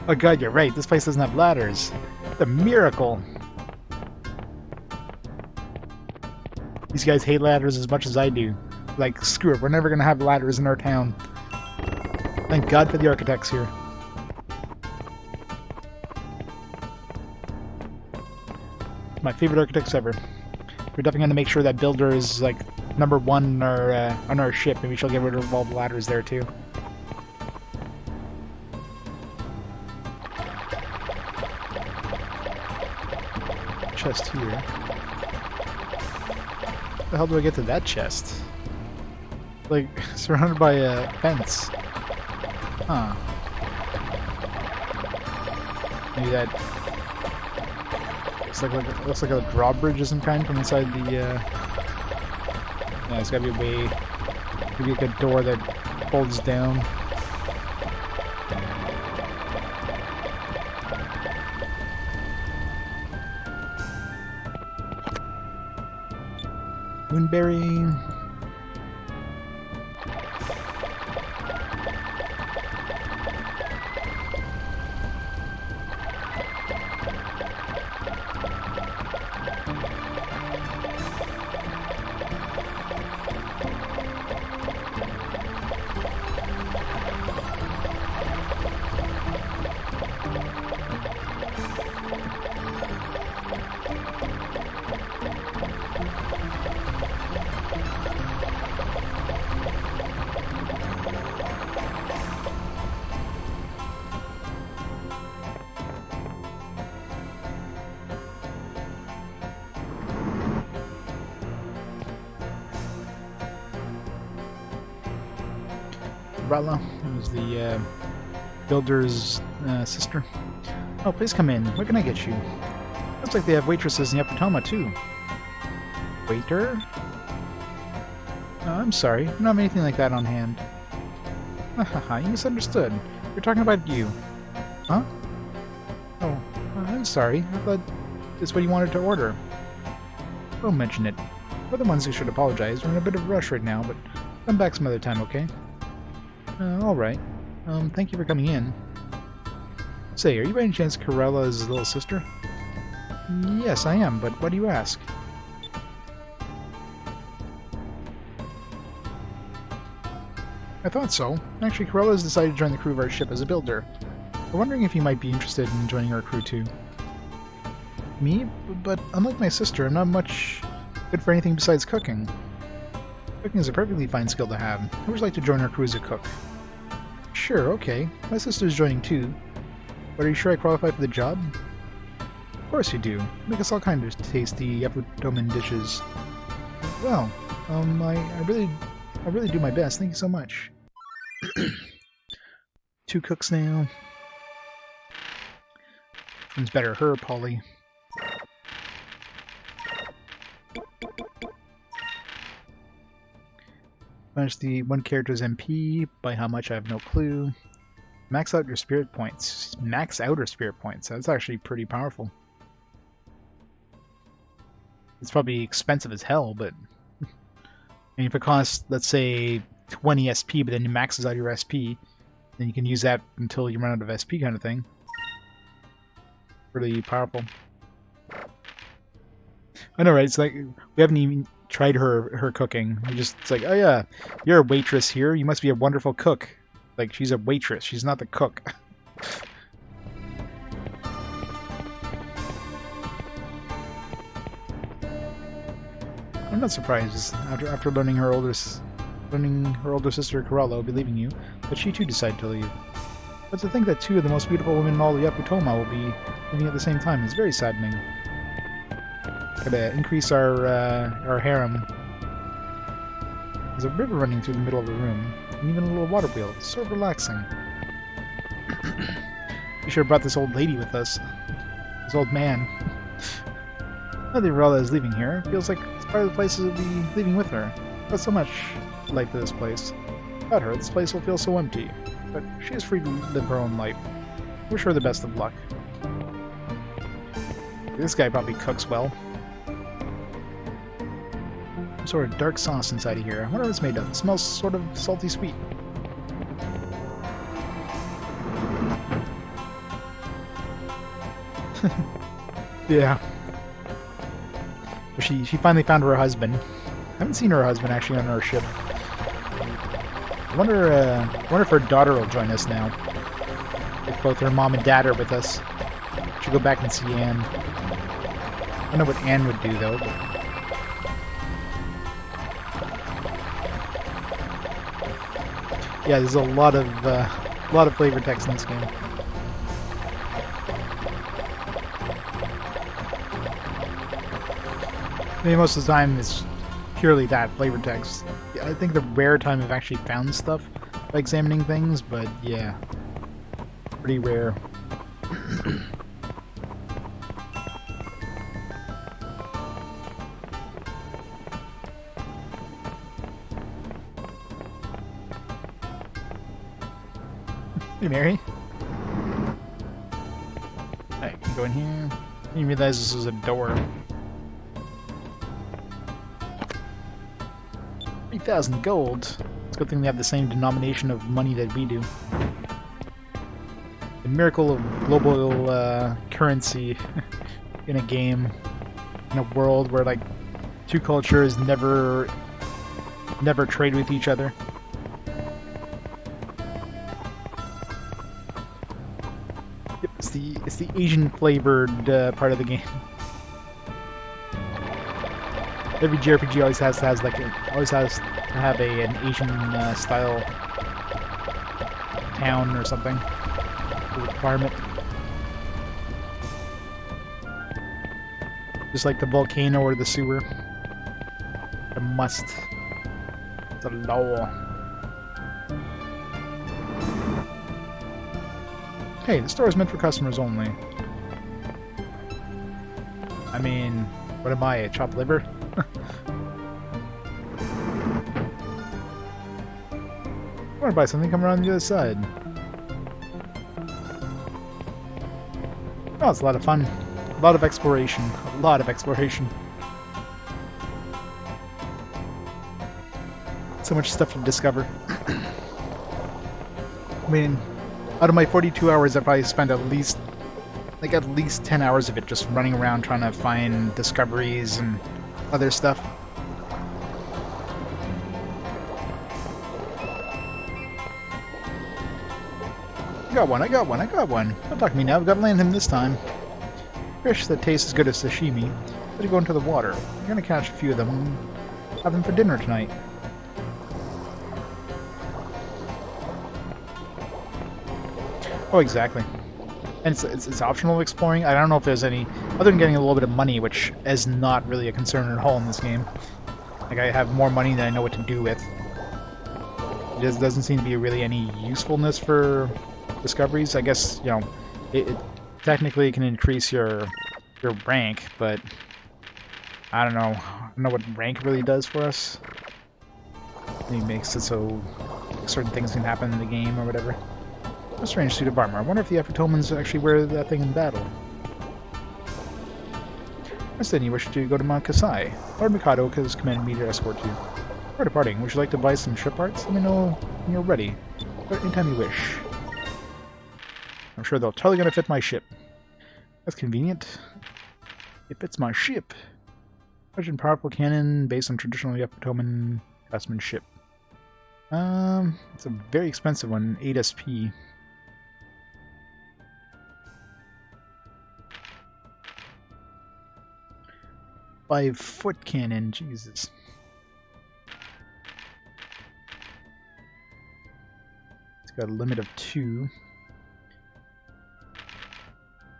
Oh god, you're right. This place doesn't have ladders. It's a miracle. These guys hate ladders as much as I do. Like, screw it, we're never gonna have ladders in our town. Thank God for the architects here. My favorite architects ever. We're definitely gonna make sure that builder is, like, #1 on our ship, and we shall get rid of all the ladders there, too. Chest here. How the hell do I get to that chest? Like, surrounded by a fence. Huh. Maybe that looks like a drawbridge of some kind from inside the yeah, it's gotta be a way, maybe like a door that folds down. Moonberry. Rala, who's the builder's sister. Oh, please come in. What can I get you? Looks like they have waitresses in the Upper Toma, too. Waiter? Oh, I'm sorry. I don't have anything like that on hand. Hahaha, you misunderstood. We're talking about you. Huh? Oh, I'm sorry. I thought that's what you wanted to order. Don't mention it. We're the ones who should apologize. We're in a bit of a rush right now, but come back some other time, okay? Alright. Thank you for coming in. Say, are you by any chance Corella's little sister? Yes, I am, but why do you ask? I thought so. Actually, Corella's decided to join the crew of our ship as a builder. We're wondering if you might be interested in joining our crew too. Me? But unlike my sister, I'm not much good for anything besides cooking. Cooking is a perfectly fine skill to have. I would like to join our crew as a cook. Sure, okay. My sister's joining too. But are you sure I qualify for the job? Of course you do. Make us all kinds of tasty Epidoman dishes. Well, I really do my best. Thank you so much. 2 cooks now. One's better, her or Polly. Manage the one character's MP. By how much, I have no clue. Max out your spirit points. Max out her spirit points. That's actually pretty powerful. It's probably expensive as hell, but and if it costs, let's say, 20 SP, but then it maxes out your SP, then you can use that until you run out of SP kind of thing. Really powerful. I know, right? It's like, we haven't even tried her cooking. It's like, oh yeah, you're a waitress here. You must be a wonderful cook. Like, she's a waitress. She's not the cook. I'm not surprised. After learning her older sister Corella will be leaving you, but she too decided to leave. But to think that two of the most beautiful women in all of Yakutoma will be leaving at the same time is very saddening. Gotta increase our harem. There's a river running through the middle of the room, and even a little water wheel. It's so relaxing. We should have brought this old lady with us. This old man. Now that Corella is leaving here, it feels like it's part of the place will be leaving with her. But so much life to this place. Without her, this place will feel so empty. But she is free to live her own life. Wish her the best of luck. This guy probably cooks well. Some sort of dark sauce inside of here. I wonder what it's made of. It smells sort of salty sweet. Yeah. But she finally found her husband. I haven't seen her husband actually on our ship. I wonder if her daughter will join us now. If both her mom and dad are with us. Should go back and see Anne. I don't know what Anne would do though. But... yeah, there's a lot of flavor text in this game. I mean, most of the time it's purely that flavor text. Yeah, I think the rare time I've actually found stuff by examining things, but yeah, pretty rare. Hey, Mary. Alright, can go in here. I didn't realize this was a door. 3,000 gold. It's a good thing they have the same denomination of money that we do. The miracle of global currency in a game, in a world where like two cultures never trade with each other. Yep, it's the Asian flavored part of the game. Every JRPG always has to have an Asian style town or something. A requirement. Just like the volcano or the sewer. A must. It's a law. Hey, the store is meant for customers only. I mean, what am I, a chopped liver? I want to buy something, come around the other side. Oh, it's a lot of fun. A lot of exploration. A lot of exploration. So much stuff to discover. I mean, out of my 42 hours, I probably spent at least 10 hours of it just running around trying to find discoveries and other stuff. I got one. Don't talk to me now, I've got to land him this time. Fish that tastes as good as sashimi. Better go into the water. I'm gonna catch a few of them and have them for dinner tonight. Oh, exactly. And it's optional exploring. I don't know if there's any, other than getting a little bit of money, which is not really a concern at all in this game. Like, I have more money than I know what to do with. There doesn't seem to be really any usefulness for discoveries. I guess, you know, it technically can increase your rank, but I don't know what rank really does for us. It makes it so certain things can happen in the game or whatever. A strange suit of armor. I wonder if the Afrotomans actually wear that thing in battle. Instead, you wish to go to Mount Kasai. Lord Mikado has commanded me to escort you. Before departing, would you like to buy some ship parts? Let me know when you're ready. But anytime you wish. I'm sure they're totally gonna fit my ship. That's convenient. It fits my ship. Large and powerful cannon based on traditional Yakutoman craftsmanship. It's a very expensive one, 8 SP. Five-foot cannon, Jesus. It's got a limit of 2.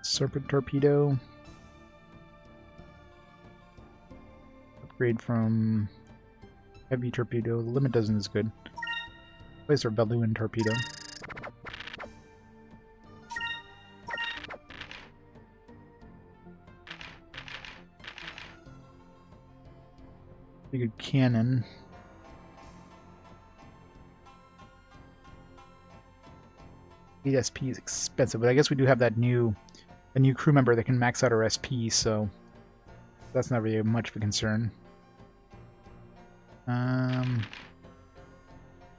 Serpent torpedo. Upgrade from heavy torpedo. The limit doesn't is good. Place our Valuan torpedo. Pretty good cannon. SP is expensive, but I guess we do have that new crew member that can max out our SP, so that's not really much of a concern.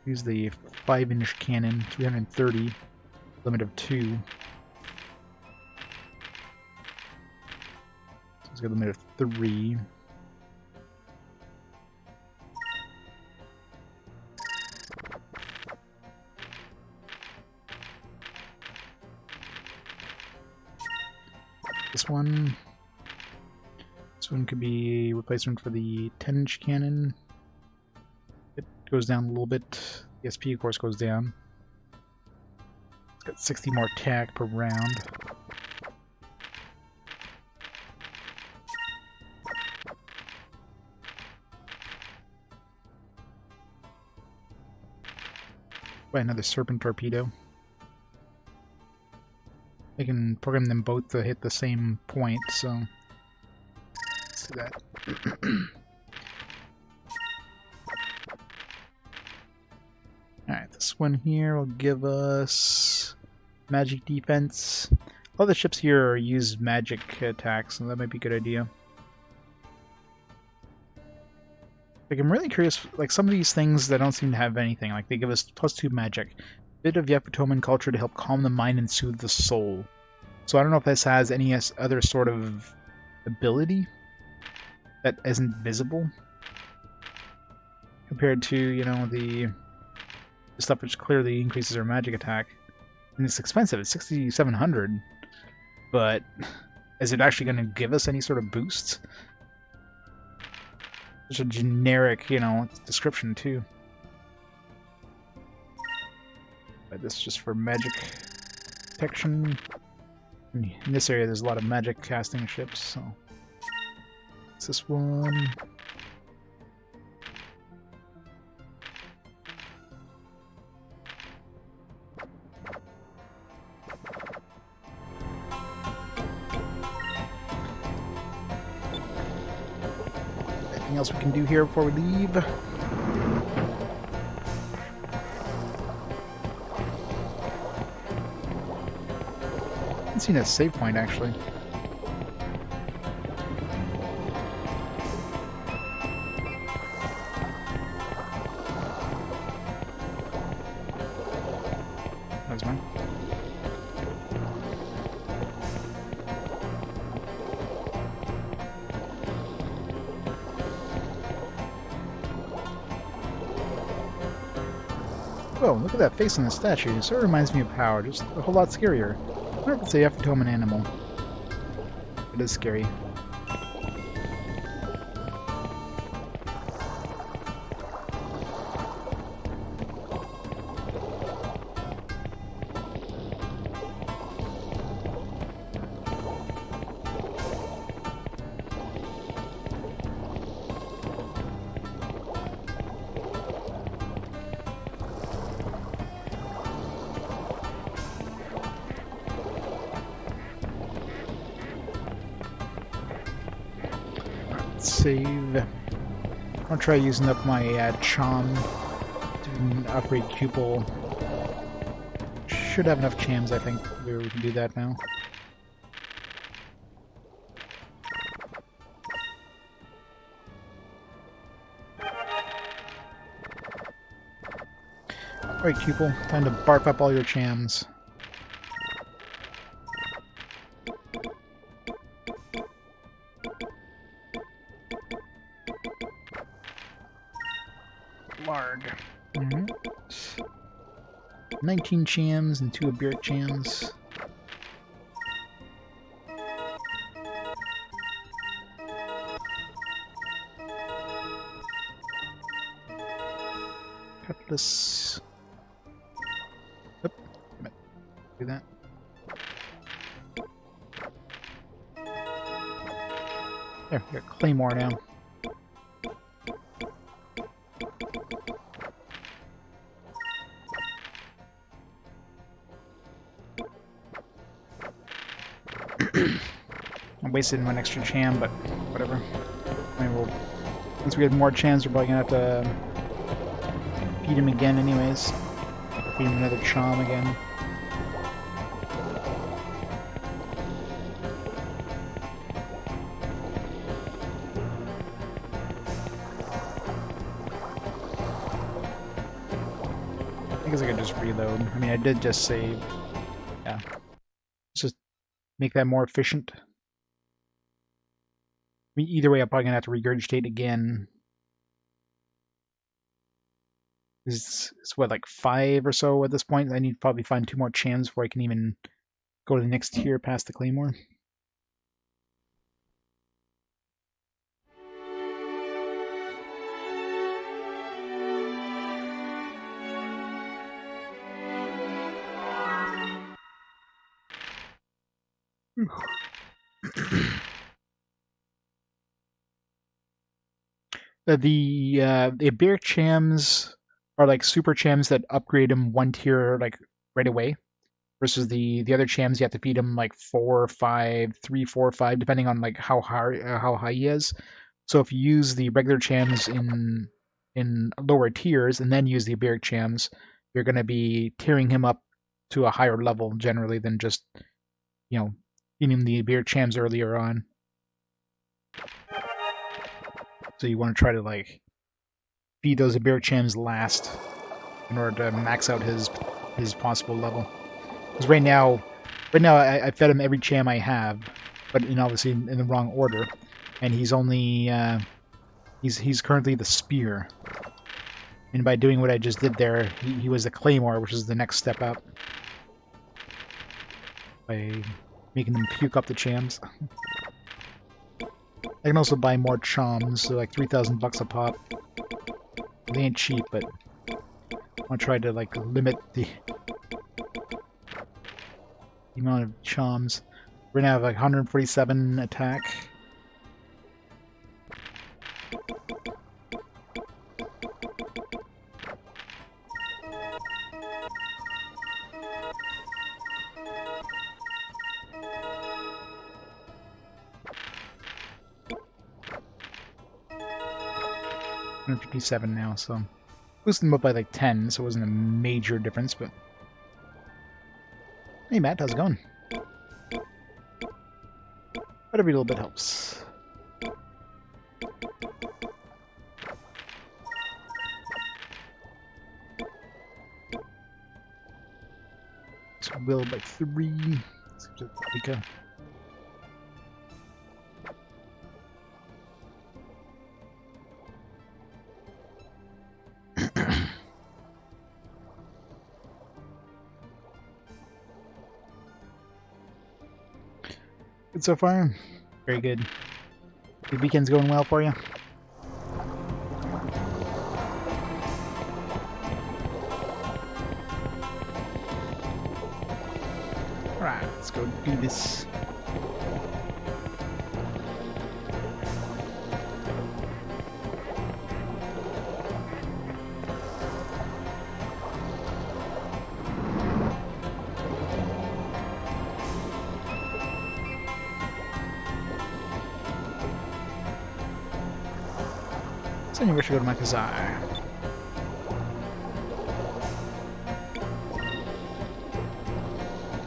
Use the 5-inch cannon, 330, limit of 2. So it's got a limit of 3. This one could be a replacement for the 10-inch cannon. It goes down a little bit. The SP, of course, goes down. It's got 60 more attack per round. Buy another Serpent torpedo. I can program them both to hit the same point, so let's do that. Alright, this one here will give us magic defense. All the ships here use magic attacks, so that might be a good idea. Like, I'm really curious, like some of these things that don't seem to have anything, like they give us +2 magic. Bit of Yakutoman culture to help calm the mind and soothe the soul. So I don't know if this has any other sort of ability that isn't visible compared to, you know, the stuff which clearly increases our magic attack. And it's expensive, it's 6,700, but is it actually going to give us any sort of boosts? Such a generic, you know, description too. But this is just for magic protection. In this area there's a lot of magic casting ships, so it's this one. Anything else we can do here before we leave? I haven't seen a save point actually. That's mine. Whoa, look at that face on the statue. It sort of reminds me of Power, just a whole lot scarier. I wonder if it's a Yakutoman animal. It is scary. Save. I'll try using up my charm to upgrade Cupel. Should have enough chams, I think, where we can do that now. Alright, Pupil, time to barf up all your chams. Lard. Alright. 19 chams and 2 Iberic chams. Cutlass. Oop. Do that. There, we got Claymore now. I wasted one extra cham, but whatever. I mean, once we get more chams, we're probably gonna have to feed him again anyways. Feed him another cham again. I guess I could just reload. I mean, I did just save. Yeah. Let's just make that more efficient. I mean, either way, I'm probably gonna have to regurgitate again. It's what, like 5 or so at this point? I need to probably find 2 more chams before I can even go to the next tier past the Claymore. The Iberic chams are like super chams that upgrade him 1 tier like right away, versus the other chams you have to feed him like 4, 5, 3, 4, 5, depending on like how high he is. So if you use the regular chams in lower tiers and then use the Iberic chams, you're going to be tearing him up to a higher level generally than just, you know, feeding him the Iberic chams earlier on. So you want to try to like feed those Iberic chams last in order to max out his possible level. Because right now I fed him every cham I have, but obviously in the wrong order, and he's only he's currently the spear. And by doing what I just did there, he was the Claymore, which is the next step up. By making them puke up the chams. I can also buy more chams, so like 3,000 bucks a pop. They ain't cheap, but I want to try to like limit the amount of chams. We're gonna have like 147 attack. $157 now, so boosted them up by like 10, so it wasn't a major difference, but hey Matt, how's it going? But every little bit helps. So will by 3. Let's go to Aika. Good so far? Very good. The weekend's going well for you? Alright, let's go do this. So anyway, we should go to my Kazai.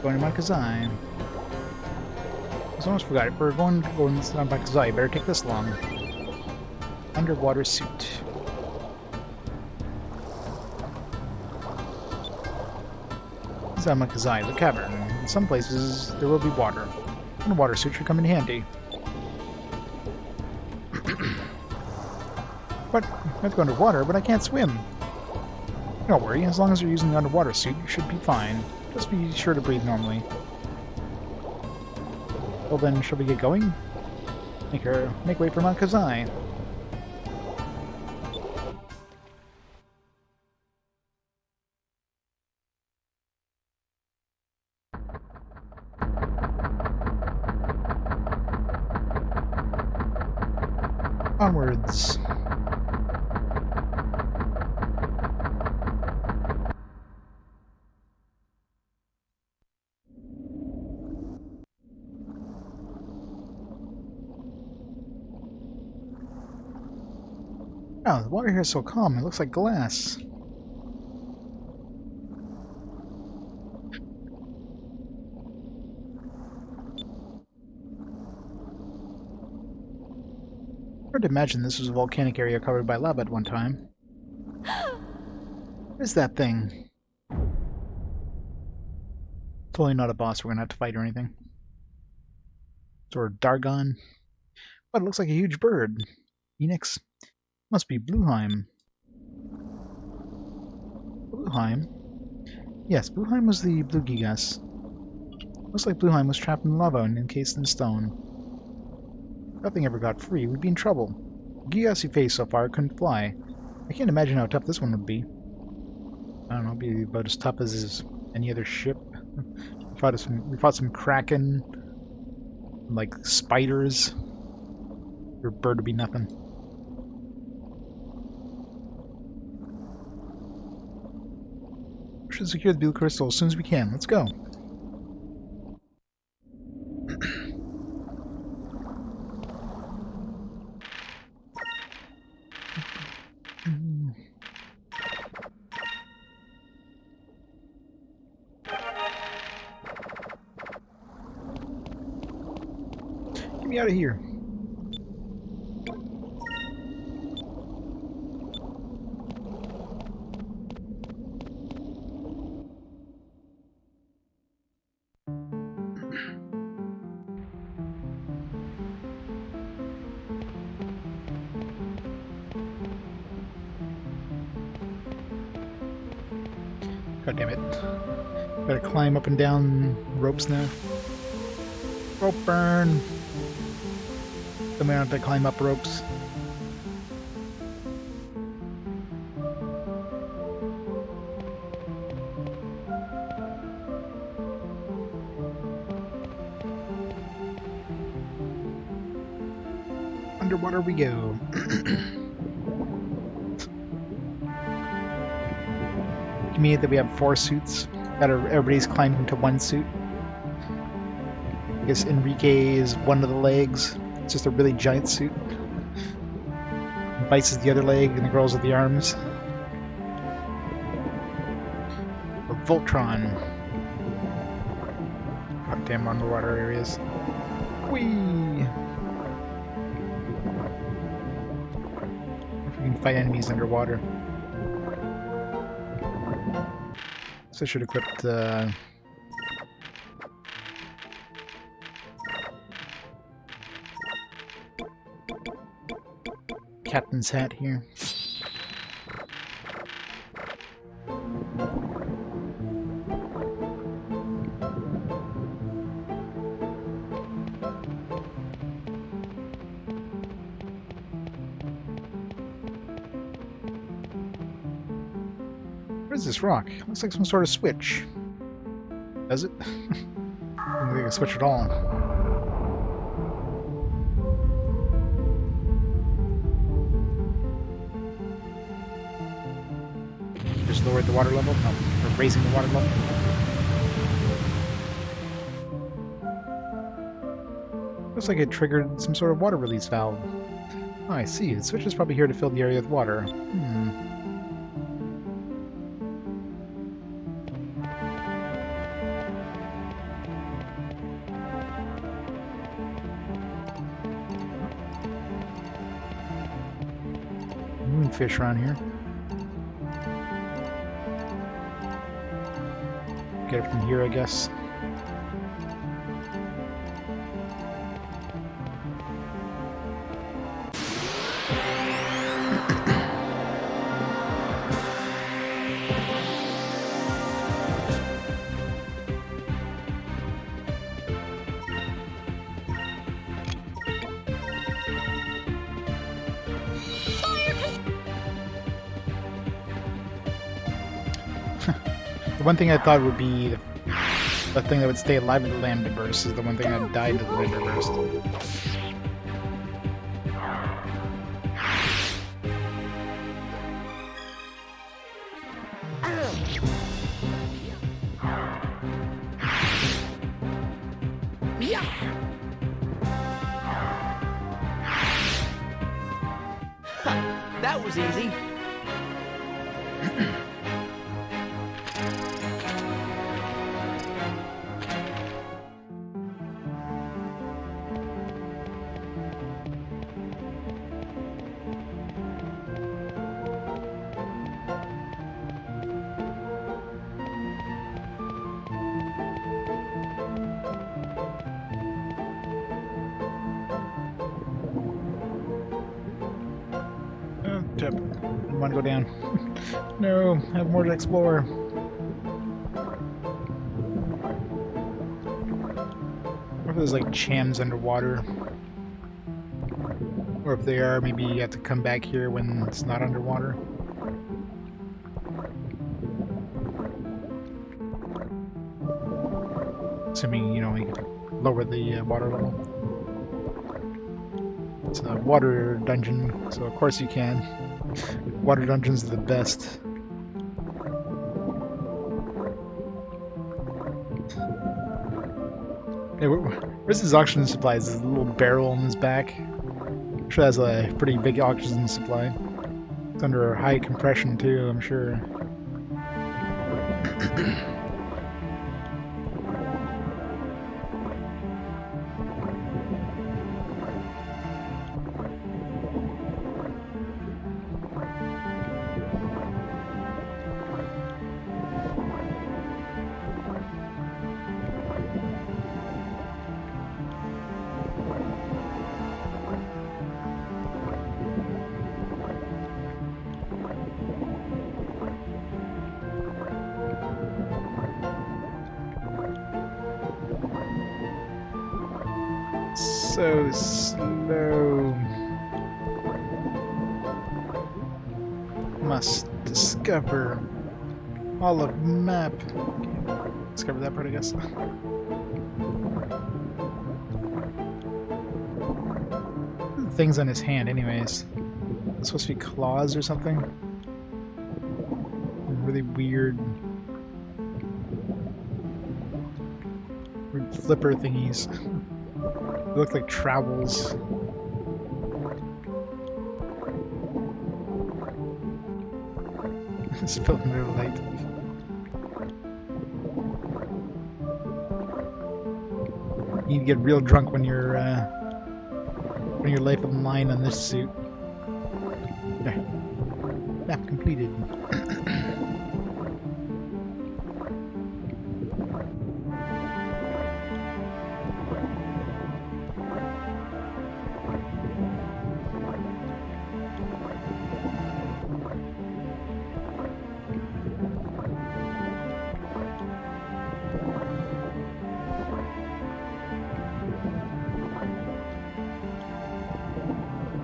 Going to my Kazai. I almost forgot it. We're going to my Kazai. Better take this long. Underwater suit. Zamakazai, the cavern. In some places, there will be water. And a water suit should come in handy. But I have to go underwater, but I can't swim. Don't worry, as long as you're using the underwater suit, you should be fine. Just be sure to breathe normally. Well then, shall we get going? Make way for Mount Kazai. Onwards. Wow, the water here is so calm, it looks like glass. Hard to imagine this was a volcanic area covered by lava at one time. What is that thing? Totally not a boss we're gonna have to fight or anything. Or Dargon. But it looks like a huge bird. Phoenix. Must be Blueheim. Blueheim? Yes, Blueheim was the blue Gigas. Looks like Blueheim was trapped in lava and encased in stone. If nothing ever got free, we'd be in trouble. The Gigas he faced so far couldn't fly. I can't imagine how tough this one would be. I don't know, it'd be about as tough as any other ship. We fought some kraken, like spiders. Your bird would be nothing. We should secure the blue crystal as soon as we can. Let's go. Get me out of here. God damn it. Gotta climb up and down ropes now. Rope burn! Then we don't have to climb up ropes. Underwater we go. You mean that we have 4 suits? That everybody's climbed into one suit? I guess Enrique is one of the legs. It's just a really giant suit. Vyse is the other leg, and the girls are the arms. Or Voltron. Goddamn underwater areas. Whee! If we can fight enemies underwater. So I should equip the captain's hat here. What is this rock? Looks like some sort of switch. Does it? Doesn't look like a switch at all. Just lowered the water level? No, or raising the water level? Looks like it triggered some sort of water release valve. Oh, I see. The switch is probably here to fill the area with water. Moonfish around here. Get it from here, I guess. The one thing I thought would be the thing that would stay alive in the lambda burst is the one thing that died in the lambda burst. That was easy. Tip. I want to go down. No, I have more to explore. Or if there's like chams underwater. Or if they are, maybe you have to come back here when it's not underwater. Assuming, you know, you can lower the water level. It's a water dungeon, so of course you can. Water dungeons are the best. Hey, where's his oxygen supply? Is his little barrel on his back? I'm sure that's a pretty big oxygen supply. It's under high compression too, I'm sure. So slow. Must discover all of map. Discover that part, I guess. Things on his hand, anyways. It's supposed to be claws or something. Really weird flipper thingies. They look like travels. Spilled in their light. You need to get real drunk when you're putting your life on the line on this suit. There. Map completed.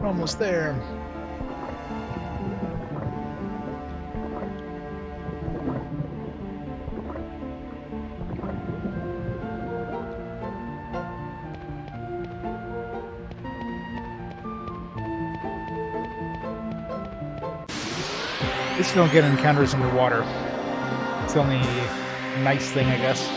Almost there. At least you don't get encounters underwater. It's the only nice thing, I guess.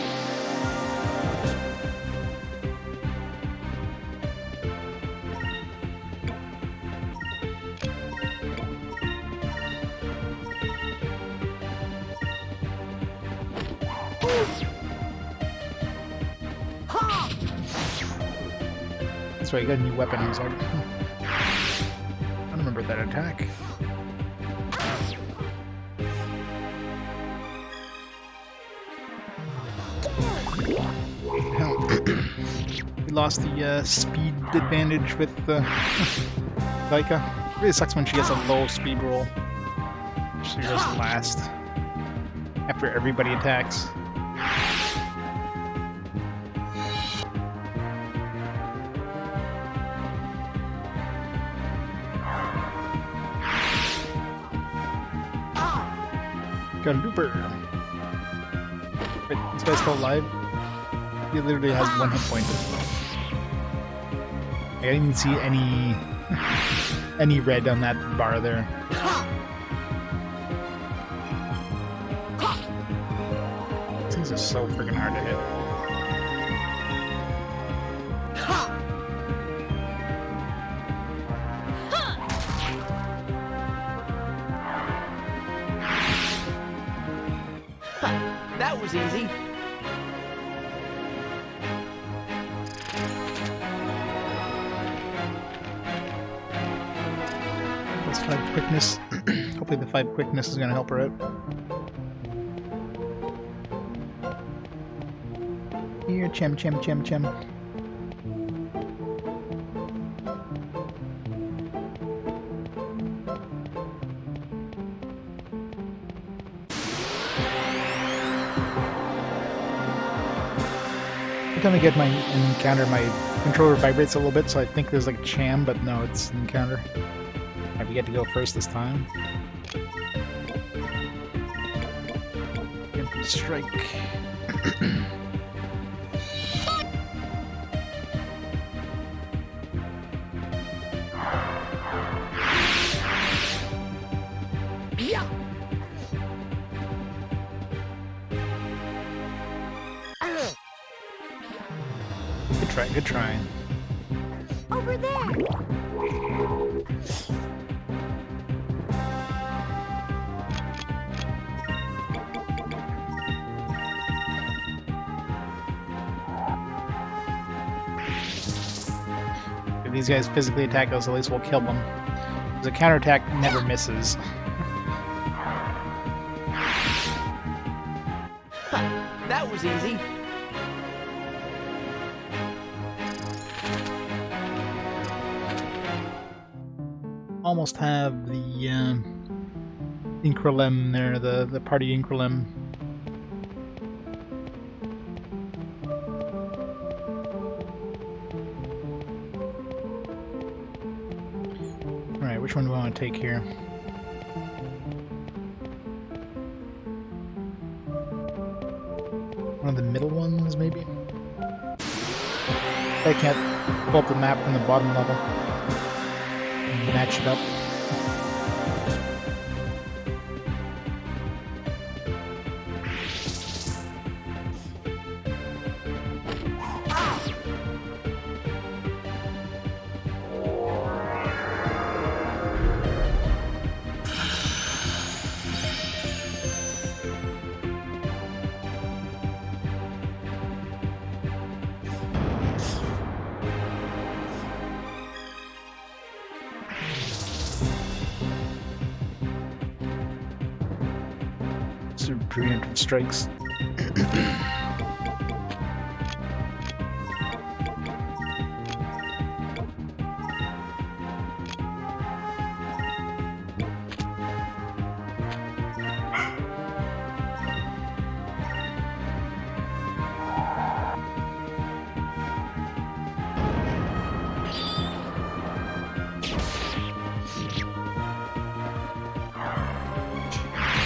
That's right, you got a new weapon. I was like, I don't remember that attack. We lost the speed advantage with Aika. Really sucks when she gets a low speed roll. She goes last after everybody attacks. Got a looper. Wait, this guy's still alive? He literally has 1 hit point. I didn't even see any red on that bar there. These are so freaking hard to hit. That was easy. Plus 5 quickness. Hopefully the 5 quickness is going to help her out. Here, chem. Every time I get my encounter, my controller vibrates a little bit, so I think there's like a cham, but no, it's an encounter. Alright, we get to go first this time. Empty strike. Good try. Over there. If these guys physically attack us, at least we'll kill them. Because a counterattack never misses. That was easy. Almost have the Increlem there, the party Increlem. Alright, which one do we want to take here? One of the middle ones, maybe? I can't pull up the map from the bottom level. Match it up. Preemptive strikes.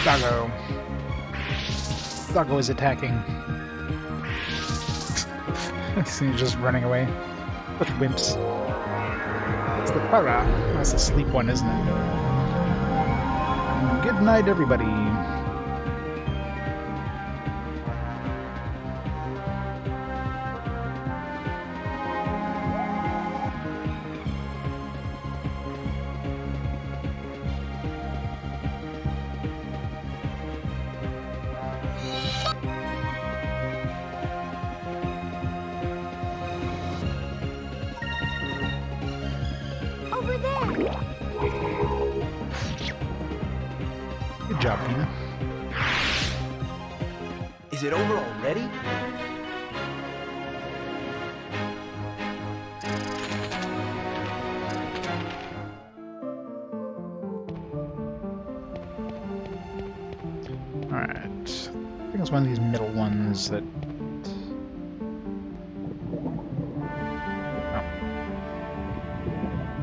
Doggo. Doggo is attacking. He's just running away. Such wimps. It's the para. That's the sleep one, isn't it? Good night, everybody. Over there. Good job, Pina. Is it over already? Alright. I think it's one of these middle ones that... Oh.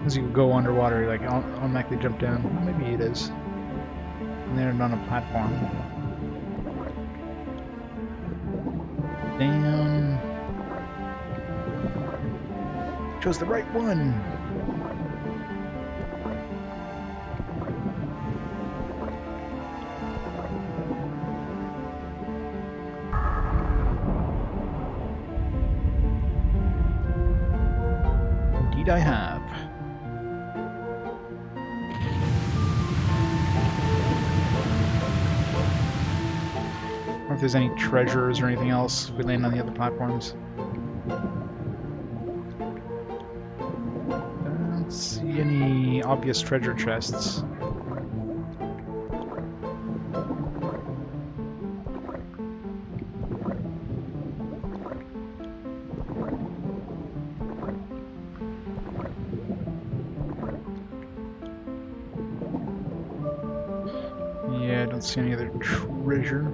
As you go underwater, you like automatically jump down. Well, maybe it is. And they're on a platform. Damn. Chose the right one! Indeed I have. Or if there's any treasures or anything else if we land on the other platforms. I don't see any obvious treasure chests. Yeah, I don't see any other treasure.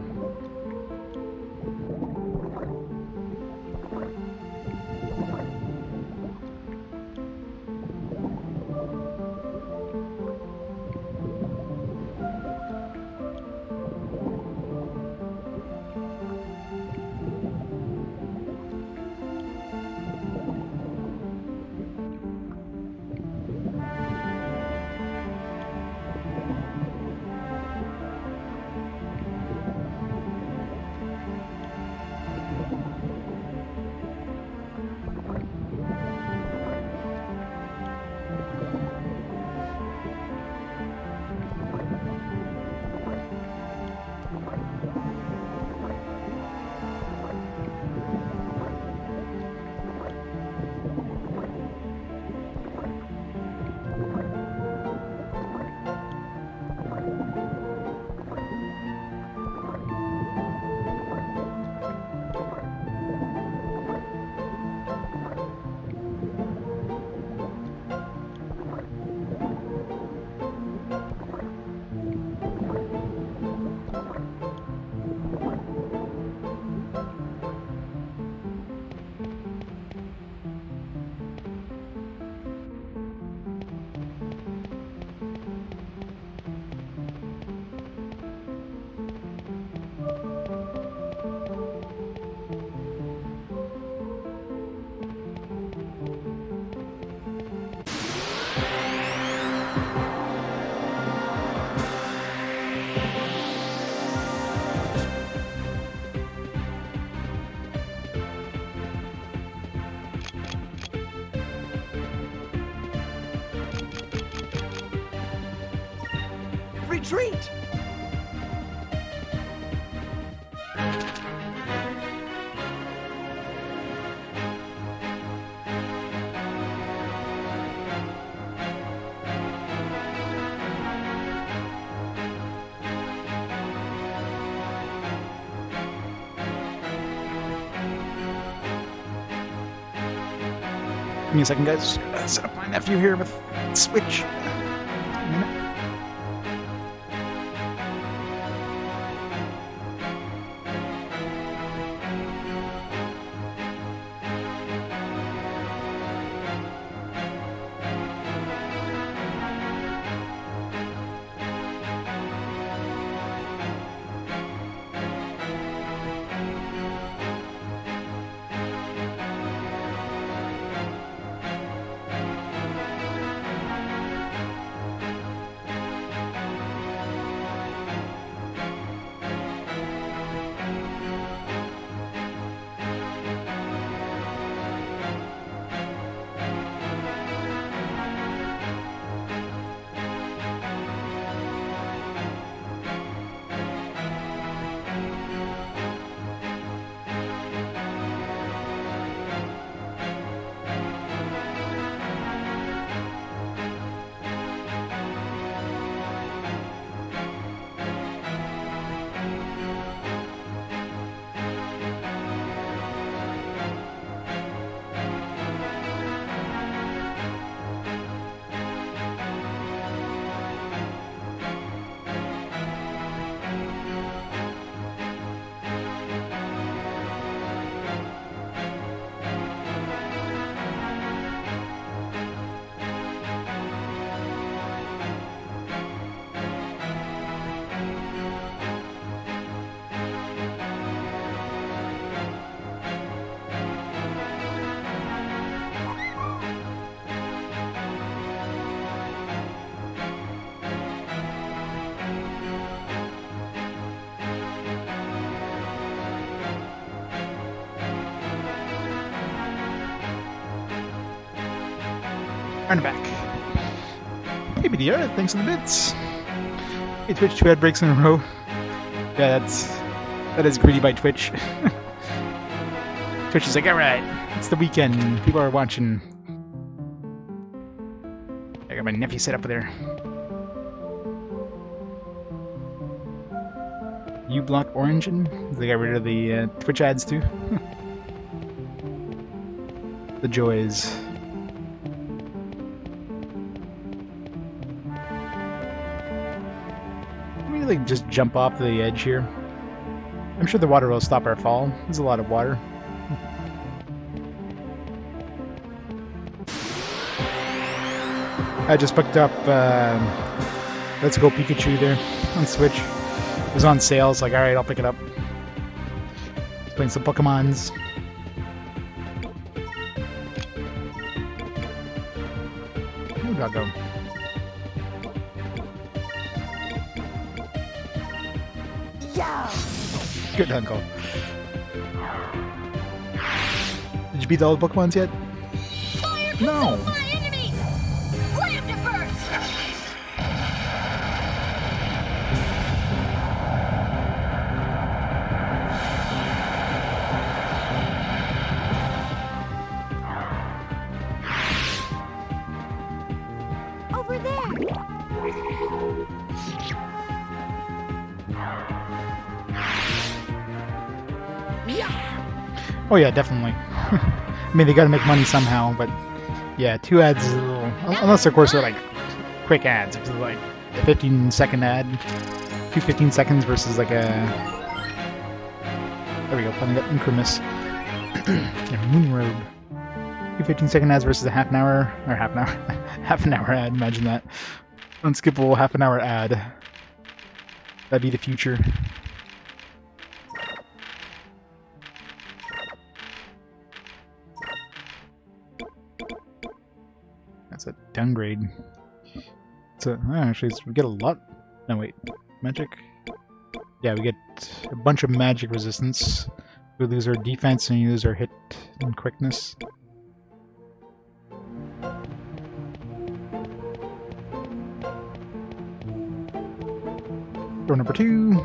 Retreat! Give me a second, guys. Set up my nephew here with Switch. I'm back. Hey BDR, thanks for the bits. Hey Twitch, 2 ad breaks in a row. Yeah, that is greedy by Twitch. Twitch is like, alright, it's the weekend, people are watching. I got my nephew set up there. U-Block Origin? They got rid of the Twitch ads too. The joys. Let me like just jump off the edge here. I'm sure the water will stop our fall. There's a lot of water. I just picked up Let's Go Pikachu there on Switch. It was on sale, so like, alright, I'll pick it up. Just playing some Pokemons. Ooh, doggo. Yeah. Good uncle. Did you beat all the Pokemons yet? Fire No. consume my enemies! Slam to burst! Over there! Oh yeah, definitely. I mean, they gotta make money somehow, but yeah, 2 ads is a little... Unless, of course, they're like quick ads. If it's like a 15-second ad, 2 15 seconds versus like a... There we go, finally got Incremus. Yeah, Moon Road. 2 15-second ads versus a half an hour half an hour ad, imagine that. Unskippable half an hour ad. That'd be the future. That's a downgrade. It's a... actually, we get a lot... No, wait. Magic? Yeah, we get a bunch of magic resistance. We lose our defense and we lose our hit and quickness. Door number 2.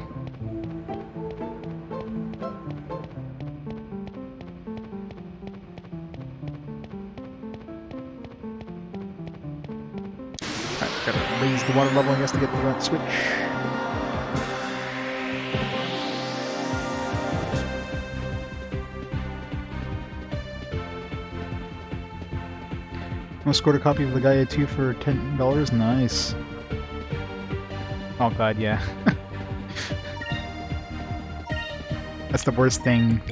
Gotta raise the water level, I guess, to get to that switch. I scored a copy of the Gaia 2 for $10. Nice. Oh god, yeah. That's the worst thing.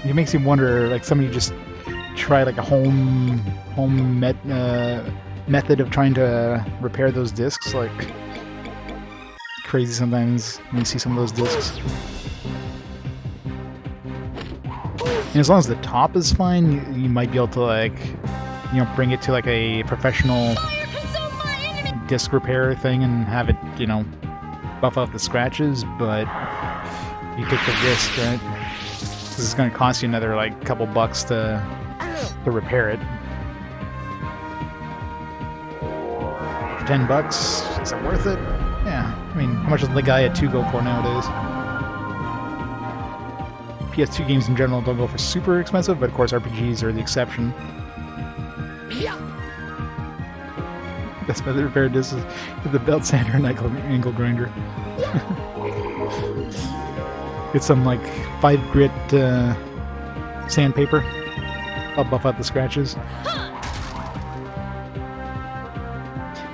It makes you wonder, like, somebody just try like a home method of trying to repair those discs. Like, crazy sometimes when you see some of those discs. And as long as the top is fine, you might be able to, like, you know, bring it to like a professional disc repair thing and have it, you know, buff out the scratches. But you take the risk, right? This is going to cost you another like couple bucks to repair it. For $10, is it worth it? Yeah. I mean, how much does the Gaia 2 go for nowadays? PS2 games in general don't go for super expensive, but of course RPGs are the exception. Best way to repair this is with the belt sander and angle grinder. Get some like 5 grit sandpaper. I'll buff out the scratches.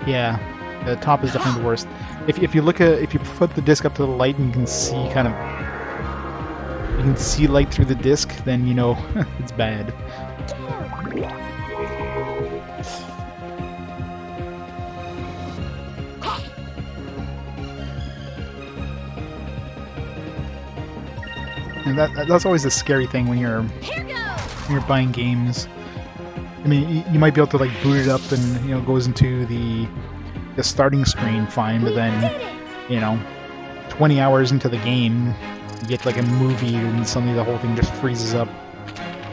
Yeah, the top is definitely the worst. If you put the disc up to the light and you can see light through the disc, then you know it's bad. And that's always a scary thing when you're buying games. I mean, you might be able to like boot it up and, you know, it goes into the starting screen fine, but then, you know, 20 hours into the game, you get like a movie and suddenly the whole thing just freezes up.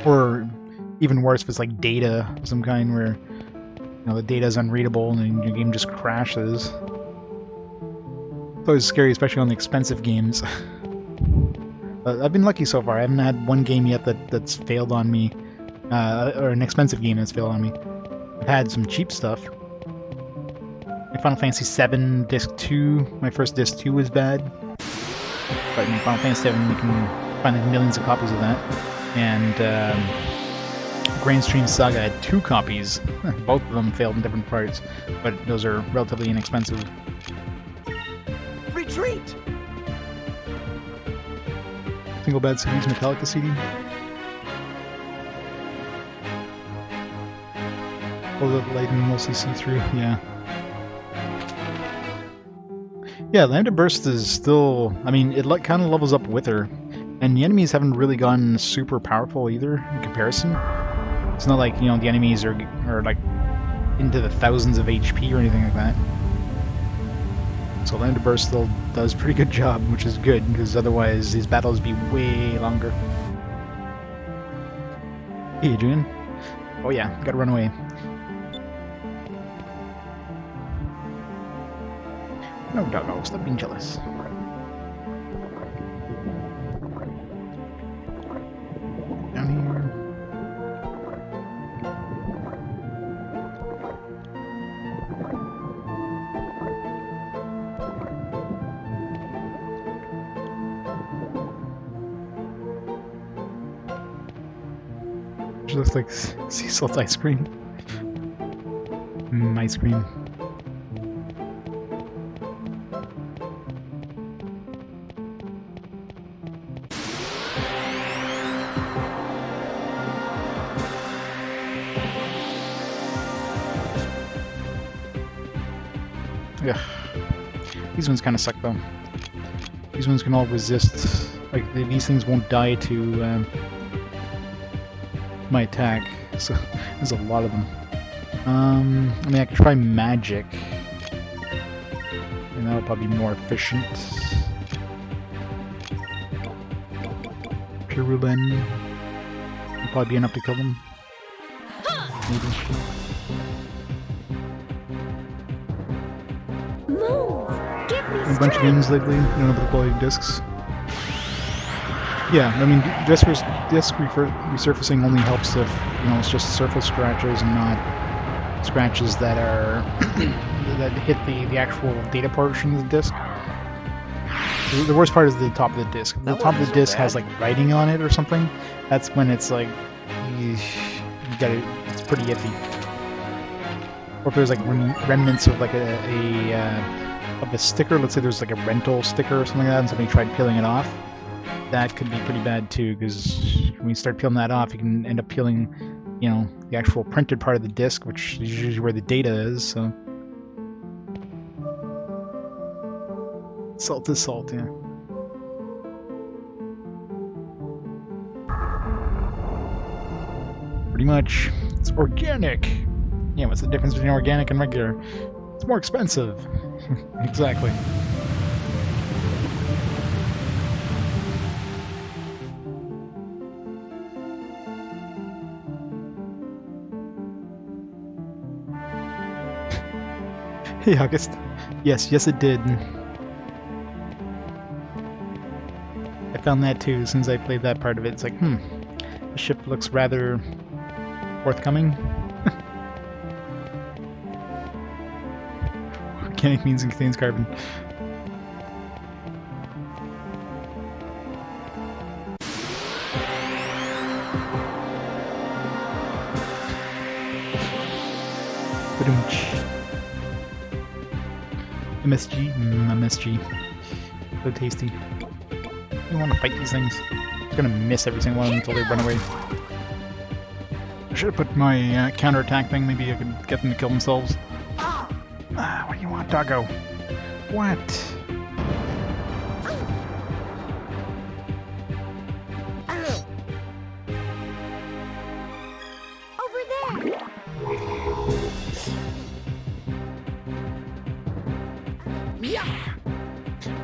Or even worse, if it's like data of some kind where the data is unreadable and your game just crashes. It's always scary, especially on the expensive games. But I've been lucky so far. I haven't had one game yet that's failed on me, or an expensive game that's failed on me. I've had some cheap stuff. Like Final Fantasy VII Disc 2, my first Disc 2 was bad. But in Final Fantasy VII you can find like millions of copies of that. And Grand Stream Saga had 2 copies. Both of them failed in different parts, but those are relatively inexpensive. Retreat! Single Bad CDs, Metallica CD. Hold up light and mostly see-through, yeah. Yeah, Lambda Burst is still... I mean, it kind of levels up with her. And the enemies haven't really gotten super powerful either, in comparison. It's not like, the enemies are like into the thousands of HP or anything like that. So Lambda Burst still does a pretty good job, which is good, because otherwise these battles would be way longer. Hey, Adrian. Oh yeah, gotta run away. No, doggo, stop being jealous. Down here. It looks like sea salt ice cream. Ice cream. Ugh. These ones kind of suck though. These ones can all resist. Like these things won't die to my attack. So there's a lot of them. I mean, I could try magic, and that would probably be more efficient. Pirulen would probably be enough to kill them. Maybe. A bunch of games lately, you don't know about the quality of discs. Yeah, I mean, disc resurfacing only helps if, it's just surface scratches and not scratches that are that hit the actual data portion of the disc. The worst part is the top of the disc. If the top of the disc has like writing on it or something, that's when it's like it's pretty iffy. Or if there's like remnants of like of the sticker, let's say there's like a rental sticker or something like that, and somebody tried peeling it off, that could be pretty bad too, because when you start peeling that off, you can end up peeling, the actual printed part of the disc, which is usually where the data is, so... Salt is salt, yeah. Pretty much. It's organic! Yeah, what's the difference between organic and regular? It's more expensive. Exactly. Hey, August. Yes, it did. I found that too, since I played that part of it. It's like, the ship looks rather forthcoming. Organic means it contains carbon. MSG? MSG. So tasty. I want to fight these things. I'm gonna miss every single one until they run away. I should have put my counterattack thing. Maybe I could get them to kill themselves. What do you want, doggo? What? Over there.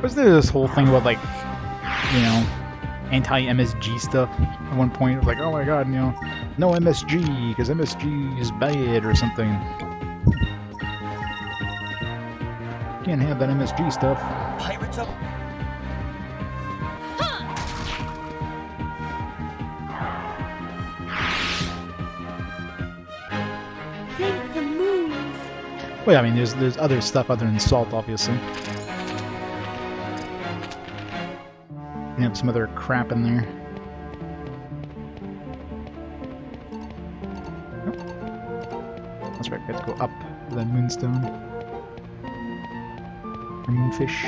Was there this whole thing about like, anti-MSG stuff at one point? It was like, oh my god, no MSG because MSG is bad or something. Can't have that MSG stuff. Pirates of... Thank the moons. Well, I mean, there's other stuff other than salt, obviously. You have some other crap in there. Oh. That's right, we have to go up to that moonstone. Or moonfish.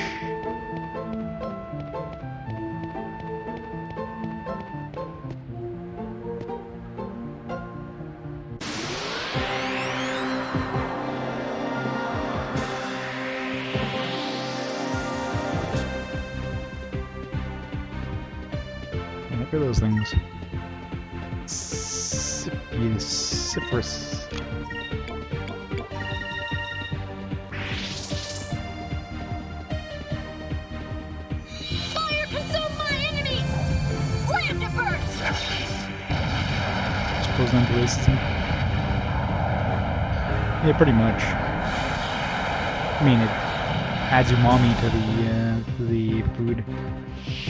What are those things? Cypress. Fire consume my enemies! Lambda burst! Supposed onto racism. Yeah, pretty much. I mean, it adds umami to the food.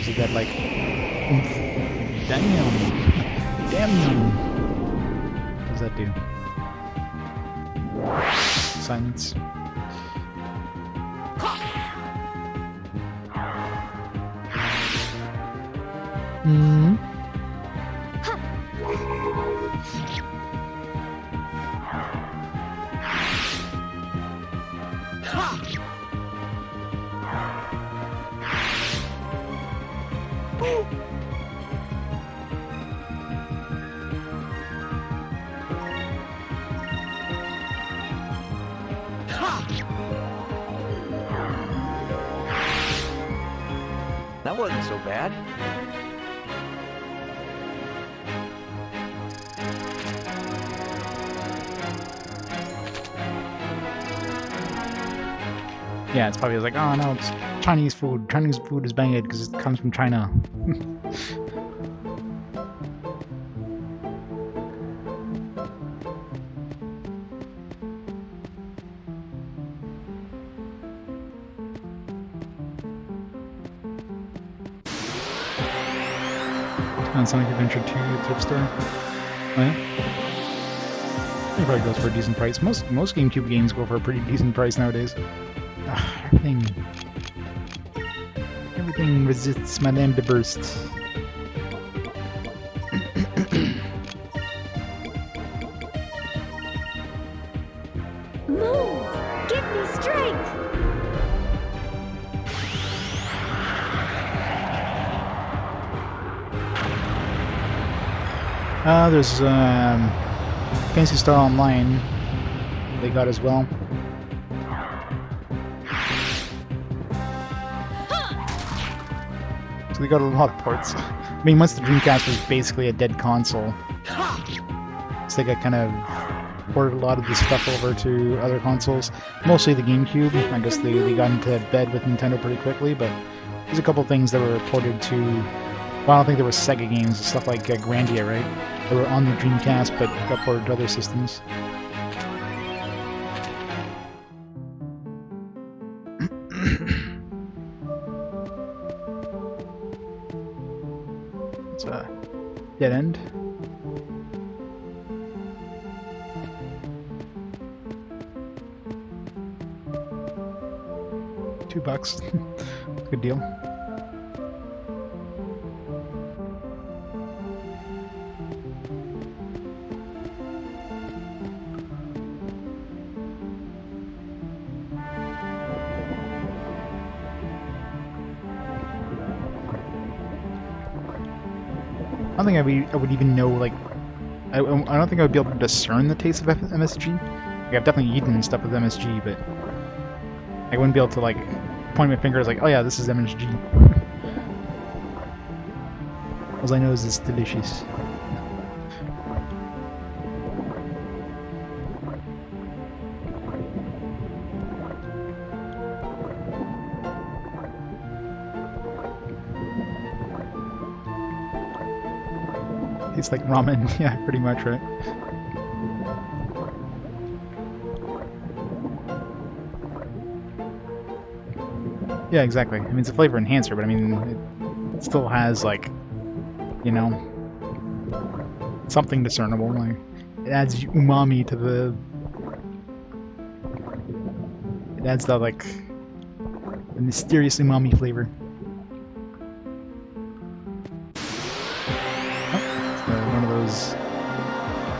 So you got like oomph. Damn. Damn. What does that do? Silence. Hmm. That wasn't so bad. Yeah, it's probably like, oh no, it's Chinese food. Chinese food is banged because it comes from China. On Sonic Adventure 2 thrift store. Oh yeah? It probably goes for a decent price. Most GameCube games go for a pretty decent price nowadays. Everything resists my lambda burst. Moons! Give me strength! There's Fancy Star Online they got as well. So they got a lot of ports. I mean, once the Dreamcast was basically a dead console, so they got kind of ported a lot of the stuff over to other consoles. Mostly the GameCube. I guess they got into bed with Nintendo pretty quickly, but there's a couple things that were ported to... Well, I don't think there were Sega games, stuff like Grandia, right? They were on the Dreamcast, but got ported to other systems. It's a dead end. $2. Good deal. I don't think I would even know, like, I don't think I would be able to discern the taste of MSG. Like, I've definitely eaten stuff with MSG, but I wouldn't be able to, like, point my fingers like, oh yeah, this is MSG. All I know is it's delicious. Tastes like ramen, yeah, pretty much, right? Yeah, exactly. I mean, it's a flavor enhancer, but I mean, it still has, like, you know, something discernible. Like, it adds umami to the... It adds the, like, the mysterious umami flavor. Oh, one of those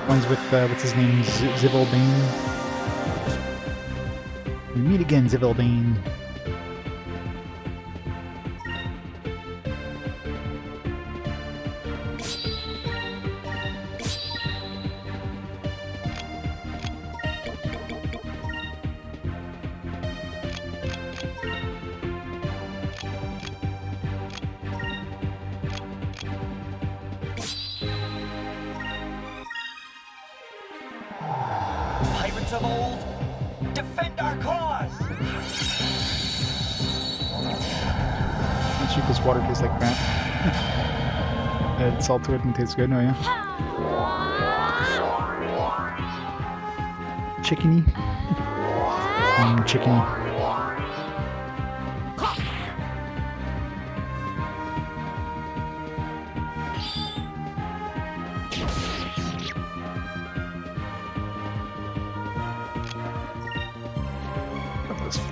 ones with, what's his name, Zivildane. We meet again, Zivildane. Pirates of old, defend our cause! Let's shoot this water tastes like crap. Add salt to it and tastes good, oh yeah. Chickeny. Chickeny.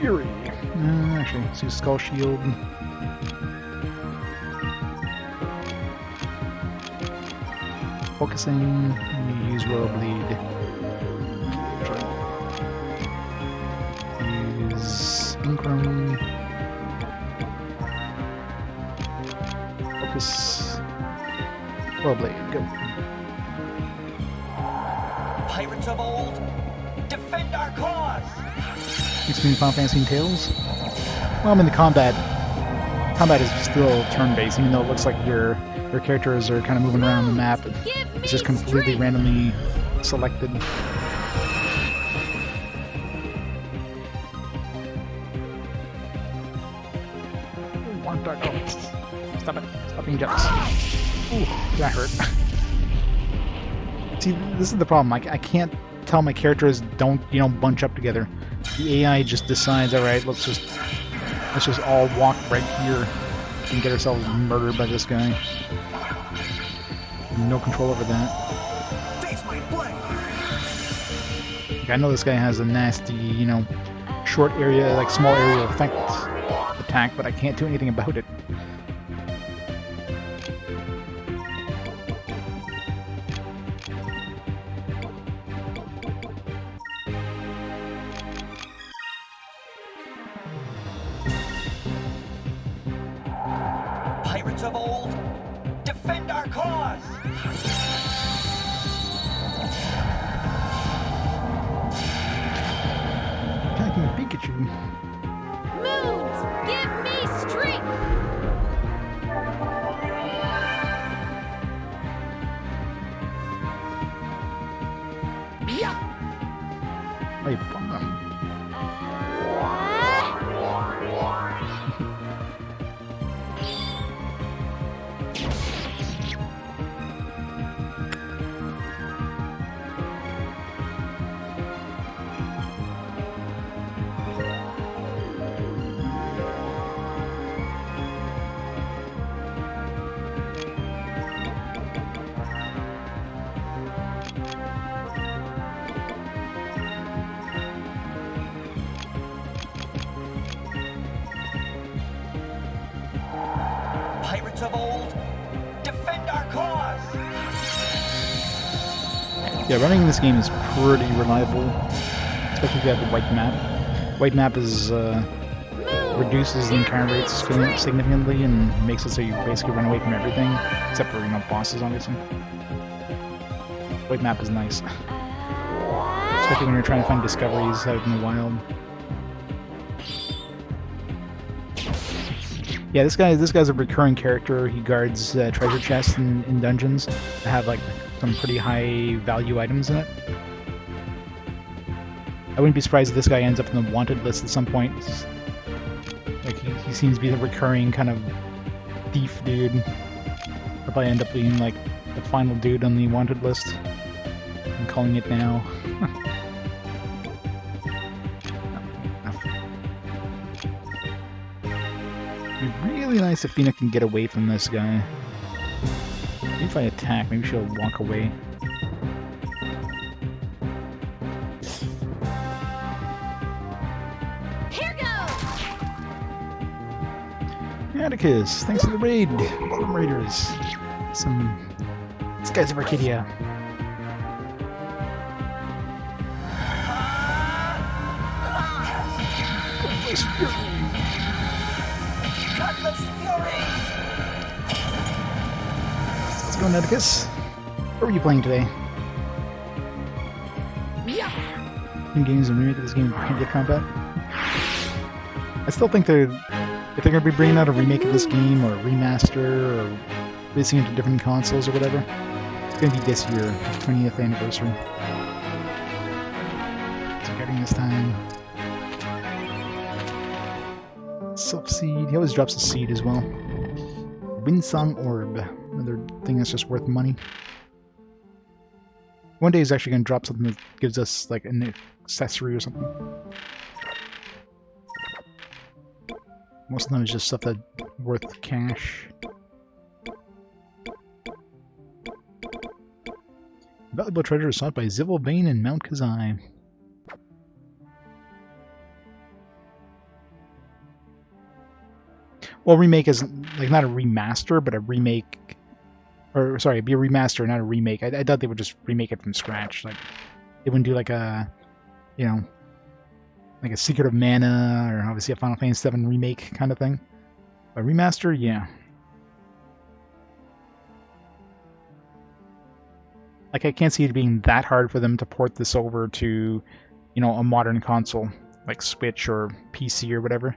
Fury. Actually, let's use Skull Shield. Focusing. We use Royal Bleed. Use Incrum. Focus. Royal Blade. Go. Pirates of old, defend our cause! Mixed between Final Fantasy and Tales? Well, I mean, the combat is still turn-based, even though it looks like your characters are kind of moving around the map. It's just completely randomly selected. Stop it. Stop being jealous. Ooh, that hurt. See, this is the problem. I can't tell my characters don't, bunch up together. The AI just decides, alright, let's just all walk right here and get ourselves murdered by this guy. No control over that. Face my blade! I know this guy has a nasty, short area, like small area effect attack, but I can't do anything about it. Pirates of old, defend our cause! Attacking Pikachu. Moons, give me strength! Oh, you bum. Pirates of old, defend our cause! Yeah, running this game is pretty reliable, especially if you have the white map. White map is reduces the entire rates significantly and makes it so you basically run away from everything, except for bosses, obviously. White map is nice, especially when you're trying to find discoveries out in the wild. Yeah, this guy's a recurring character. He guards treasure chests in dungeons that have like some pretty high value items in it. I wouldn't be surprised if this guy ends up in the wanted list at some point. Like he seems to be the recurring kind of thief dude. He'll probably end up being like the final dude on the wanted list. I'm calling it now. nice if Fina can get away from this guy. Maybe if I attack, maybe she'll walk away. Here goes! Atticus, thanks for the raid. Some raiders. Some Skies of Arcadia. Cutlass Cutlass Fury! How's it going, Atticus? What were you playing today? In games and remake of this game can't get combat. I still think if they're gonna be bringing out a remake of this game or a remaster or releasing it to different consoles or whatever, it's gonna be this year, the 20th anniversary. So getting this time. Self seed. He always drops a seed as well. Windsong Orb. Another thing that's just worth money. One day he's actually going to drop something that gives us like an accessory or something. Most of them is just stuff that's worth cash. Valuable treasure sought by Zivil Bane and Mount Kazai. Well, remake is like not a remaster, but a remake. Or sorry, it'd be a remaster, not a remake. I thought they would just remake it from scratch. Like they wouldn't do like a, you know, like a Secret of Mana or obviously a Final Fantasy VII remake kind of thing. A remaster, yeah. Like I can't see it being that hard for them to port this over to, you know, a modern console like Switch or PC or whatever.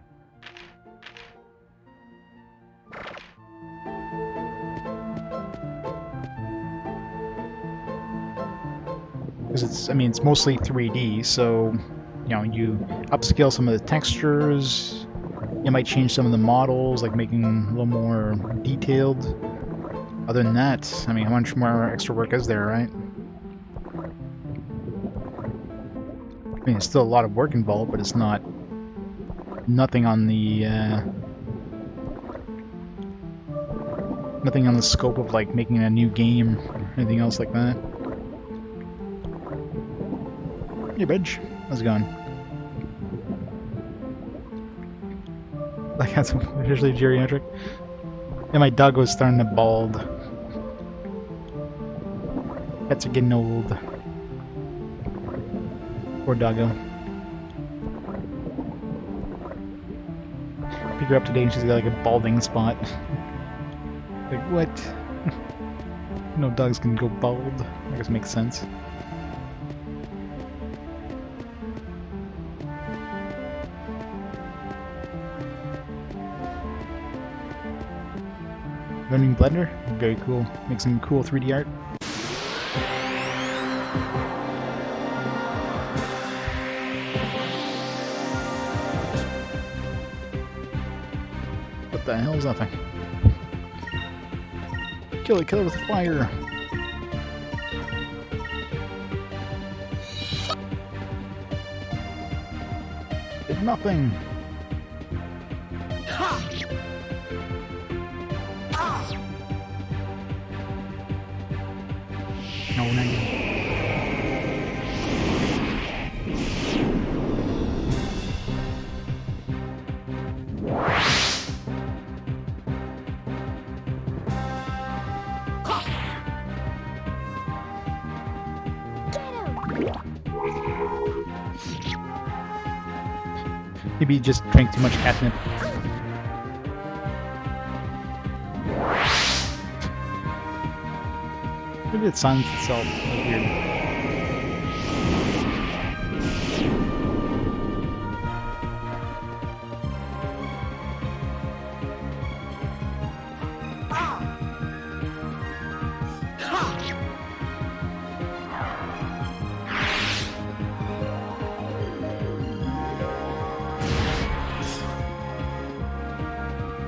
Because it's mostly 3D, so, you know, you upscale some of the textures, you might change some of the models, like making a little more detailed. Other than that, I mean, how much more extra work is there, right? I mean, it's still a lot of work involved, but it's not nothing on the scope of like making a new game or anything else like that. Hey, Bridge. How's it going? Like, that's officially geriatric. And my dog was starting to bald. Pets are getting old. Poor doggo. Pick her up today and she's got like a balding spot. Like, what? No dogs can go bald. I guess it makes sense. Learning Blender? Very cool. Make some cool 3D art. What the hell is that thing? Kill it with fire! Did nothing! No, no, no. Maybe he just drank too much catnip. Maybe it silence itself. That's weird.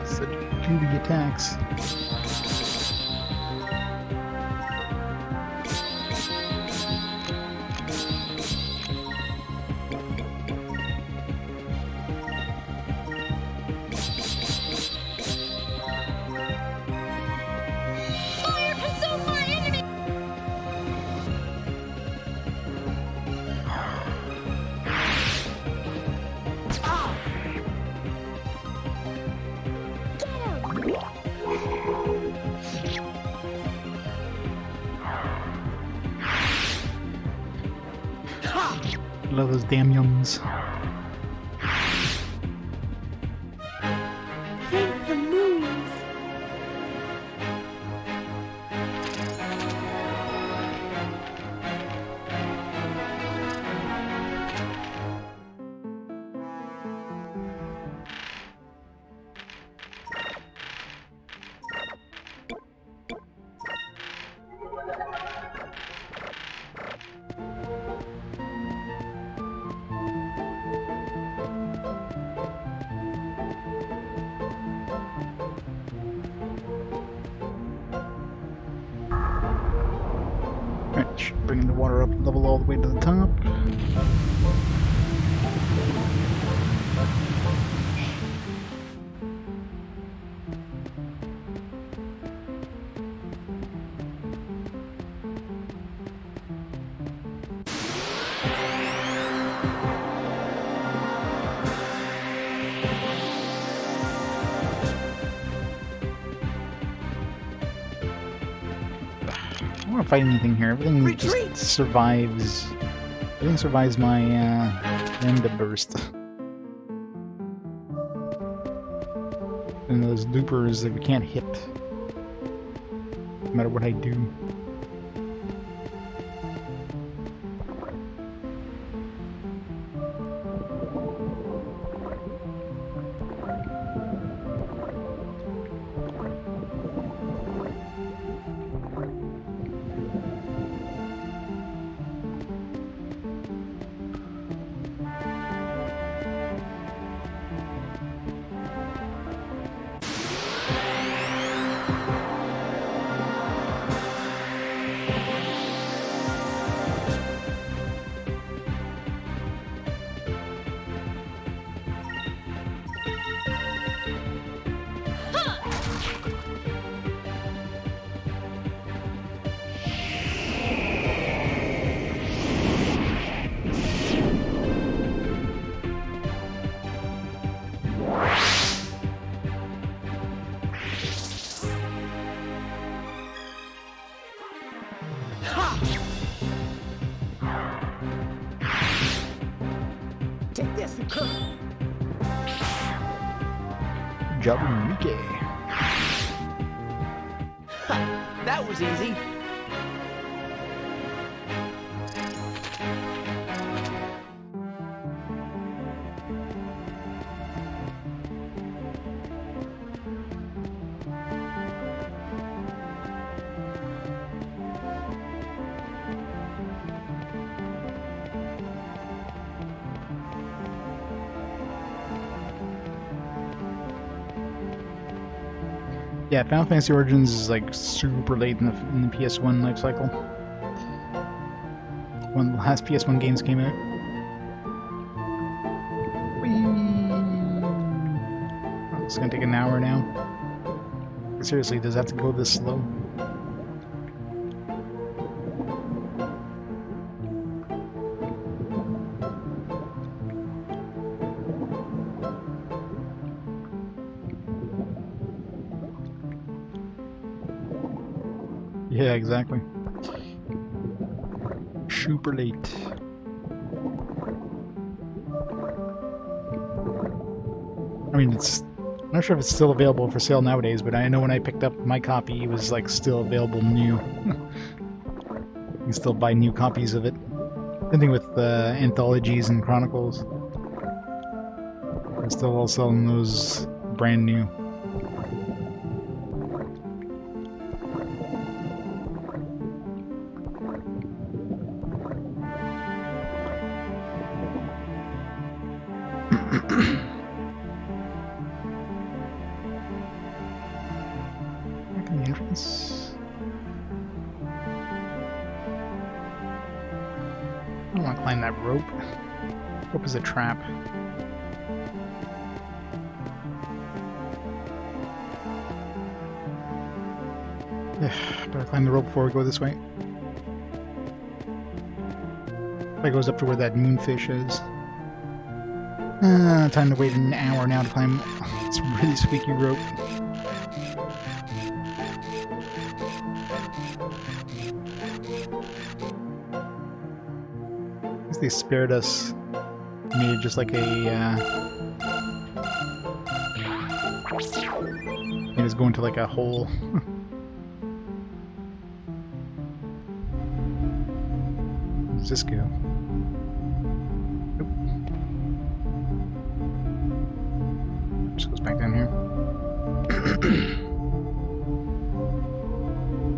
Such goofy attacks. Love those damn yums. Thank the moons. Alright, bringing the water up level all the way to the top. I don't want to fight anything here. Everything Retreat! just survives. Everything survives my random burst. And those loopers that we can't hit, no matter what I do. Take this. Jabuike. That was easy. Yeah, Final Fantasy Origins is like super late in the PS1 life cycle. When the last PS1 games came out. Whee! Oh, it's gonna take an hour now. Seriously, does it have to go this slow? Yeah, exactly. Super late. I mean, I'm not sure if it's still available for sale nowadays, but I know when I picked up my copy, it was like still available new. You can still buy new copies of it. Same thing with anthologies and chronicles. They're still all selling those brand new. Back in the entrance. I don't want to climb that rope. Rope is a trap. Better climb the rope before we go this way. Probably goes up to where that moonfish is. Time to wait an hour now to climb this really squeaky rope. These they spared us. Made it just like a, made us go into like a hole. Where does this go? Nope. Just goes back down here.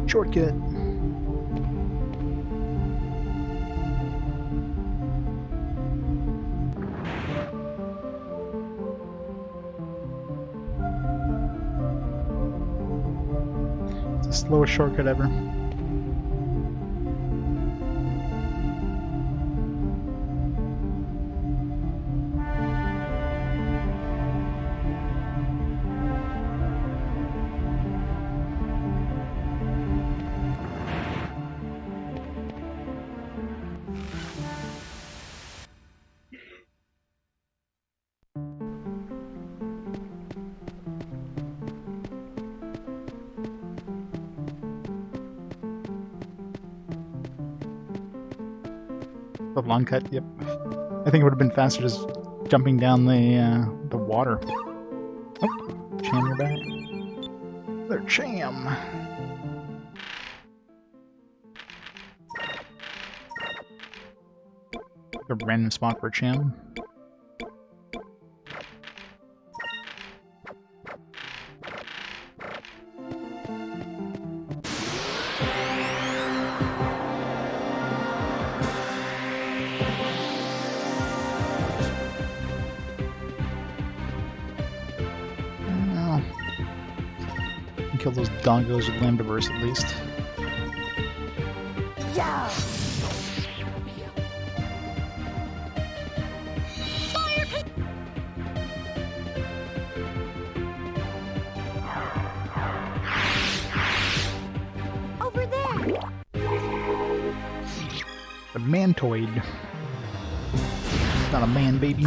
Shortcut. It's the slowest shortcut ever. The long cut, yep. I think it would have been faster just jumping down the water. Oh, Cham, you're back. There, Cham. A random spot for Cham. Kill those doggos with Lambdaverse at least. Yeah. Over there. The Mantoid. Not a man, baby.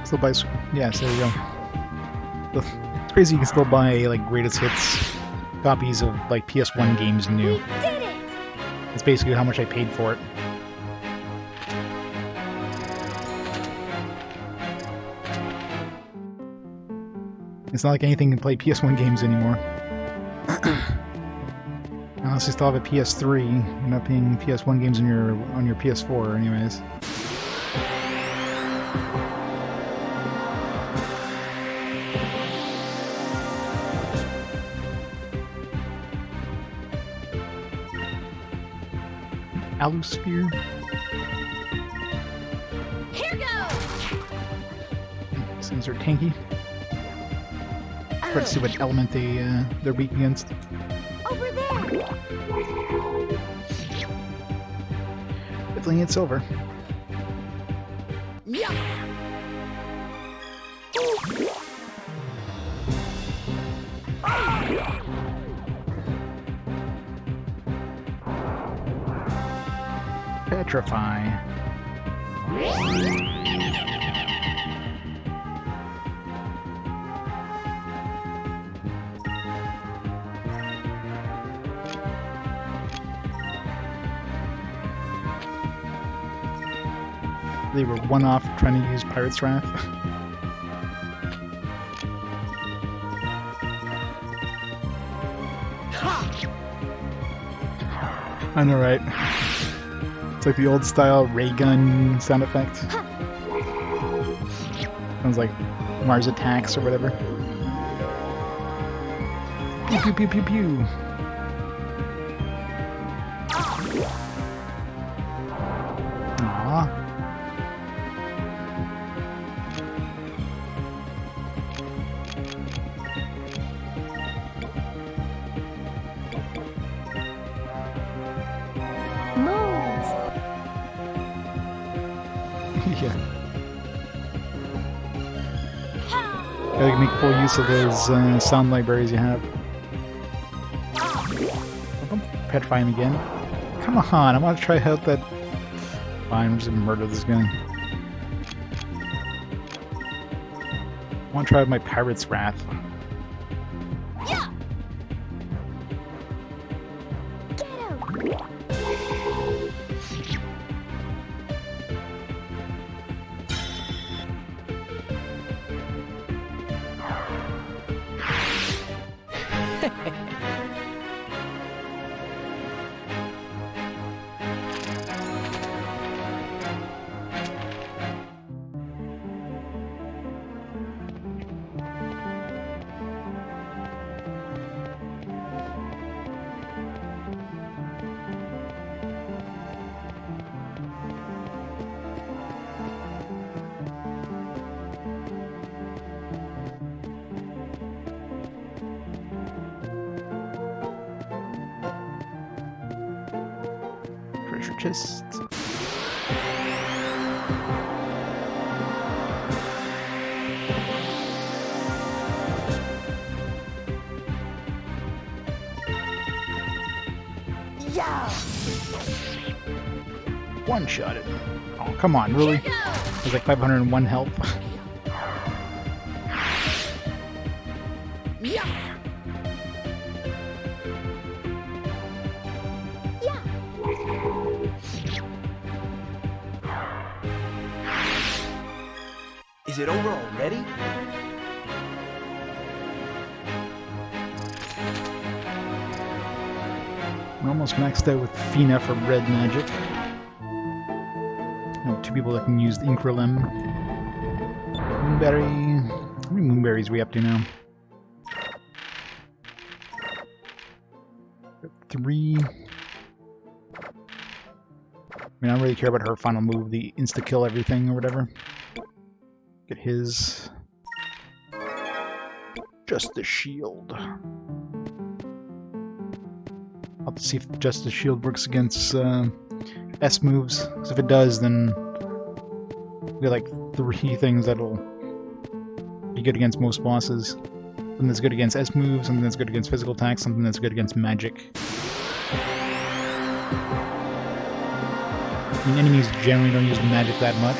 Still buy, yes, there you go. It's crazy you can still buy like greatest hits copies of like PS1 games new. We did it. It's basically how much I paid for it. It's not like anything can play PS1 games anymore. Unless you still have a PS3, you're not playing PS1 games on your PS4 anyways. Alusphere. Here goes. Seems they're tanky. Try to see what element they're weak against. Over there. Definitely need silver. Yeah. Petrify. They were one off trying to use Pirate's Wrath. I know, right? It's like the old style ray gun sound effect. Sounds like Mars Attacks or whatever. Pew pew pew pew pew. Aww. Yeah. Gotta make full use of those sound libraries you have. Don't petrify him again. Come on, I want to try out that. Fine, I'm just gonna murder this guy. I want to try out my Pirate's Wrath. Yeah. treasure chest. Yeah. One-shot it. Oh, come on, really? There's like 501 health. Yeah. Yeah. Is it over already? We're almost maxed out with Fina for red magic. Oh, 2 people that can use the Increlem. Moonberry. How many Moonberries are we up to now? 3. I mean, I don't really care about her final move, the insta-kill everything or whatever. Get his... Just the shield. I'll have to see if just the shield works against S moves. Because if it does, then we get like 3 things that'll be good against most bosses. Something that's good against S moves, something that's good against physical attacks, something that's good against magic. I mean, enemies generally don't use magic that much.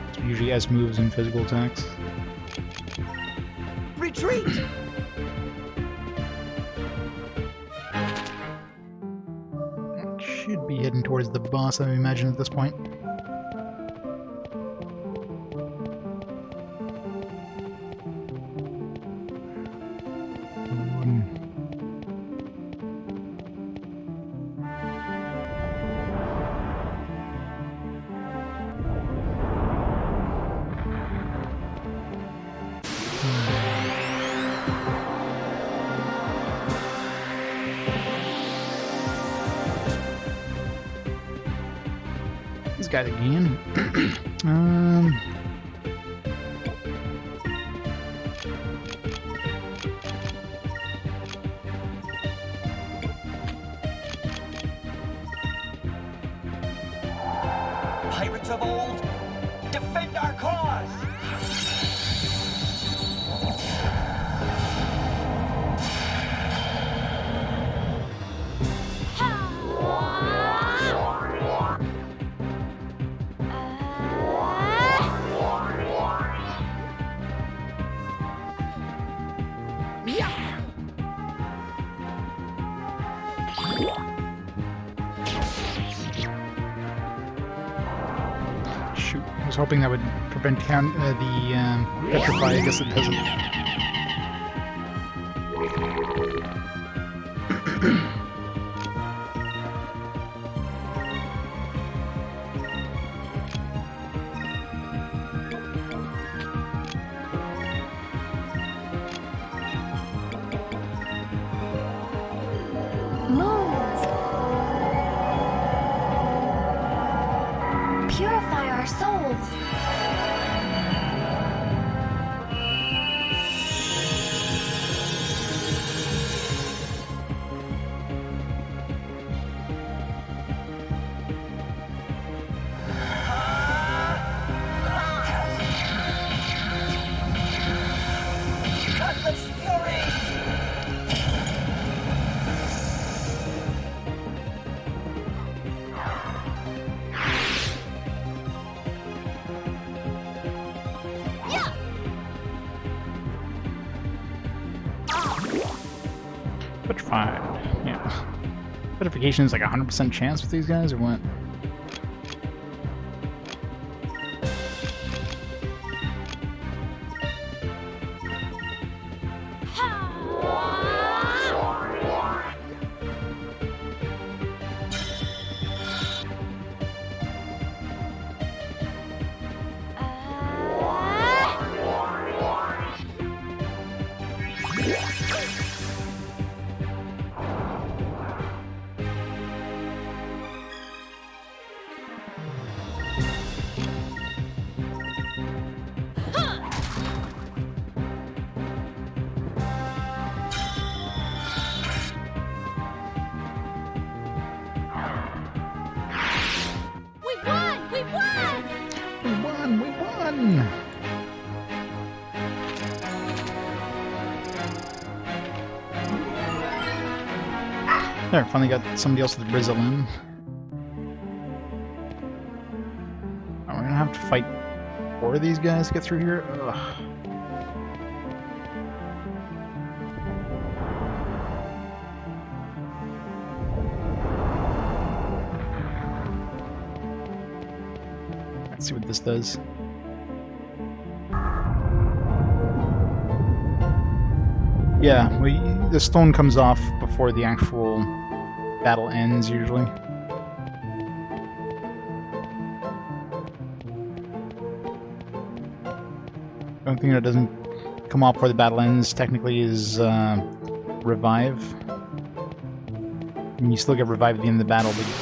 It's usually S moves and physical attacks. Retreat! Should be heading towards the boss, I imagine, at this point. These guys again. Pirates of old, defend our cause! Shoot, I was hoping that would prevent the petrify. I guess it doesn't. Moons. Purify our souls. Cutlass fury! Petrify. Yeah. Petrification is like 100% chance with these guys, or what? run! There, finally got somebody else with Rizzle in. Oh, we're gonna have to fight 4 of these guys to get through here? Ugh. Let's see what this does. Yeah, the stone comes off before the actual battle ends, usually. The only thing that doesn't come off before the battle ends, technically, is revive. And you still get revived at the end of the battle, but you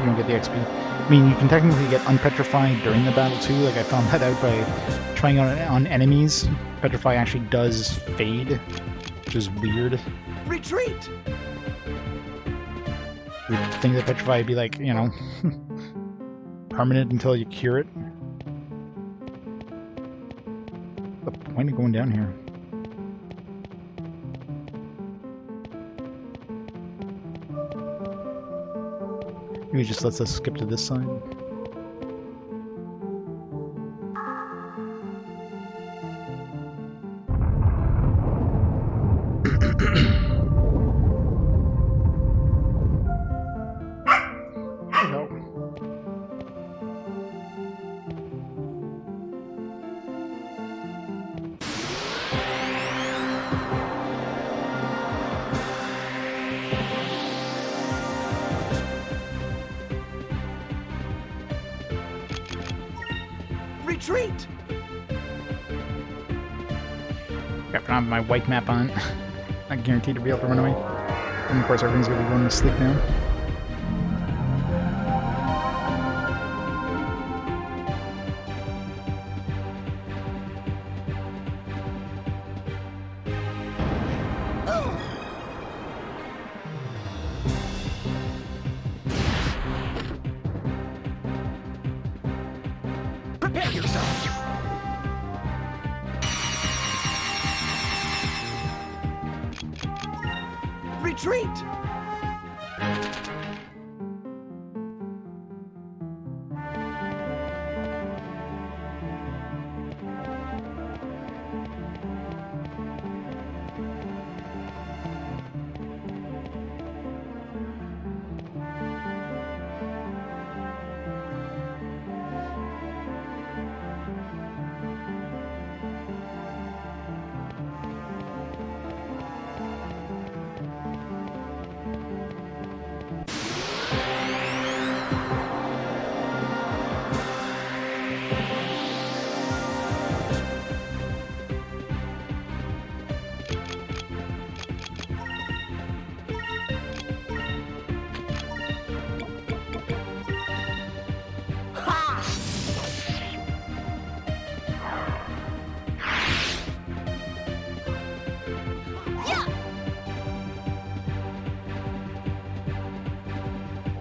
don't get the XP. I mean, you can technically get unpetrified during the battle, too. Like, I found that out by trying on enemies. Petrify actually does fade, which is weird. Retreat! You would think that Petrify would be like, you know, permanent until you cure it. What's the point of going down here? Maybe it just lets us skip to this side. Retreat! Crap, I don't have my white map on. Not guaranteed to be able to run away. And of course everything's gonna be going to sleep now. Prepare yourself! Retreat!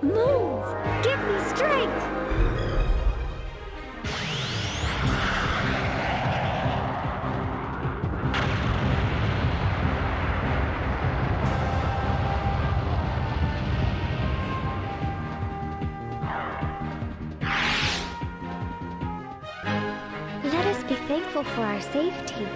Moons, give me strength! Let us be thankful for our safety.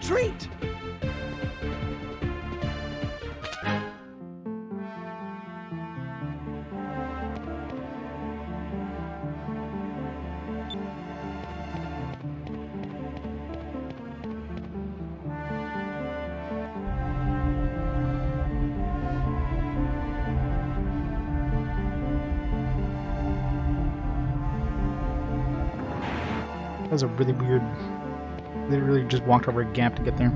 Retreat! That was a really weird... They really just walked over a gap to get there.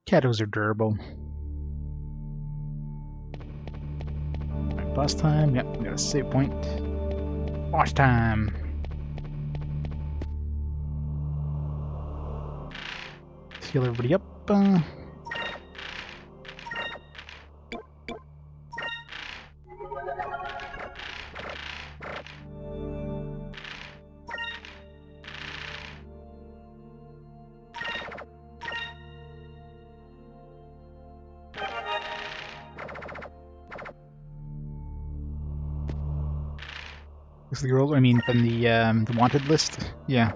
Katos are durable. Alright, boss time. Yep, we got a save point. Boss time! Heal everybody up. Is the girl? I mean, from the wanted list. Yeah.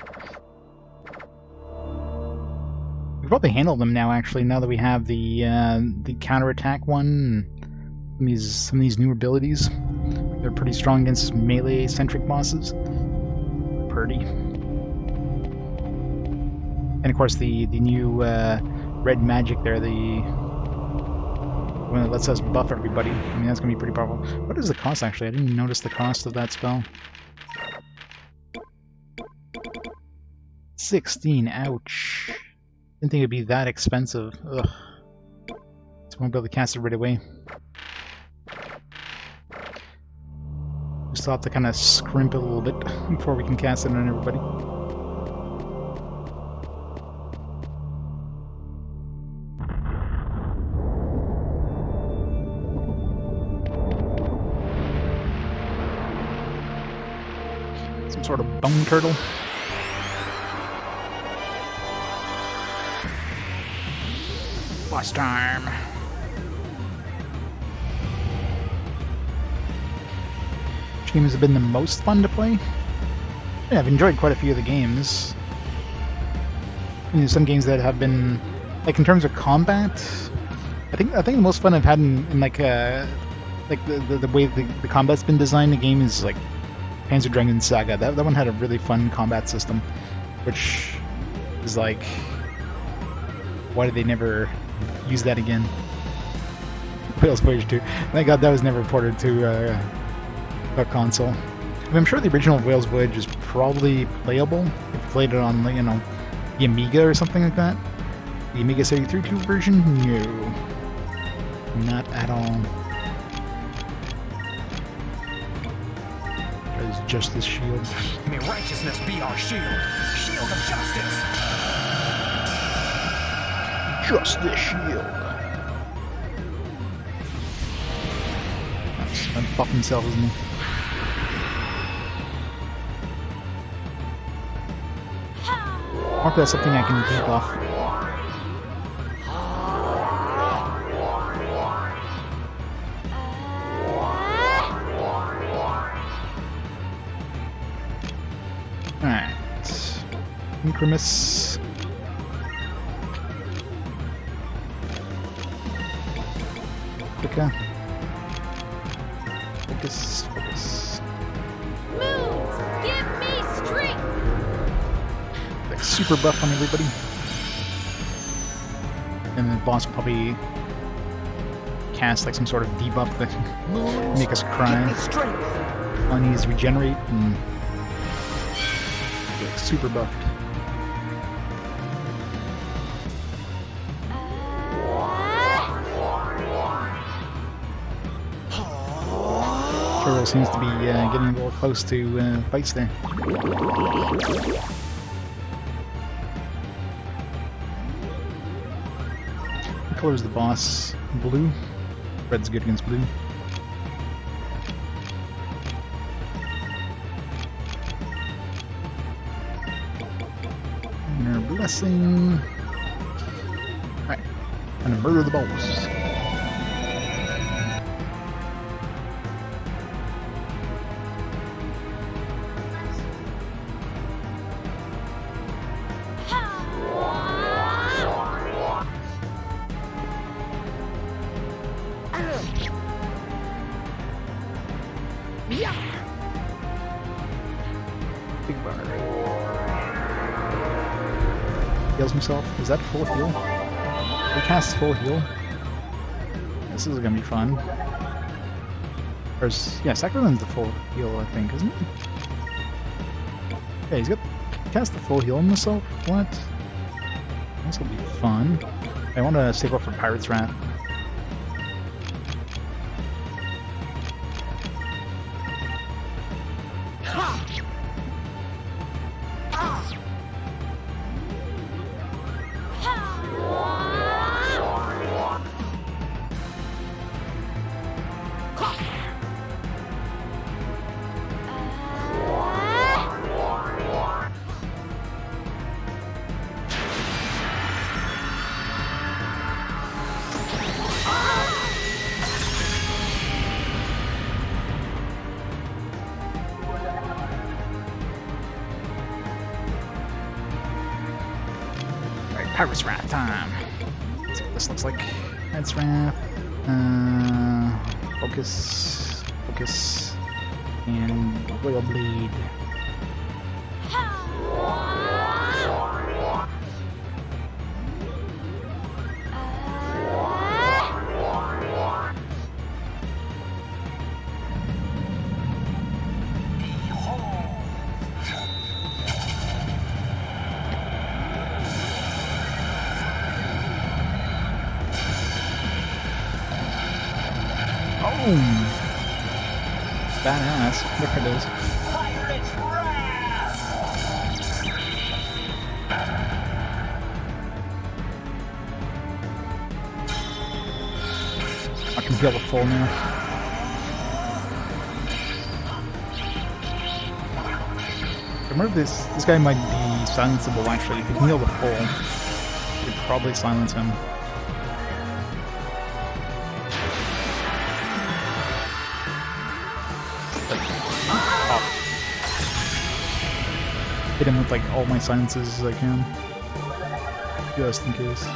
We probably handle them now. Actually, now that we have the counterattack one, and some of these new abilities, they're pretty strong against melee-centric bosses. Pretty. And of course, the new red magic there, the one that lets us buff everybody. I mean, that's gonna be pretty powerful. What is the cost actually? I didn't even notice the cost of that spell. 16. Ouch. Didn't think it'd be that expensive. Ugh. Just won't be able to cast it right away. Just have to kind of scrimp it a little bit before we can cast it on everybody. Some sort of bone turtle. Boss time. Which games have been the most fun to play? Yeah, I've enjoyed quite a few of the games. You know, some games that have been, like in terms of combat, I think the most fun I've had in like the way the combat's been designed. The game is like Panzer Dragoon Saga. That one had a really fun combat system, which is like, why did they never use that again? Whales Voyage 2. Thank God that was never ported to a console. I mean, I'm sure the original Whales Voyage is probably playable if you played it on, you know, the Amiga or something like that. The Amiga 732 version? No. Not at all. There's Justice Shield. May righteousness be our shield. Shield of justice. Justice Shield. That's unfuck himself, isn't he? I wonder if that's something I can take off. Alright. Incremus. Aika. Focus, focus. Moons, give me strength. Like super buff on everybody. And the boss will probably cast like some sort of debuff that make us cry. Unneeds regenerate and get super buffed. Turtle seems to be getting a little close to Vyse there. What color is the boss? Blue? Red's good against blue. Blue. Pressing. Alright. I'm gonna murder the boss. Big bar. Heals himself. Is that full heal? He casts full heal. This is gonna be fun. Yeah, Sacrolin's the full heal, I think, isn't he? Yeah, he's got cast the full heal on himself. What? This will be fun. I want to save up for Pirate's Wrath. Pirate's Wrath time. Let's see what this looks like. Pirate's Wrath. Focus. Focus. And Royal Blade. Boom! Badass. There it is. Pirate's Wrath! I can heal the full now. Remember this guy might be silenceable actually. If you can heal the full, you could probably silence him. Hit him with like all my silences as I can, just in case.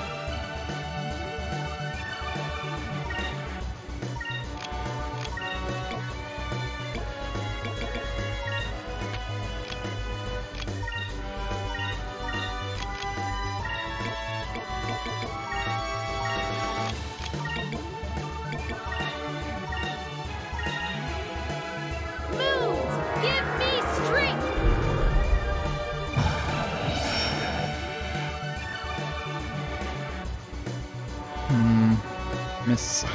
Moons, give me strength! Miss.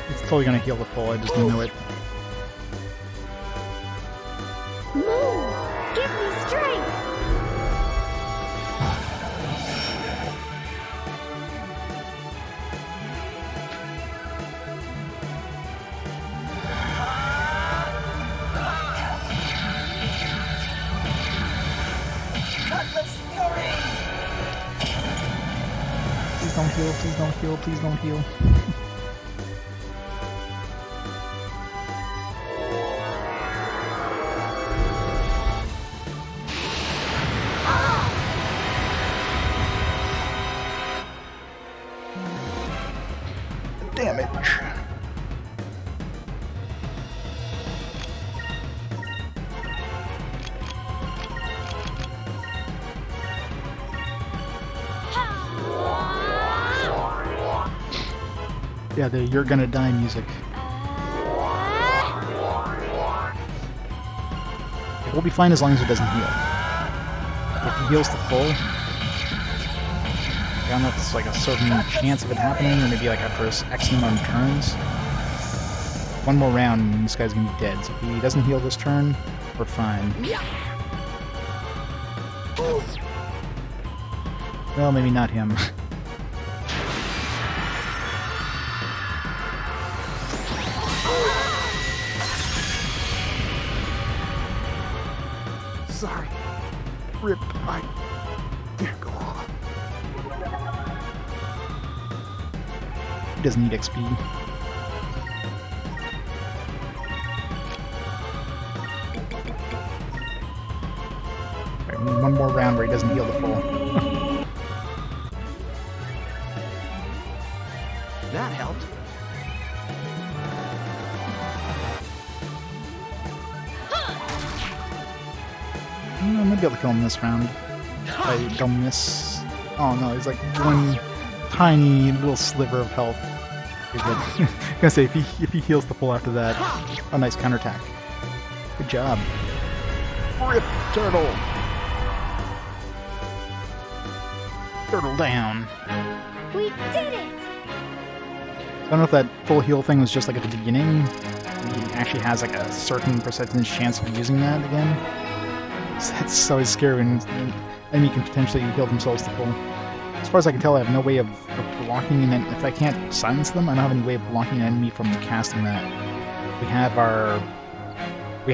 It's totally gonna heal the full, I just don't know it. Moons, give me strength! Cutlass Fury! Please don't heal, please don't heal, please don't heal. Damage. Yeah, the "You're Gonna Die" music. It will be fine as long as it doesn't heal. If he heals the full, I don't know if it's like a certain chance of it happening, or maybe like after X amount of turns. One more round and this guy's gonna be dead. So if he doesn't heal this turn, we're fine. Well, maybe not him. Sorry. Rip. He doesn't need XP. Alright, one more round where he doesn't heal the full. That helped. I might be able to kill him this round. If I don't miss. Oh no, he's like one tiny little sliver of health. I'm gonna say, if he heals the full after that, a nice counterattack. Good job. Rip turtle! Turtle down. We did it! I don't know if that full heal thing was just like at the beginning. He actually has like a certain percentage chance of using that again. So that's always scary when an enemy can potentially heal themselves to full. As far as I can tell, I have no way of blocking an enemy. If I can't silence them, I don't have any way of blocking an enemy from casting that. We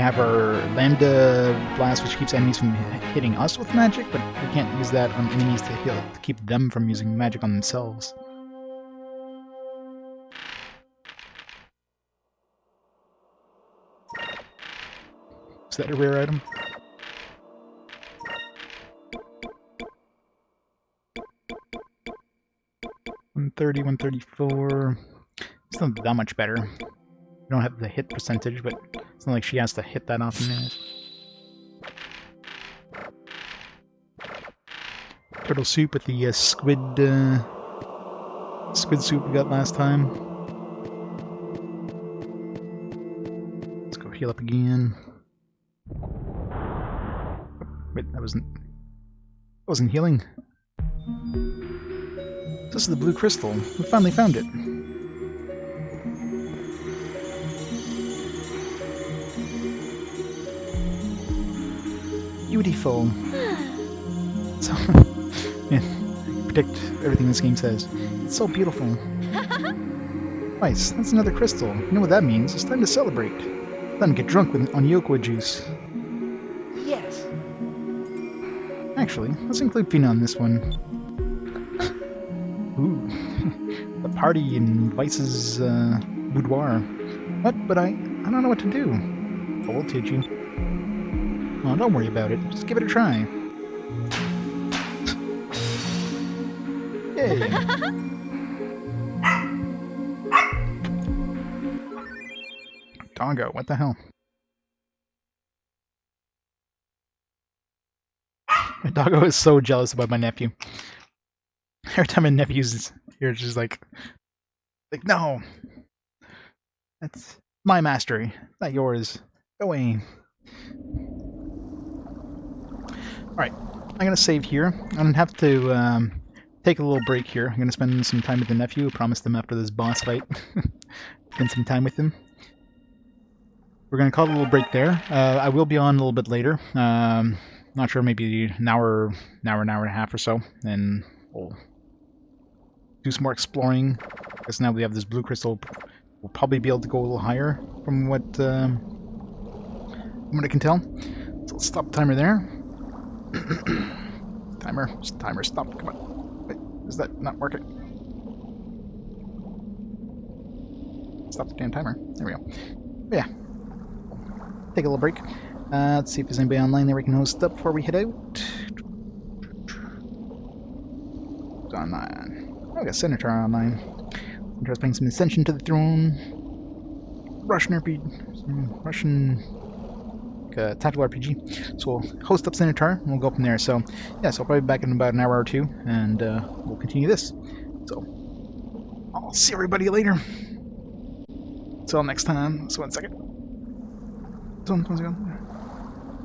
have our Lambda Blast, which keeps enemies from hitting us with magic, but we can't use that on enemies to heal, to keep them from using magic on themselves. Is that a rare item? $130, $134. It's not that much better. We don't have the hit percentage, but it's not like she has to hit that often. Turtle soup with the squid soup we got last time. Let's go heal up again. Wait, that wasn't healing. This is the blue crystal. We finally found it. Beautiful. So, yeah, predict everything this game says. It's so beautiful. Vyse, that's another crystal. You know what that means? It's time to celebrate. Time to get drunk on Yoko juice. Yes. Actually, let's include Fina on this one. Ooh, the party in Vyse's boudoir. What? But I don't know what to do. Oh, we'll teach you. Oh, don't worry about it. Just give it a try. Yay! Doggo, what the hell? My doggo is so jealous about my nephew. Every time my nephew's here, it's just like no, that's my mastery, not yours. Go away. All right, I'm gonna save here. I'm gonna have to take a little break here. I'm gonna spend some time with the nephew. I promised him after this boss fight, spend some time with him. We're gonna call it a little break there. I will be on a little bit later. Not sure, maybe an hour and a half or so, and we'll do some more exploring. Because now we have this blue crystal, we'll probably be able to go a little higher from what I can tell. So let's stop the timer there. Timer, stop! Come on. Wait, is that not working? Stop the damn timer. There we go. But yeah. Take a little break. Let's see if there's anybody online there we can host up before we head out. Who's online? Oh, I got Senator online. Senator's playing some Ascension to the Throne. Russian tactical RPG. So we'll host up Senator and we'll go from there. So yeah, so I'll probably be back in about an hour or two, and we'll continue this. So I'll see everybody later. Until next time. So 1 second. So 1 second.